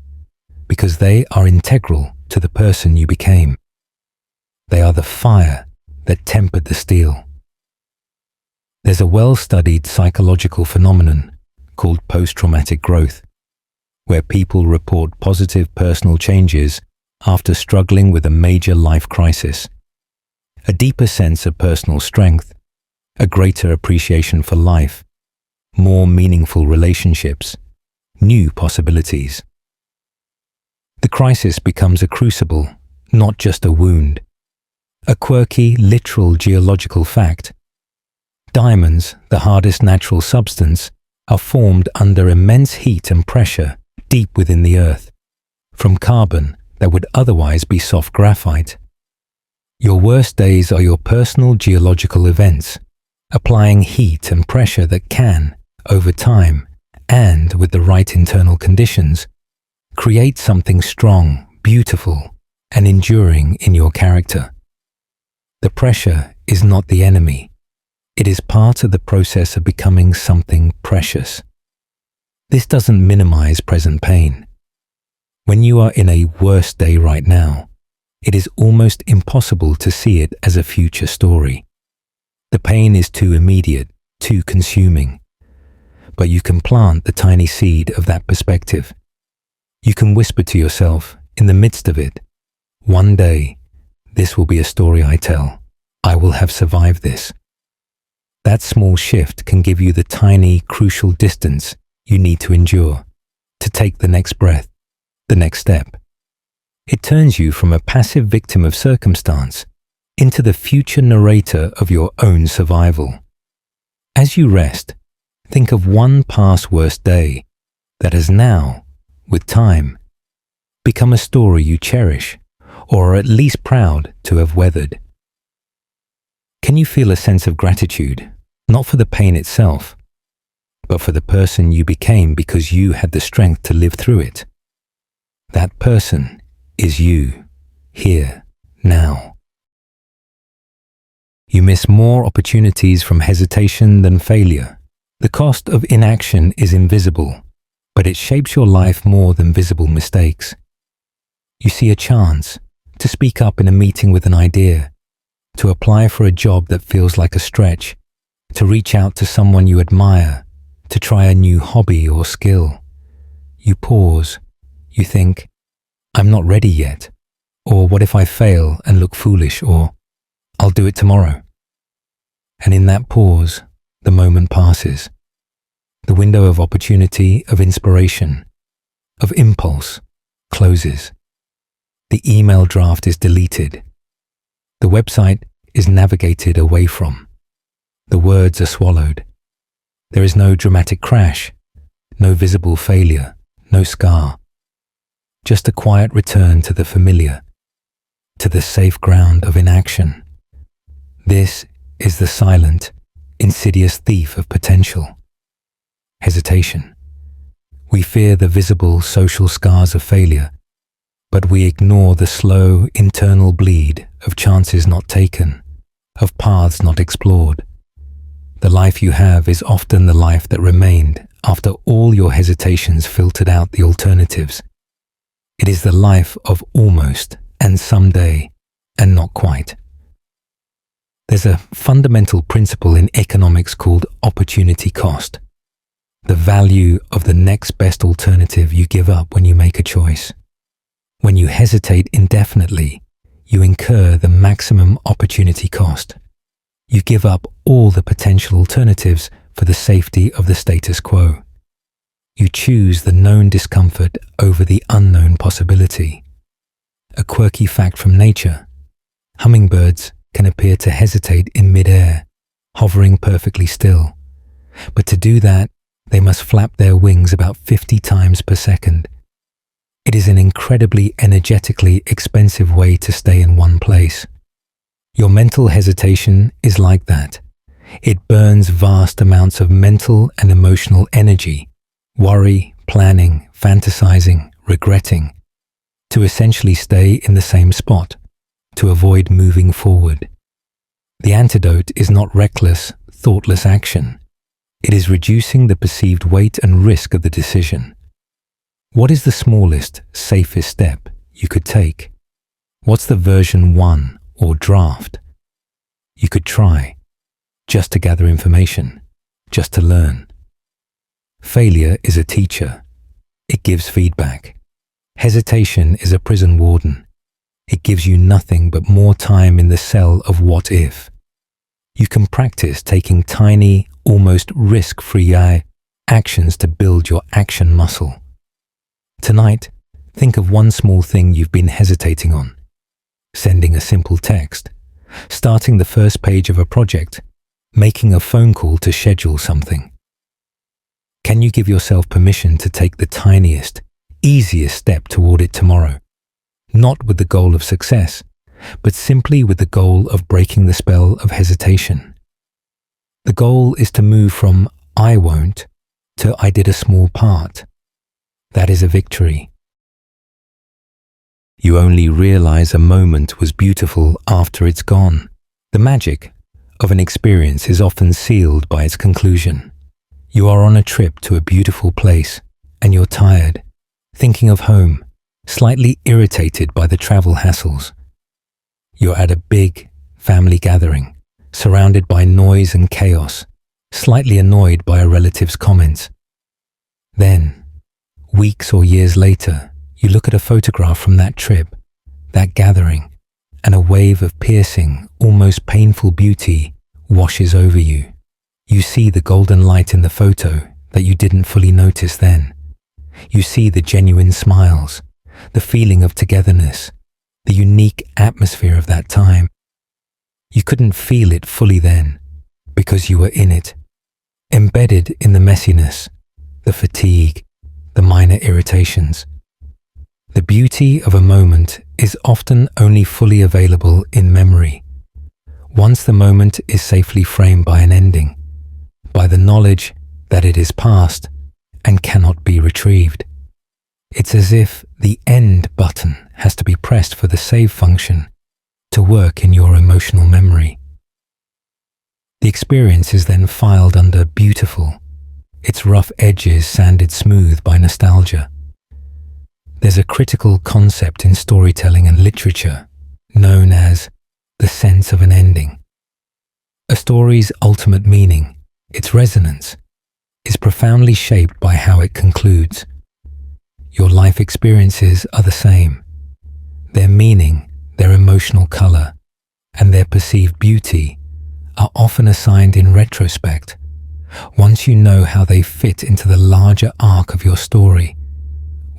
S1: because they are integral to the person you became. They are the fire that tempered the steel. There's a well-studied psychological phenomenon called post-traumatic growth, where people report positive personal changes after struggling with a major life crisis. A deeper sense of personal strength, a greater appreciation for life, more meaningful relationships, new possibilities. The crisis becomes a crucible, not just a wound. A quirky, literal geological fact. Diamonds, the hardest natural substance, are formed under immense heat and pressure deep within the earth, from carbon that would otherwise be soft graphite. Your worst days are your personal geological events, applying heat and pressure that can, over time, and with the right internal conditions, create something strong, beautiful, and enduring in your character. The pressure is not the enemy. It is part of the process of becoming something precious. This doesn't minimize present pain. When you are in a worse day right now, it is almost impossible to see it as a future story. The pain is too immediate, too consuming. But you can plant the tiny seed of that perspective. You can whisper to yourself, in the midst of it, one day, this will be a story I tell. I will have survived this. That small shift can give you the tiny, crucial distance you need to endure, to take the next breath, the next step. It turns you from a passive victim of circumstance into the future narrator of your own survival. As you rest, think of one past worst day that has now, with time, become a story you cherish or are at least proud to have weathered. Can you feel a sense of gratitude, not for the pain itself, but for the person you became because you had the strength to live through it? That person is you, here, now. You miss more opportunities from hesitation than failure. The cost of inaction is invisible, but it shapes your life more than visible mistakes. You see a chance to speak up in a meeting with an idea, to apply for a job that feels like a stretch, to reach out to someone you admire, to try a new hobby or skill. You pause. You think, I'm not ready yet. Or what if I fail and look foolish? Or I'll do it tomorrow. And in that pause, the moment passes. The window of opportunity, of inspiration, of impulse closes. The email draft is deleted. The website is navigated away from. The words are swallowed. There is no dramatic crash, no visible failure, no scar. Just a quiet return to the familiar, to the safe ground of inaction. This is the silent, insidious thief of potential. Hesitation. We fear the visible social scars of failure, but we ignore the slow internal bleed of chances not taken, of paths not explored. The life you have is often the life that remained after all your hesitations filtered out the alternatives. It is the life of almost and someday and not quite. There's a fundamental principle in economics called opportunity cost. The value of the next best alternative you give up when you make a choice. When you hesitate indefinitely, you incur the maximum opportunity cost. You give up all the potential alternatives for the safety of the status quo. You choose the known discomfort over the unknown possibility. A quirky fact from nature: hummingbirds can appear to hesitate in mid-air, hovering perfectly still. But to do that, they must flap their wings about 50 times per second. It is an incredibly energetically expensive way to stay in one place. Your mental hesitation is like that. It burns vast amounts of mental and emotional energy, worry, planning, fantasizing, regretting, to essentially stay in the same spot, to avoid moving forward. The antidote is not reckless, thoughtless action. It is reducing the perceived weight and risk of the decision. What is the smallest, safest step you could take? What's the version 1 or draft you could try, just to gather information, just to learn? Failure is a teacher. It gives feedback. Hesitation is a prison warden. It gives you nothing but more time in the cell of what if. You can practice taking tiny, almost risk-free actions to build your action muscle. Tonight, think of one small thing you've been hesitating on. Sending a simple text, starting the first page of a project, making a phone call to schedule something. Can you give yourself permission to take the tiniest, easiest step toward it tomorrow? Not with the goal of success, but simply with the goal of breaking the spell of hesitation. The goal is to move from I won't to I did a small part. That is a victory. You only realize a moment was beautiful after it's gone. The magic of an experience is often sealed by its conclusion. You are on a trip to a beautiful place and you're tired, thinking of home, slightly irritated by the travel hassles. You're at a big family gathering, surrounded by noise and chaos, slightly annoyed by a relative's comments. Then, weeks or years later, you look at a photograph from that trip, that gathering, and a wave of piercing, almost painful beauty washes over you. You see the golden light in the photo that you didn't fully notice then. You see the genuine smiles, the feeling of togetherness, the unique atmosphere of that time. You couldn't feel it fully then because you were in it, embedded in the messiness, the fatigue, the minor irritations. The beauty of a moment is often only fully available in memory. Once the moment is safely framed by an ending, by the knowledge that it is past and cannot be retrieved. It's as if the end button has to be pressed for the save function to work in your emotional memory. The experience is then filed under beautiful, its rough edges sanded smooth by nostalgia. There's a critical concept in storytelling and literature known as the sense of an ending. A story's ultimate meaning, its resonance, is profoundly shaped by how it concludes. Your life experiences are the same. Their meaning, their emotional color, and their perceived beauty are often assigned in retrospect, once you know how they fit into the larger arc of your story,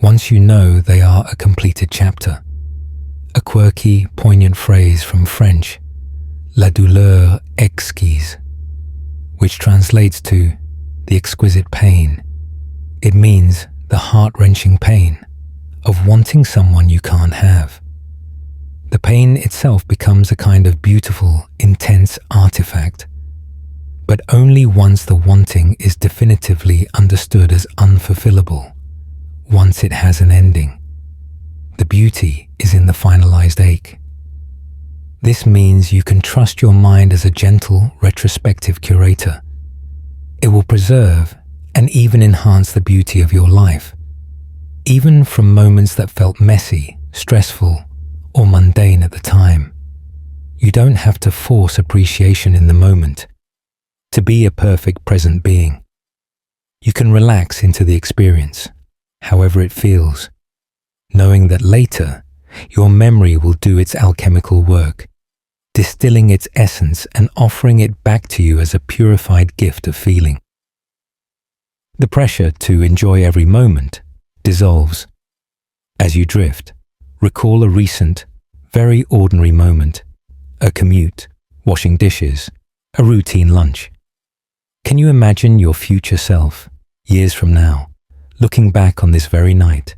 S1: once you know they are a completed chapter. A quirky, poignant phrase from French, la douleur exquise, which translates to the exquisite pain. It means the heart-wrenching pain of wanting someone you can't have. The pain itself becomes a kind of beautiful, intense artifact, but only once the wanting is definitively understood as unfulfillable, once it has an ending. The beauty is in the finalized ache. This means you can trust your mind as a gentle, retrospective curator. It will preserve and even enhance the beauty of your life, even from moments that felt messy, stressful, or mundane at the time. You don't have to force appreciation in the moment to be a perfect present being. You can relax into the experience, however it feels, knowing that later your memory will do its alchemical work, distilling its essence and offering it back to you as a purified gift of feeling. The pressure to enjoy every moment dissolves. As you drift, recall a recent, very ordinary moment, a commute, washing dishes, a routine lunch. Can you imagine your future self, years from now, looking back on this very night,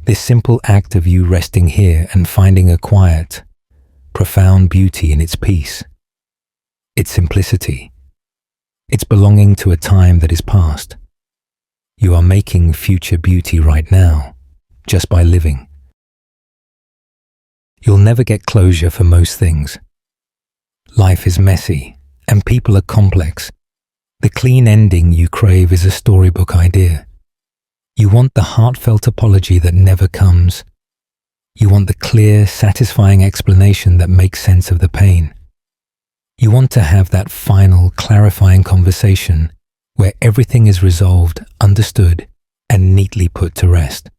S1: this simple act of you resting here and finding a quiet, profound beauty in its peace, its simplicity, its belonging to a time that is past? You are making future beauty right now, just by living. You'll never get closure for most things. Life is messy, and people are complex. The clean ending you crave is a storybook idea. You want the heartfelt apology that never comes. You want the clear, satisfying explanation that makes sense of the pain. You want to have that final, clarifying conversation where everything is resolved, understood, and neatly put to rest.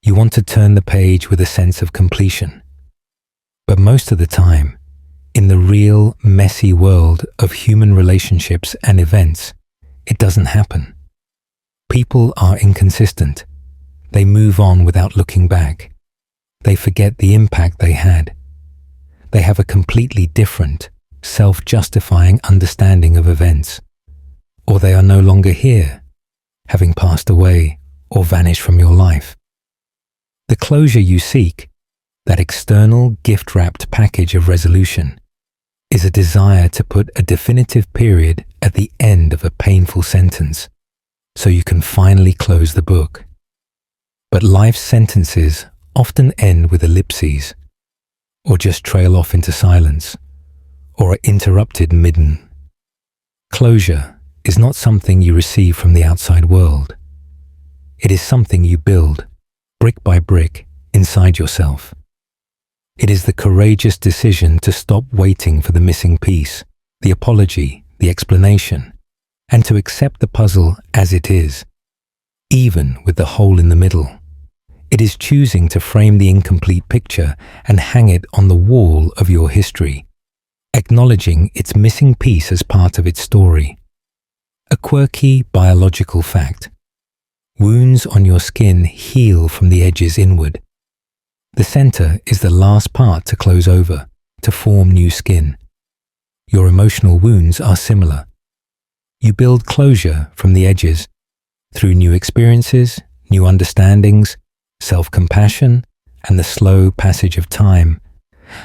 S1: You want to turn the page with a sense of completion. But most of the time, in the real, messy world of human relationships and events, it doesn't happen. People are inconsistent. They move on without looking back. They forget the impact they had. They have a completely different, self-justifying understanding of events. Or they are no longer here, having passed away or vanished from your life. The closure you seek, that external gift-wrapped package of resolution, is a desire to put a definitive period at the end of a painful sentence, so you can finally close the book. But life's sentences often end with ellipses, or just trail off into silence, or are interrupted midden. Closure is not something you receive from the outside world. It is something you build, brick by brick, inside yourself. It is the courageous decision to stop waiting for the missing piece, the apology, the explanation, and to accept the puzzle as it is, even with the hole in the middle. It is choosing to frame the incomplete picture and hang it on the wall of your history, acknowledging its missing piece as part of its story. A quirky biological fact. Wounds on your skin heal from the edges inward. The center is the last part to close over, to form new skin. Your emotional wounds are similar. You build closure from the edges, through new experiences, new understandings, self-compassion, and the slow passage of time,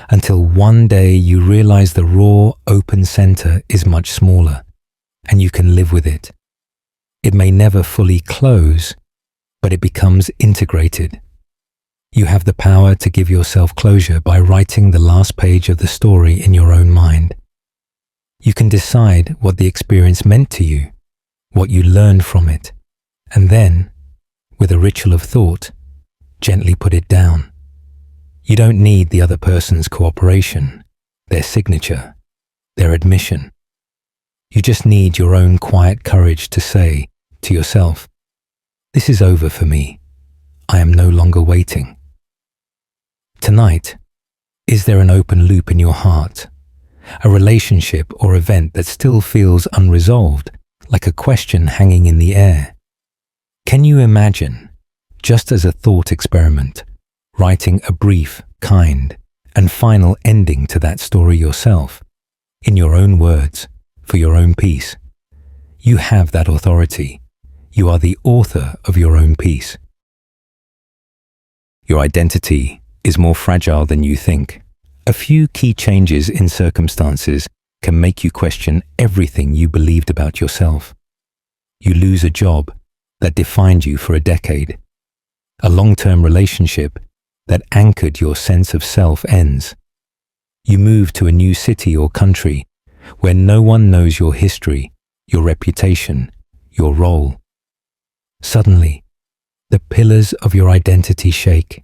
S1: until one day you realize the raw, open center is much smaller, and you can live with it. It may never fully close, but it becomes integrated. You have the power to give yourself closure by writing the last page of the story in your own mind. You can decide what the experience meant to you, what you learned from it, and then, with a ritual of thought, gently put it down. You don't need the other person's cooperation, their signature, their admission. You just need your own quiet courage to say to yourself, "This is over for me. I am no longer waiting." Tonight, is there an open loop in your heart, a relationship or event that still feels unresolved, like a question hanging in the air? Can you imagine, just as a thought experiment, writing a brief, kind, and final ending to that story yourself, in your own words, for your own peace? You have that authority. You are the author of your own peace. Your identity is more fragile than you think. A few key changes in circumstances can make you question everything you believed about yourself. You lose a job that defined you for a decade. A long-term relationship that anchored your sense of self ends. You move to a new city or country where no one knows your history, your reputation, your role. Suddenly, the pillars of your identity shake.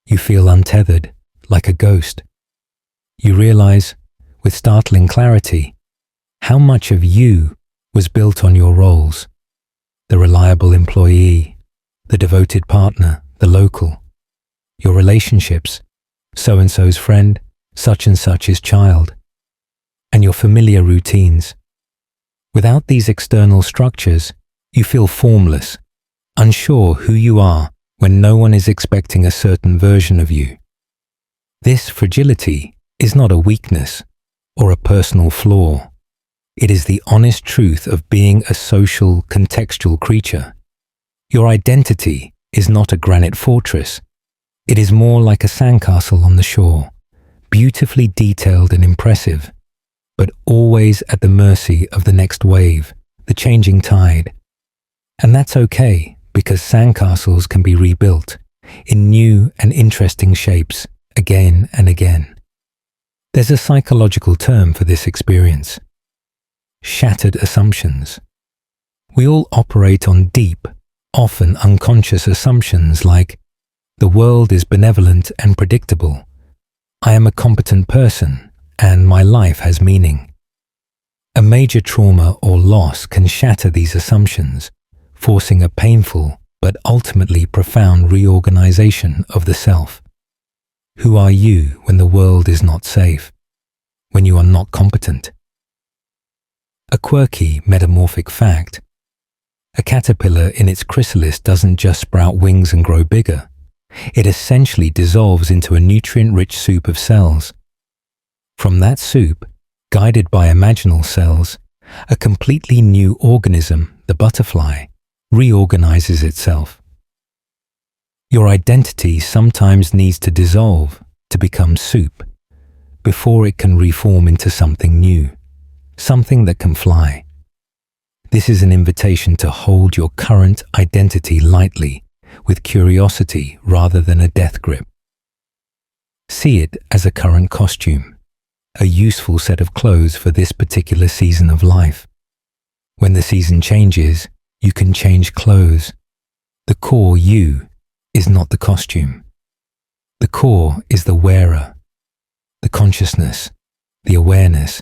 S1: You feel untethered, like a ghost. You realize, with startling clarity, how much of you was built on your roles. The reliable employee, the devoted partner, the local. Your relationships, so-and-so's friend, such and such's child. And your familiar routines. Without these external structures, you feel formless, unsure who you are when no one is expecting a certain version of you. This fragility is not a weakness or a personal flaw. It is the honest truth of being a social, contextual creature. Your identity is not a granite fortress. It is more like a sandcastle on the shore, beautifully detailed and impressive, but always at the mercy of the next wave, the changing tide. And that's okay, because sandcastles can be rebuilt in new and interesting shapes again and again. There's a psychological term for this experience: shattered assumptions. We all operate on deep, often unconscious assumptions like, the world is benevolent and predictable, I am a competent person, and my life has meaning. A major trauma or loss can shatter these assumptions, forcing a painful but ultimately profound reorganization of the self. Who are you when the world is not safe, when you are not competent? A quirky metamorphic fact: a caterpillar in its chrysalis doesn't just sprout wings and grow bigger. It essentially dissolves into a nutrient-rich soup of cells. From that soup, guided by imaginal cells, a completely new organism, the butterfly, reorganizes itself. Your identity sometimes needs to dissolve to become soup before it can reform into something new, something that can fly. This is an invitation to hold your current identity lightly, with curiosity rather than a death grip. See it as a current costume, a useful set of clothes for this particular season of life. When the season changes, you can change clothes. The core you is not the costume. The core is the wearer, the consciousness, the awareness,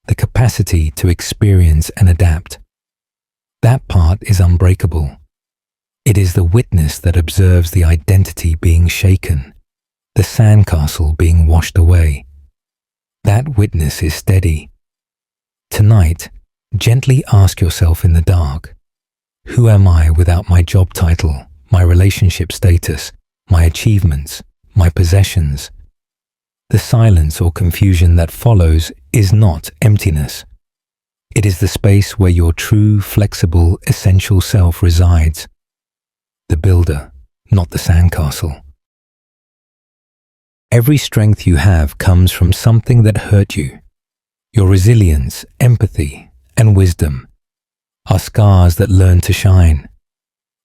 S1: the capacity to experience and adapt. That part is unbreakable. It is the witness that observes the identity being shaken, the sandcastle being washed away. That witness is steady. Tonight, gently ask yourself in the dark, who am I without my job title, my relationship status, my achievements, my possessions? The silence or confusion that follows is not emptiness. It is the space where your true, flexible, essential self resides. The builder, not the sandcastle. Every strength you have comes from something that hurt you. Your resilience, empathy, and wisdom are scars that learn to shine.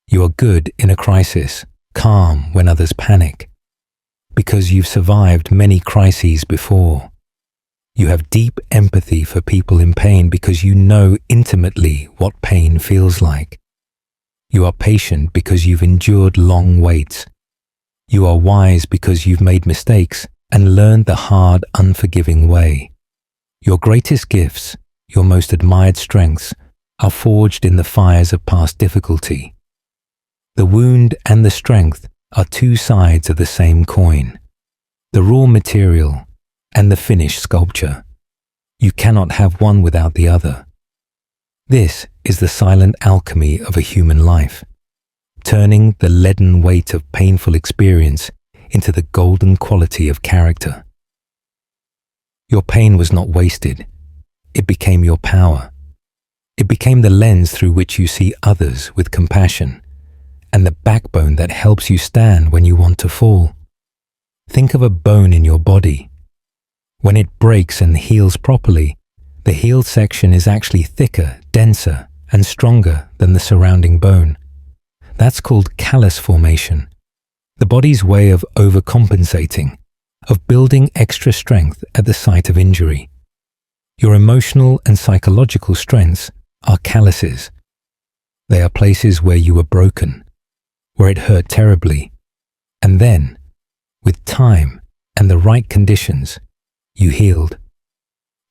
S1: You are good in a crisis, calm when others panic, because you've survived many crises before. You have deep empathy for people in pain because you know intimately what pain feels like. You are patient because you've endured long waits. You are wise because you've made mistakes and learned the hard, unforgiving way. Your greatest gifts, your most admired strengths, are forged in the fires of past difficulty. The wound and the strength are two sides of the same coin, the raw material and the finished sculpture. You cannot have one without the other. This is the silent alchemy of a human life, turning the leaden weight of painful experience into the golden quality of character. Your pain was not wasted. It became your power. It became the lens through which you see others with compassion, and the backbone that helps you stand when you want to fall. Think of a bone in your body. When it breaks and heals properly, the healed section is actually thicker, denser, and stronger than the surrounding bone. That's called callus formation, the body's way of overcompensating, of building extra strength at the site of injury. Your emotional and psychological strengths are calluses. They are places where you were broken, where it hurt terribly, and then, with time and the right conditions, you healed.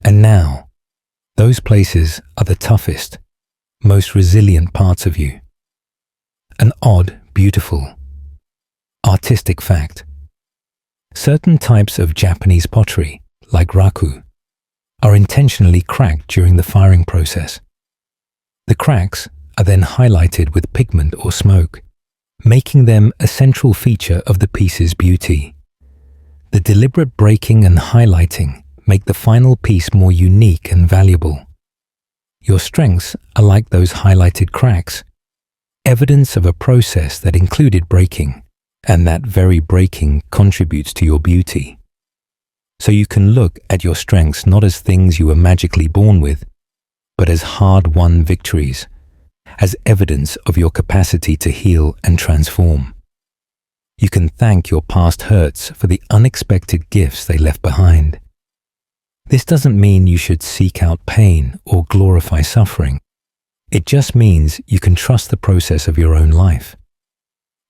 S1: And now, those places are the toughest, most resilient parts of you. An odd, beautiful, artistic fact. Certain types of Japanese pottery, like raku, are intentionally cracked during the firing process. The cracks are then highlighted with pigment or smoke, making them a central feature of the piece's beauty. The deliberate breaking and highlighting make the final piece more unique and valuable. Your strengths are like those highlighted cracks, evidence of a process that included breaking, and that very breaking contributes to your beauty. So you can look at your strengths not as things you were magically born with, but as hard-won victories, as evidence of your capacity to heal and transform. You can thank your past hurts for the unexpected gifts they left behind. This doesn't mean you should seek out pain or glorify suffering. It just means you can trust the process of your own life.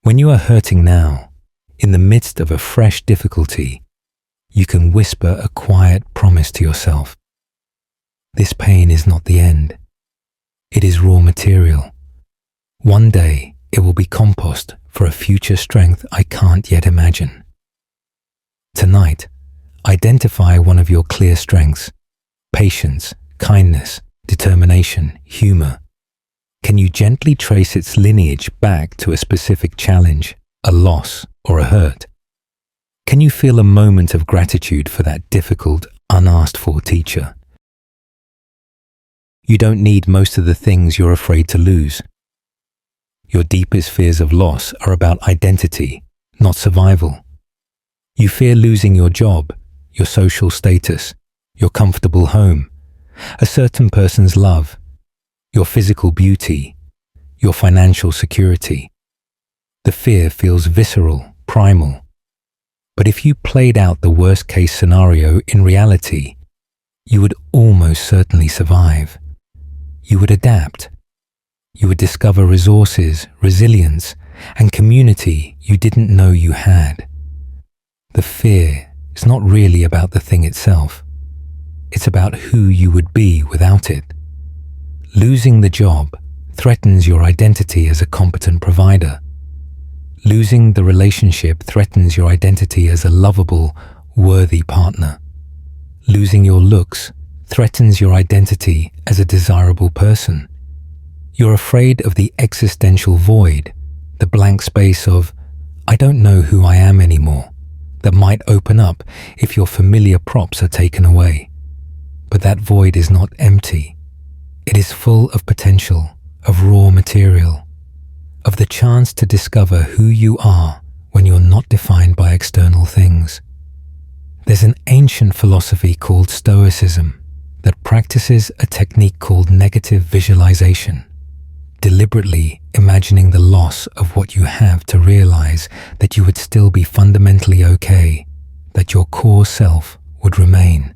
S1: When you are hurting now, in the midst of a fresh difficulty, you can whisper a quiet promise to yourself. This pain is not the end. It is raw material. One day it will be compost for a future strength I can't yet imagine. Tonight, identify one of your clear strengths: patience, kindness, determination, humor. Can you gently trace its lineage back to a specific challenge, a loss, or a hurt? Can you feel a moment of gratitude for that difficult, unasked-for teacher? You don't need most of the things you're afraid to lose. Your deepest fears of loss are about identity, not survival. You fear losing your job, your social status, your comfortable home, a certain person's love, your physical beauty, your financial security. The fear feels visceral, primal. But if you played out the worst-case scenario in reality, you would almost certainly survive. You would adapt. You would discover resources, resilience, and community you didn't know you had. The fear is not really about the thing itself. It's about who you would be without it. Losing the job threatens your identity as a competent provider. Losing the relationship threatens your identity as a lovable, worthy partner. Losing your looks threatens your identity as a desirable person. You're afraid of the existential void, the blank space of, I don't know who I am anymore, that might open up if your familiar props are taken away. But that void is not empty. It is full of potential, of raw material, of the chance to discover who you are when you're not defined by external things. There's an ancient philosophy called Stoicism that practices a technique called negative visualization. deliberately imagining the loss of what you have to realize that you would still be fundamentally okay, that your core self would remain.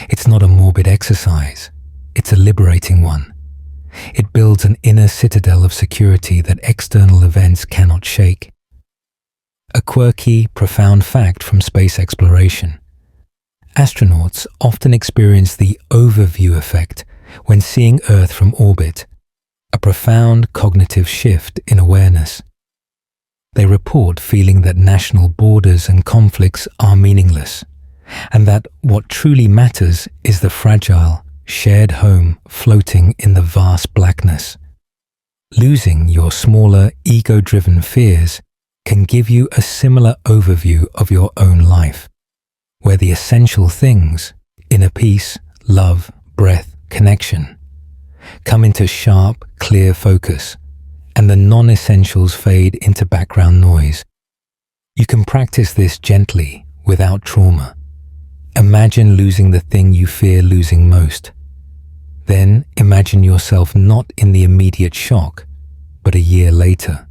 S1: It's not a morbid exercise, it's a liberating one. It builds an inner citadel of security that external events cannot shake. A quirky, profound fact from space exploration. Astronauts often experience the overview effect when seeing Earth from orbit, a profound cognitive shift in awareness. They report feeling that national borders and conflicts are meaningless, and that what truly matters is the fragile, shared home floating in the vast blackness. Losing your smaller, ego-driven fears can give you a similar overview of your own life, where the essential things, inner peace, love, breath, connection, come into sharp, clear focus, and the non-essentials fade into background noise. You can practice this gently, without trauma. Imagine losing the thing you fear losing most. Then imagine yourself not in the immediate shock, but a year later.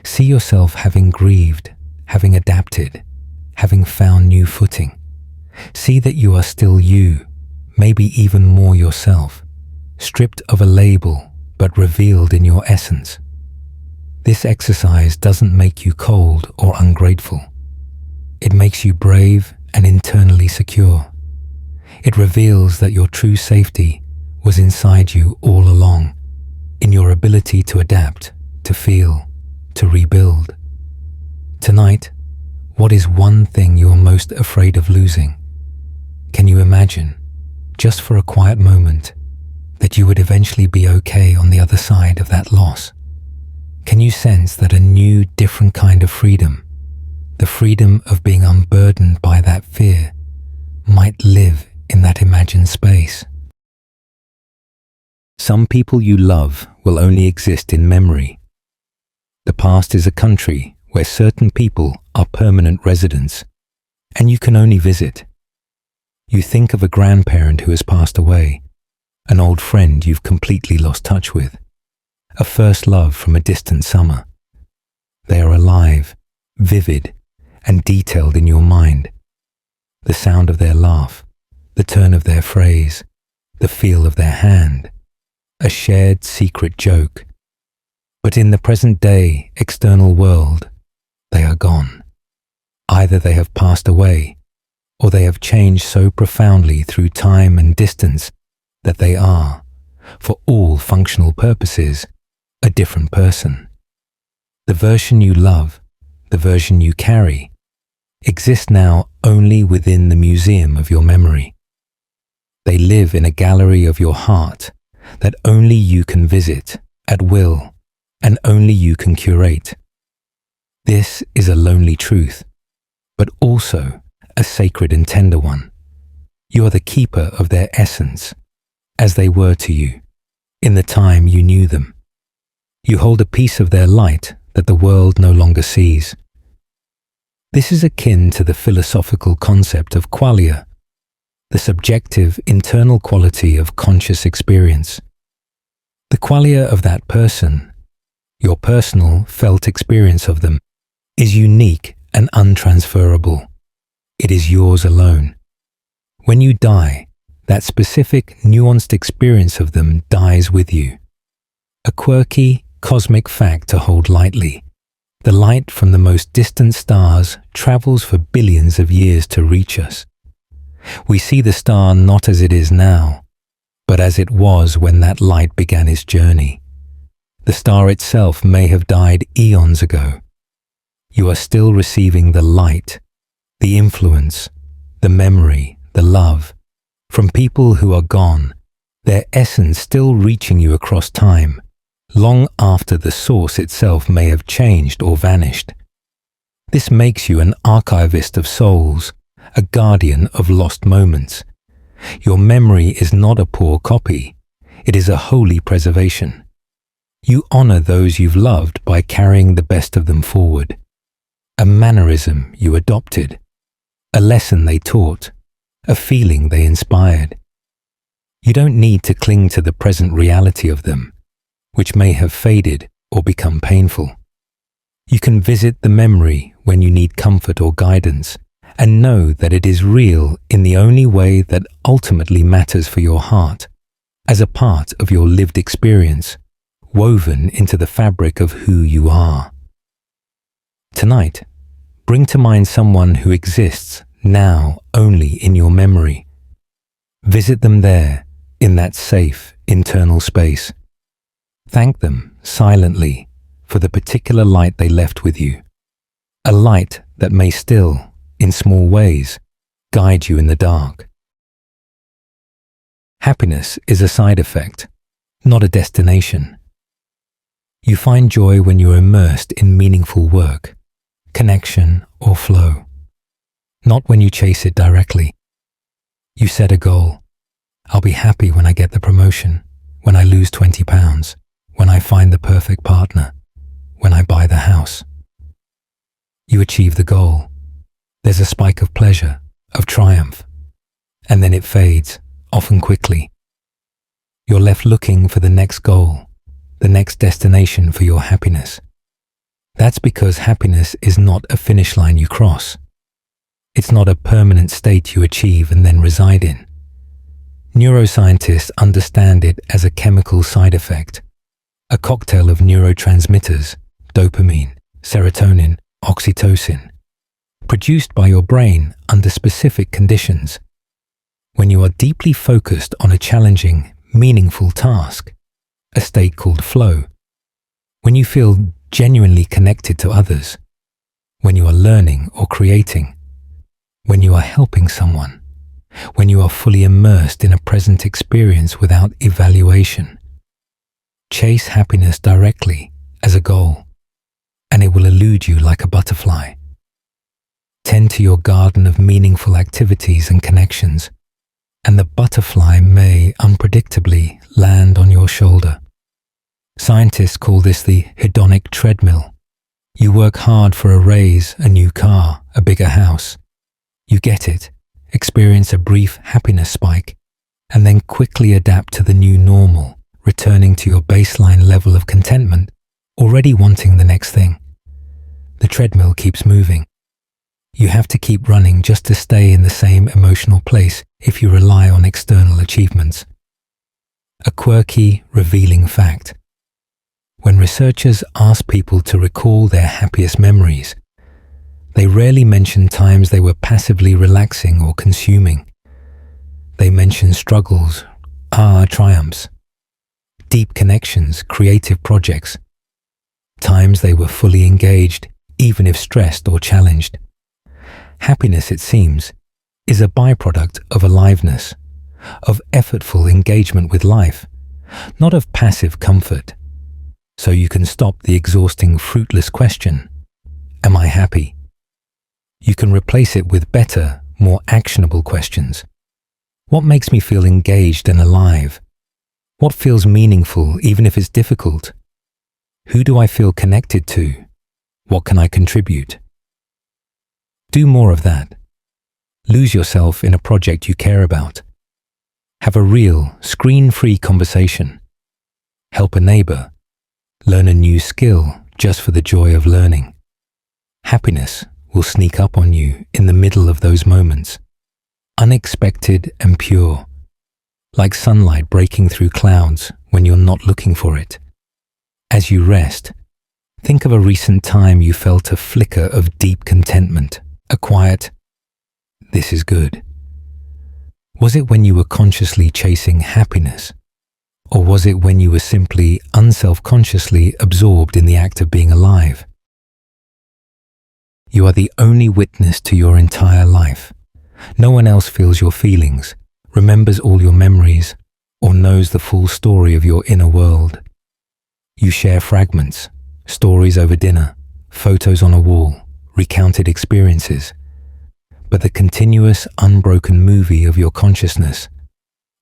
S1: See yourself having grieved, having adapted, having found new footing. See that you are still you, maybe even more yourself, stripped of a label, but revealed in your essence. This exercise doesn't make you cold or ungrateful. It makes you brave and internally secure. It reveals that your true safety was inside you all along, in your ability to adapt, to feel, to rebuild. Tonight, what is one thing you're most afraid of losing? Can you imagine, just for a quiet moment, that you would eventually be okay on the other side of that loss? Can you sense that a new, different kind of freedom, the freedom of being unburdened by that fear, might live in that imagined space? Some people you love will only exist in memory. The past is a country where certain people are permanent residents, and you can only visit. You think of a grandparent who has passed away, an old friend you've completely lost touch with, a first love from a distant summer. They are alive, vivid, and detailed in your mind. The sound of their laugh, the turn of their phrase, the feel of their hand, a shared secret joke. But in the present-day external world, they are gone. Either they have passed away, or they have changed so profoundly through time and distance that they are, for all functional purposes, a different person. The version you love, the version you carry, exists now only within the museum of your memory. They live in a gallery of your heart that only you can visit at will and only you can curate. This is a lonely truth, but also a sacred and tender one. You are the keeper of their essence, as they were to you, in the time you knew them. You hold a piece of their light that the world no longer sees. This is akin to the philosophical concept of qualia, the subjective internal quality of conscious experience. The qualia of that person, your personal felt experience of them, is unique and untransferable. It is yours alone. When you die, that specific, nuanced experience of them dies with you. A quirky, cosmic fact to hold lightly. The light from the most distant stars travels for billions of years to reach us. We see the star not as it is now, but as it was when that light began its journey. The star itself may have died eons ago. You are still receiving the light, the influence, the memory, the love, from people who are gone, their essence still reaching you across time, long after the source itself may have changed or vanished. This makes you an archivist of souls, a guardian of lost moments. Your memory is not a poor copy, it is a holy preservation. You honor those you've loved by carrying the best of them forward. A mannerism you adopted, a lesson they taught, a feeling they inspired. You don't need to cling to the present reality of them. which may have faded or become painful. You can visit the memory when you need comfort or guidance and know that it is real in the only way that ultimately matters for your heart, as a part of your lived experience, woven into the fabric of who you are. Tonight, bring to mind someone who exists now only in your memory. Visit them there, in that safe internal space. Thank them silently for the particular light they left with you, a light that may still, in small ways, guide you in the dark. Happiness is a side effect, not a destination. You find joy when you're immersed in meaningful work, connection, or flow, not when you chase it directly. You set a goal. I'll be happy when I get the promotion, when I lose 20 pounds, when I find the perfect partner, when I buy the house. You achieve the goal. There's a spike of pleasure, of triumph, and then it fades, often quickly. You're left looking for the next goal, the next destination for your happiness. That's because happiness is not a finish line you cross. It's not a permanent state you achieve and then reside in. Neuroscientists understand it as a chemical side effect, a cocktail of neurotransmitters, dopamine, serotonin, oxytocin, produced by your brain under specific conditions. When you are deeply focused on a challenging, meaningful task, a state called flow, when you feel genuinely connected to others, when you are learning or creating, when you are helping someone, when you are fully immersed in a present experience without evaluation. Chase happiness directly as a goal, and it will elude you like a butterfly. Tend to your garden of meaningful activities and connections, and the butterfly may unpredictably land on your shoulder. Scientists call this the hedonic treadmill. You work hard for a raise, a new car, a bigger house. You get it, experience a brief happiness spike, and then quickly adapt to the new normal, returning to your baseline level of contentment, already wanting the next thing. The treadmill keeps moving. You have to keep running just to stay in the same emotional place if you rely on external achievements. A quirky, revealing fact. When researchers ask people to recall their happiest memories, they rarely mention times they were passively relaxing or consuming. They mention struggles, triumphs, deep connections, creative projects, times they were fully engaged, even if stressed or challenged. Happiness, it seems, is a byproduct of aliveness, of effortful engagement with life, not of passive comfort. So you can stop the exhausting, fruitless question, am I happy? You can replace it with better, more actionable questions. What makes me feel engaged and alive? What feels meaningful even if it's difficult? Who do I feel connected to? What can I contribute? Do more of that. Lose yourself in a project you care about. Have a real, screen-free conversation. Help a neighbor. Learn a new skill just for the joy of learning. Happiness will sneak up on you in the middle of those moments, unexpected and pure, like sunlight breaking through clouds when you're not looking for it. As you rest, think of a recent time you felt a flicker of deep contentment, a quiet, "This is good." Was it when you were consciously chasing happiness? Or was it when you were simply unself-consciously absorbed in the act of being alive? You are the only witness to your entire life. No one else feels your feelings, remembers all your memories, or knows the full story of your inner world. You share fragments, stories over dinner, photos on a wall, recounted experiences. But the continuous, unbroken movie of your consciousness,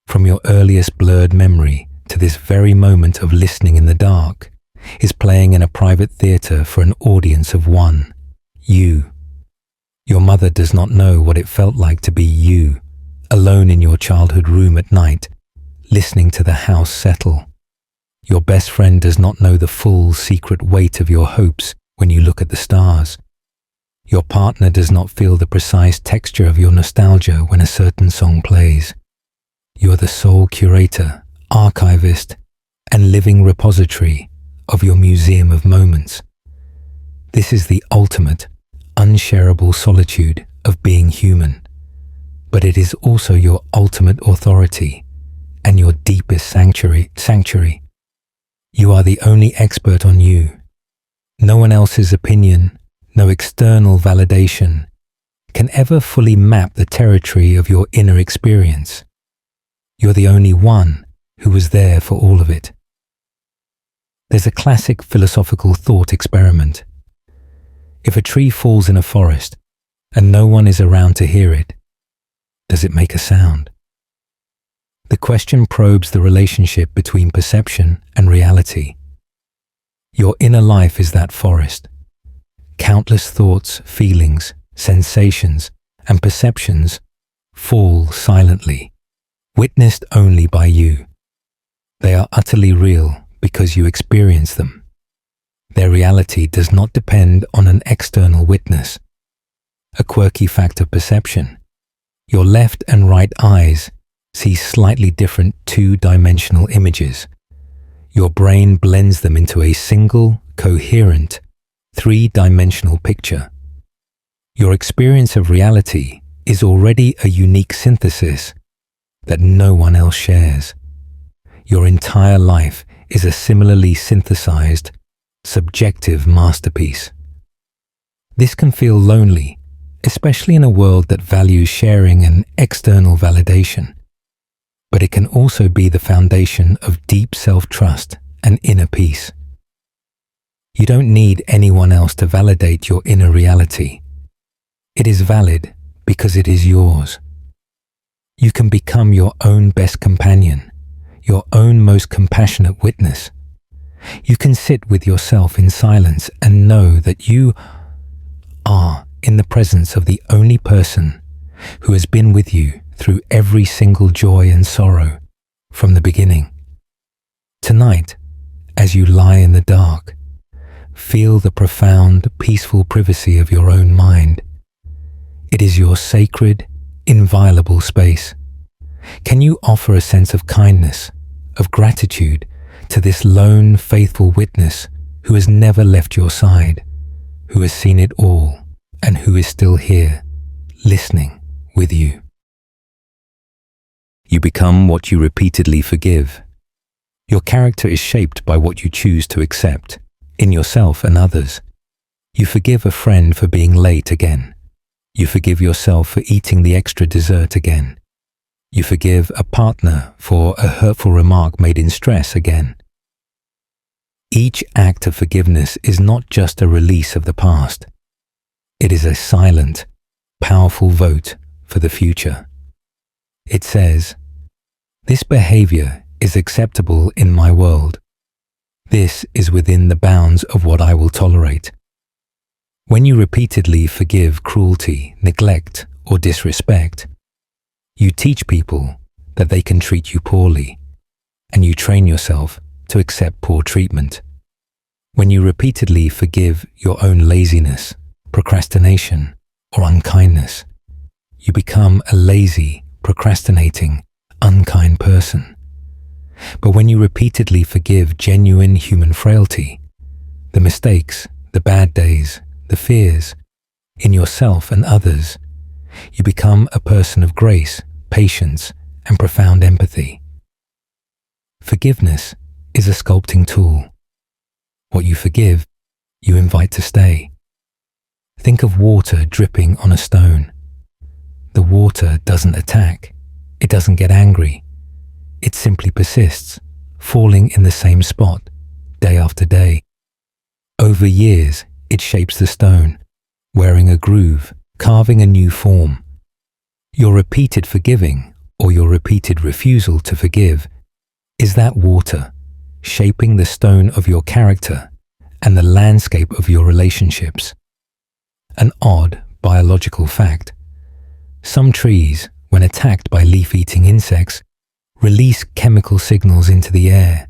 S1: from your earliest blurred memory to this very moment of listening in the dark, is playing in a private theatre for an audience of one, you. Your mother does not know what it felt like to be you, alone in your childhood room at night, listening to the house settle. Your best friend does not know the full secret weight of your hopes when you look at the stars. Your partner does not feel the precise texture of your nostalgia when a certain song plays. You are the sole curator, archivist, and living repository of your museum of moments. This is the ultimate, unshareable solitude of being human, but it is also your ultimate authority and your deepest sanctuary. You are the only expert on you. No one else's opinion, no external validation can ever fully map the territory of your inner experience. You're the only one who was there for all of it. There's a classic philosophical thought experiment. If a tree falls in a forest and no one is around to hear it, does it make a sound? The question probes the relationship between perception and reality. Your inner life is that forest. Countless thoughts, feelings, sensations, and perceptions fall silently, witnessed only by you. They are utterly real because you experience them. Their reality does not depend on an external witness. A quirky fact of perception: your left and right eyes see slightly different two-dimensional images. Your brain blends them into a single, coherent, three-dimensional picture. Your experience of reality is already a unique synthesis that no one else shares. Your entire life is a similarly synthesized, subjective masterpiece. This can feel lonely, especially in a world that values sharing and external validation. But it can also be the foundation of deep self-trust and inner peace. You don't need anyone else to validate your inner reality. It is valid because it is yours. You can become your own best companion, your own most compassionate witness. You can sit with yourself in silence and know that you are in the presence of the only person who has been with you through every single joy and sorrow from the beginning. Tonight, as you lie in the dark, feel the profound, peaceful privacy of your own mind. It is your sacred, inviolable space. Can you offer a sense of kindness, of gratitude to this lone, faithful witness who has never left your side, who has seen it all, and who is still here, listening with you? You become what you repeatedly forgive. Your character is shaped by what you choose to accept, in yourself and others. You forgive a friend for being late again. You forgive yourself for eating the extra dessert again. You forgive a partner for a hurtful remark made in stress again. Each act of forgiveness is not just a release of the past. It is a silent, powerful vote for the future. It says, "This behavior is acceptable in my world. This is within the bounds of what I will tolerate." When you repeatedly forgive cruelty, neglect, or disrespect, you teach people that they can treat you poorly, and you train yourself to accept poor treatment. When you repeatedly forgive your own laziness, procrastination, or unkindness, you become a lazy, procrastinating, unkind person. But when you repeatedly forgive genuine human frailty, the mistakes, the bad days, the fears, in yourself and others, you become a person of grace, patience, and profound empathy. Forgiveness is a sculpting tool. What you forgive, you invite to stay. Think of water dripping on a stone. The water doesn't attack. It doesn't get angry. It simply persists, falling in the same spot, day after day. Over years, it shapes the stone, wearing a groove, carving a new form. Your repeated forgiving, or your repeated refusal to forgive, is that water, shaping the stone of your character and the landscape of your relationships. An odd biological fact: some trees, when attacked by leaf-eating insects, release chemical signals into the air.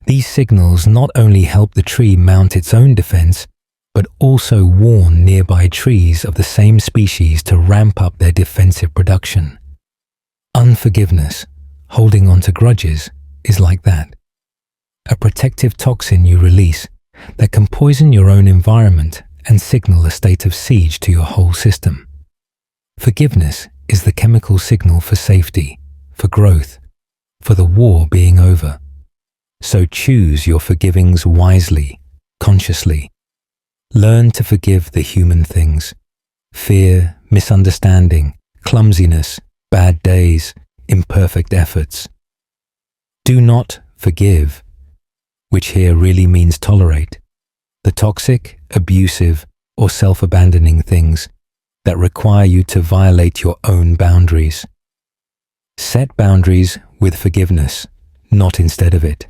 S1: These signals not only help the tree mount its own defense, but also warn nearby trees of the same species to ramp up their defensive production. Unforgiveness, holding on to grudges, is like that. A protective toxin you release that can poison your own environment and signal a state of siege to your whole system. Forgiveness is the chemical signal for safety, for growth, for the war being over. So choose your forgivings wisely, consciously. Learn to forgive the human things: fear, misunderstanding, clumsiness, bad days, imperfect efforts. Do not forgive, which here really means tolerate, the toxic, abusive, or self-abandoning things that require you to violate your own boundaries. Set boundaries with forgiveness, not instead of it.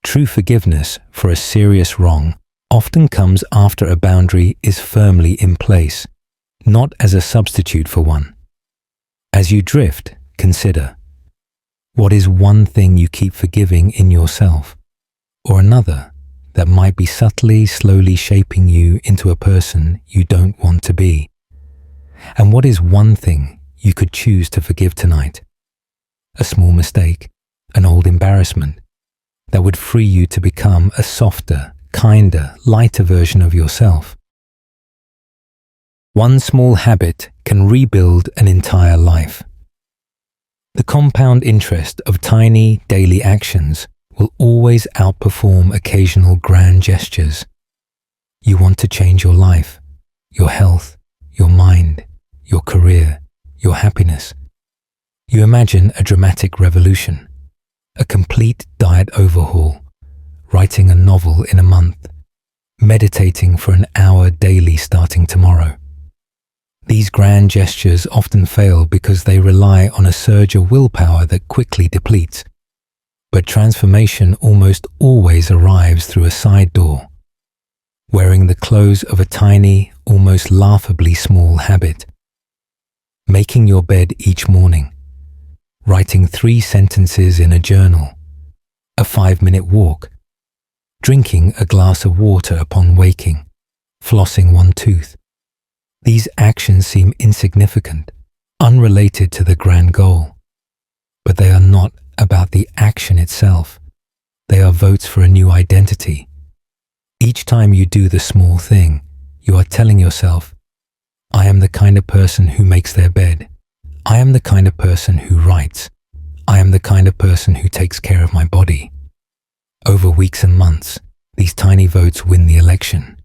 S1: True forgiveness for a serious wrong often comes after a boundary is firmly in place, not as a substitute for one. As you drift, consider, what is one thing you keep forgiving in yourself, or another that might be subtly, slowly shaping you into a person you don't want to be? And what is one thing you could choose to forgive tonight? A small mistake, an old embarrassment, that would free you to become a softer, kinder, lighter version of yourself. One small habit can rebuild an entire life. The compound interest of tiny daily actions will always outperform occasional grand gestures. You want to change your life, your health, your mind, your career, your happiness. You imagine a dramatic revolution, a complete diet overhaul, writing a novel in a month, meditating for an hour daily starting tomorrow. These grand gestures often fail because they rely on a surge of willpower that quickly depletes. But transformation almost always arrives through a side door, wearing the clothes of a tiny, almost laughably small habit. Making your bed each morning, writing 3 sentences in a journal, a 5-minute walk, drinking a glass of water upon waking, flossing one tooth. These actions seem insignificant, unrelated to the grand goal, but they are not about the action itself. They are votes for a new identity. Each time you do the small thing, you are telling yourself, I am the kind of person who makes their bed. I am the kind of person who writes. I am the kind of person who takes care of my body. Over weeks and months, these tiny votes win the election.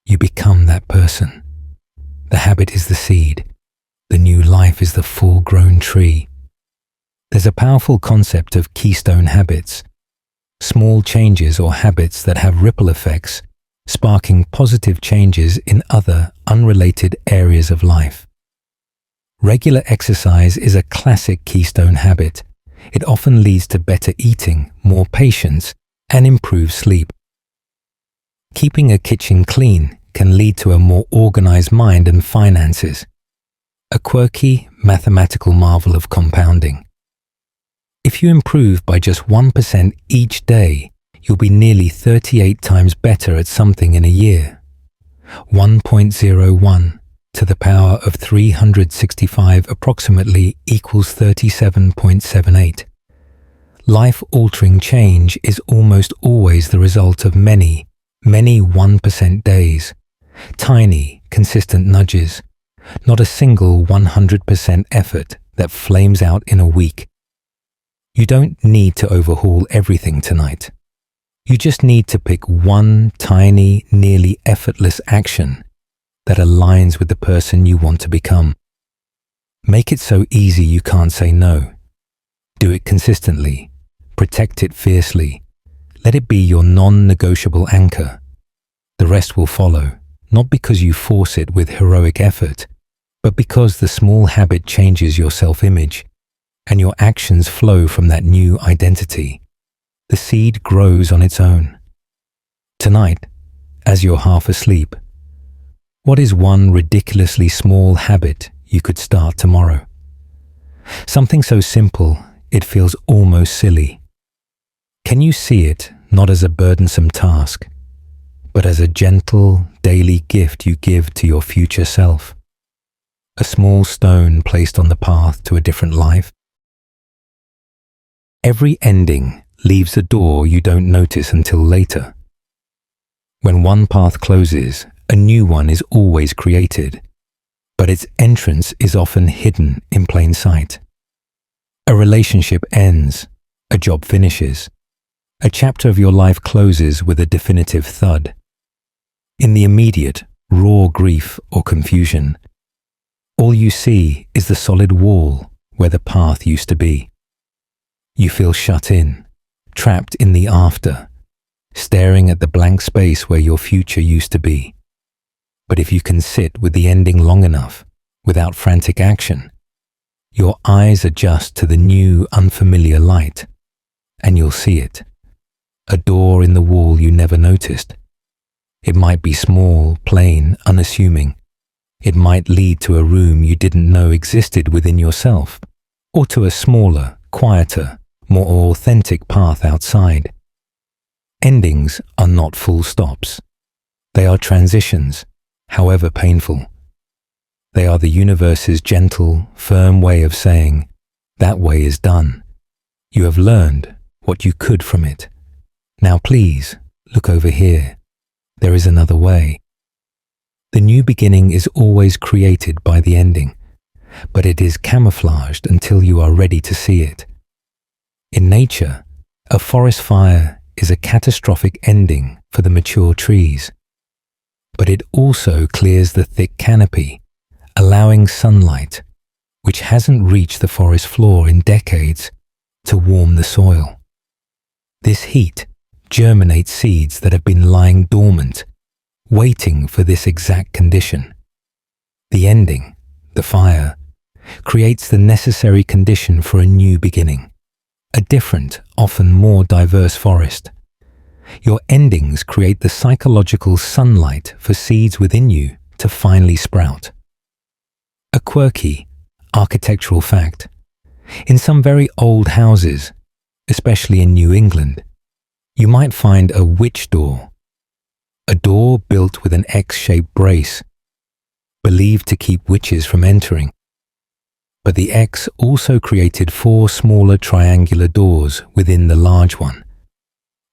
S1: You become that person. The habit is the seed. The new life is the full-grown tree. There's a powerful concept of keystone habits, small changes or habits that have ripple effects, sparking positive changes in other unrelated areas of life. Regular exercise is a classic keystone habit. It often leads to better eating, more patience, and improved sleep. Keeping a kitchen clean can lead to a more organized mind and finances, a quirky mathematical marvel of compounding. If you improve by just 1% each day, you'll be nearly 38 times better at something in a year. 1.01 to the power of 365 approximately equals 37.78. Life-altering change is almost always the result of many 1% days, tiny, consistent nudges, not a single 100% effort that flames out in a week. You don't need to overhaul everything tonight. You just need to pick one tiny, nearly effortless action that aligns with the person you want to become. Make it so easy you can't say no. Do it consistently. Protect it fiercely. Let it be your non-negotiable anchor. The rest will follow, not because you force it with heroic effort, but because the small habit changes your self-image, and your actions flow from that new identity. The seed grows on its own. Tonight, as you're half asleep, what is one ridiculously small habit you could start tomorrow? Something so simple, it feels almost silly. Can you see it not as a burdensome task, but as a gentle, daily gift you give to your future self? A small stone placed on the path to a different life? Every ending leaves a door you don't notice until later. When one path closes, a new one is always created, but its entrance is often hidden in plain sight. A relationship ends, a job finishes, a chapter of your life closes with a definitive thud. In the immediate, raw grief or confusion, all you see is the solid wall where the path used to be. You feel shut in, trapped in the after, staring at the blank space where your future used to be. But if you can sit with the ending long enough, without frantic action, your eyes adjust to the new, unfamiliar light, and you'll see it. A door in the wall you never noticed. It might be small, plain, unassuming. It might lead to a room you didn't know existed within yourself, or to a smaller, quieter, more authentic path outside. Endings are not full stops. They are transitions, however painful. They are the universe's gentle, firm way of saying, that way is done. You have learned what you could from it. Now please, look over here. There is another way. The new beginning is always created by the ending, but it is camouflaged until you are ready to see it. In nature, a forest fire is a catastrophic ending for the mature trees, but it also clears the thick canopy, allowing sunlight, which hasn't reached the forest floor in decades, to warm the soil. This heat germinates seeds that have been lying dormant, waiting for this exact condition. The ending, the fire, creates the necessary condition for a new beginning, a different, often more diverse forest. Your endings create the psychological sunlight for seeds within you to finally sprout. A quirky, architectural fact. In some very old houses, especially in New England, you might find a witch door, a door built with an X-shaped brace, believed to keep witches from entering. But the X also created 4 smaller triangular doors within the large one.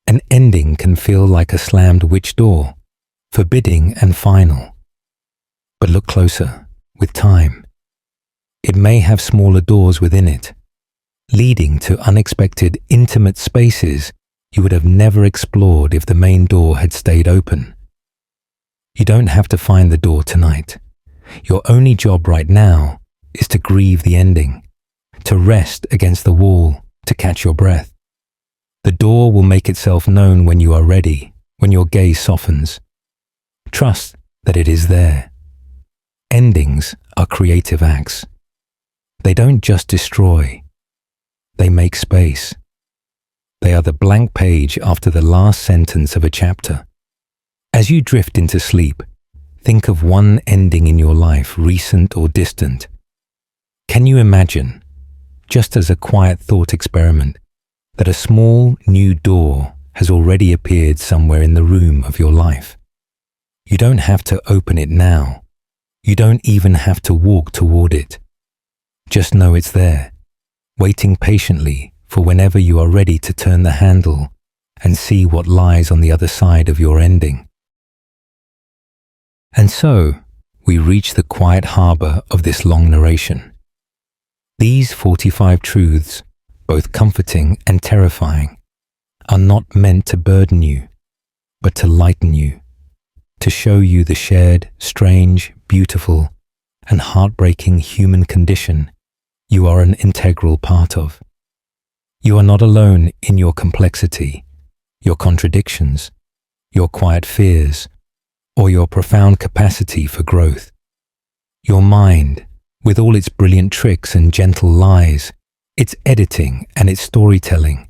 S1: An ending can feel like a slammed witch door, forbidding and final. But look closer, with time. It may have smaller doors within it, leading to unexpected, intimate spaces you would have never explored if the main door had stayed open. You don't have to find the door tonight. Your only job right now is to grieve the ending, to rest against the wall, to catch your breath. The door will make itself known when you are ready, when your gaze softens. Trust that it is there. Endings are creative acts. They don't just destroy, they make space. They are the blank page after the last sentence of a chapter. As you drift into sleep, think of one ending in your life, recent or distant. Can you imagine, just as a quiet thought experiment, that a small new door has already appeared somewhere in the room of your life? You don't have to open it now. You don't even have to walk toward it. Just know it's there, waiting patiently for whenever you are ready to turn the handle and see what lies on the other side of your ending. And so, we reach the quiet harbor of this long narration. These 45 truths, both comforting and terrifying, are not meant to burden you, but to lighten you, to show you the shared, strange, beautiful, and heartbreaking human condition you are an integral part of. You are not alone in your complexity, your contradictions, your quiet fears, or your profound capacity for growth. Your mind, with all its brilliant tricks and gentle lies, its editing and its storytelling,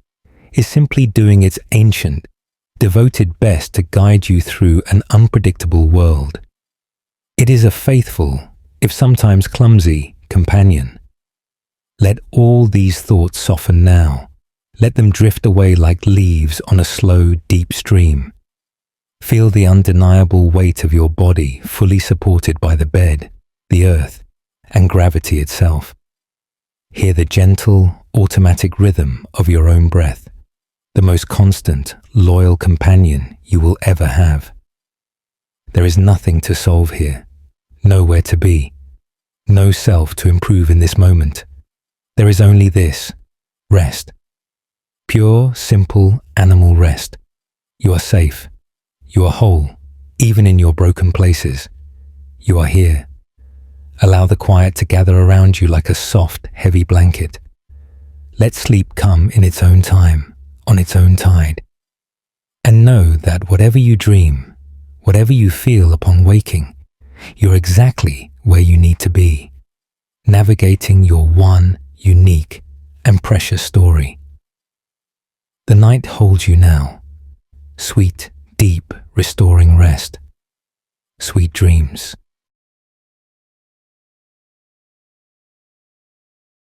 S1: is simply doing its ancient, devoted best to guide you through an unpredictable world. It is a faithful, if sometimes clumsy, companion. Let all these thoughts soften now. Let them drift away like leaves on a slow, deep stream. Feel the undeniable weight of your body fully supported by the bed, the earth, and gravity itself. Hear the gentle, automatic rhythm of your own breath, the most constant, loyal companion you will ever have. There is nothing to solve here, nowhere to be, no self to improve in this moment. There is only this, rest. Pure, simple, animal rest. You are safe. You are whole, even in your broken places. You are here. Allow the quiet to gather around you like a soft, heavy blanket. Let sleep come in its own time, on its own tide. And know that whatever you dream, whatever you feel upon waking, you're exactly where you need to be, navigating your one unique and precious story. The night holds you now. Sweet, deep, restoring rest. Sweet dreams.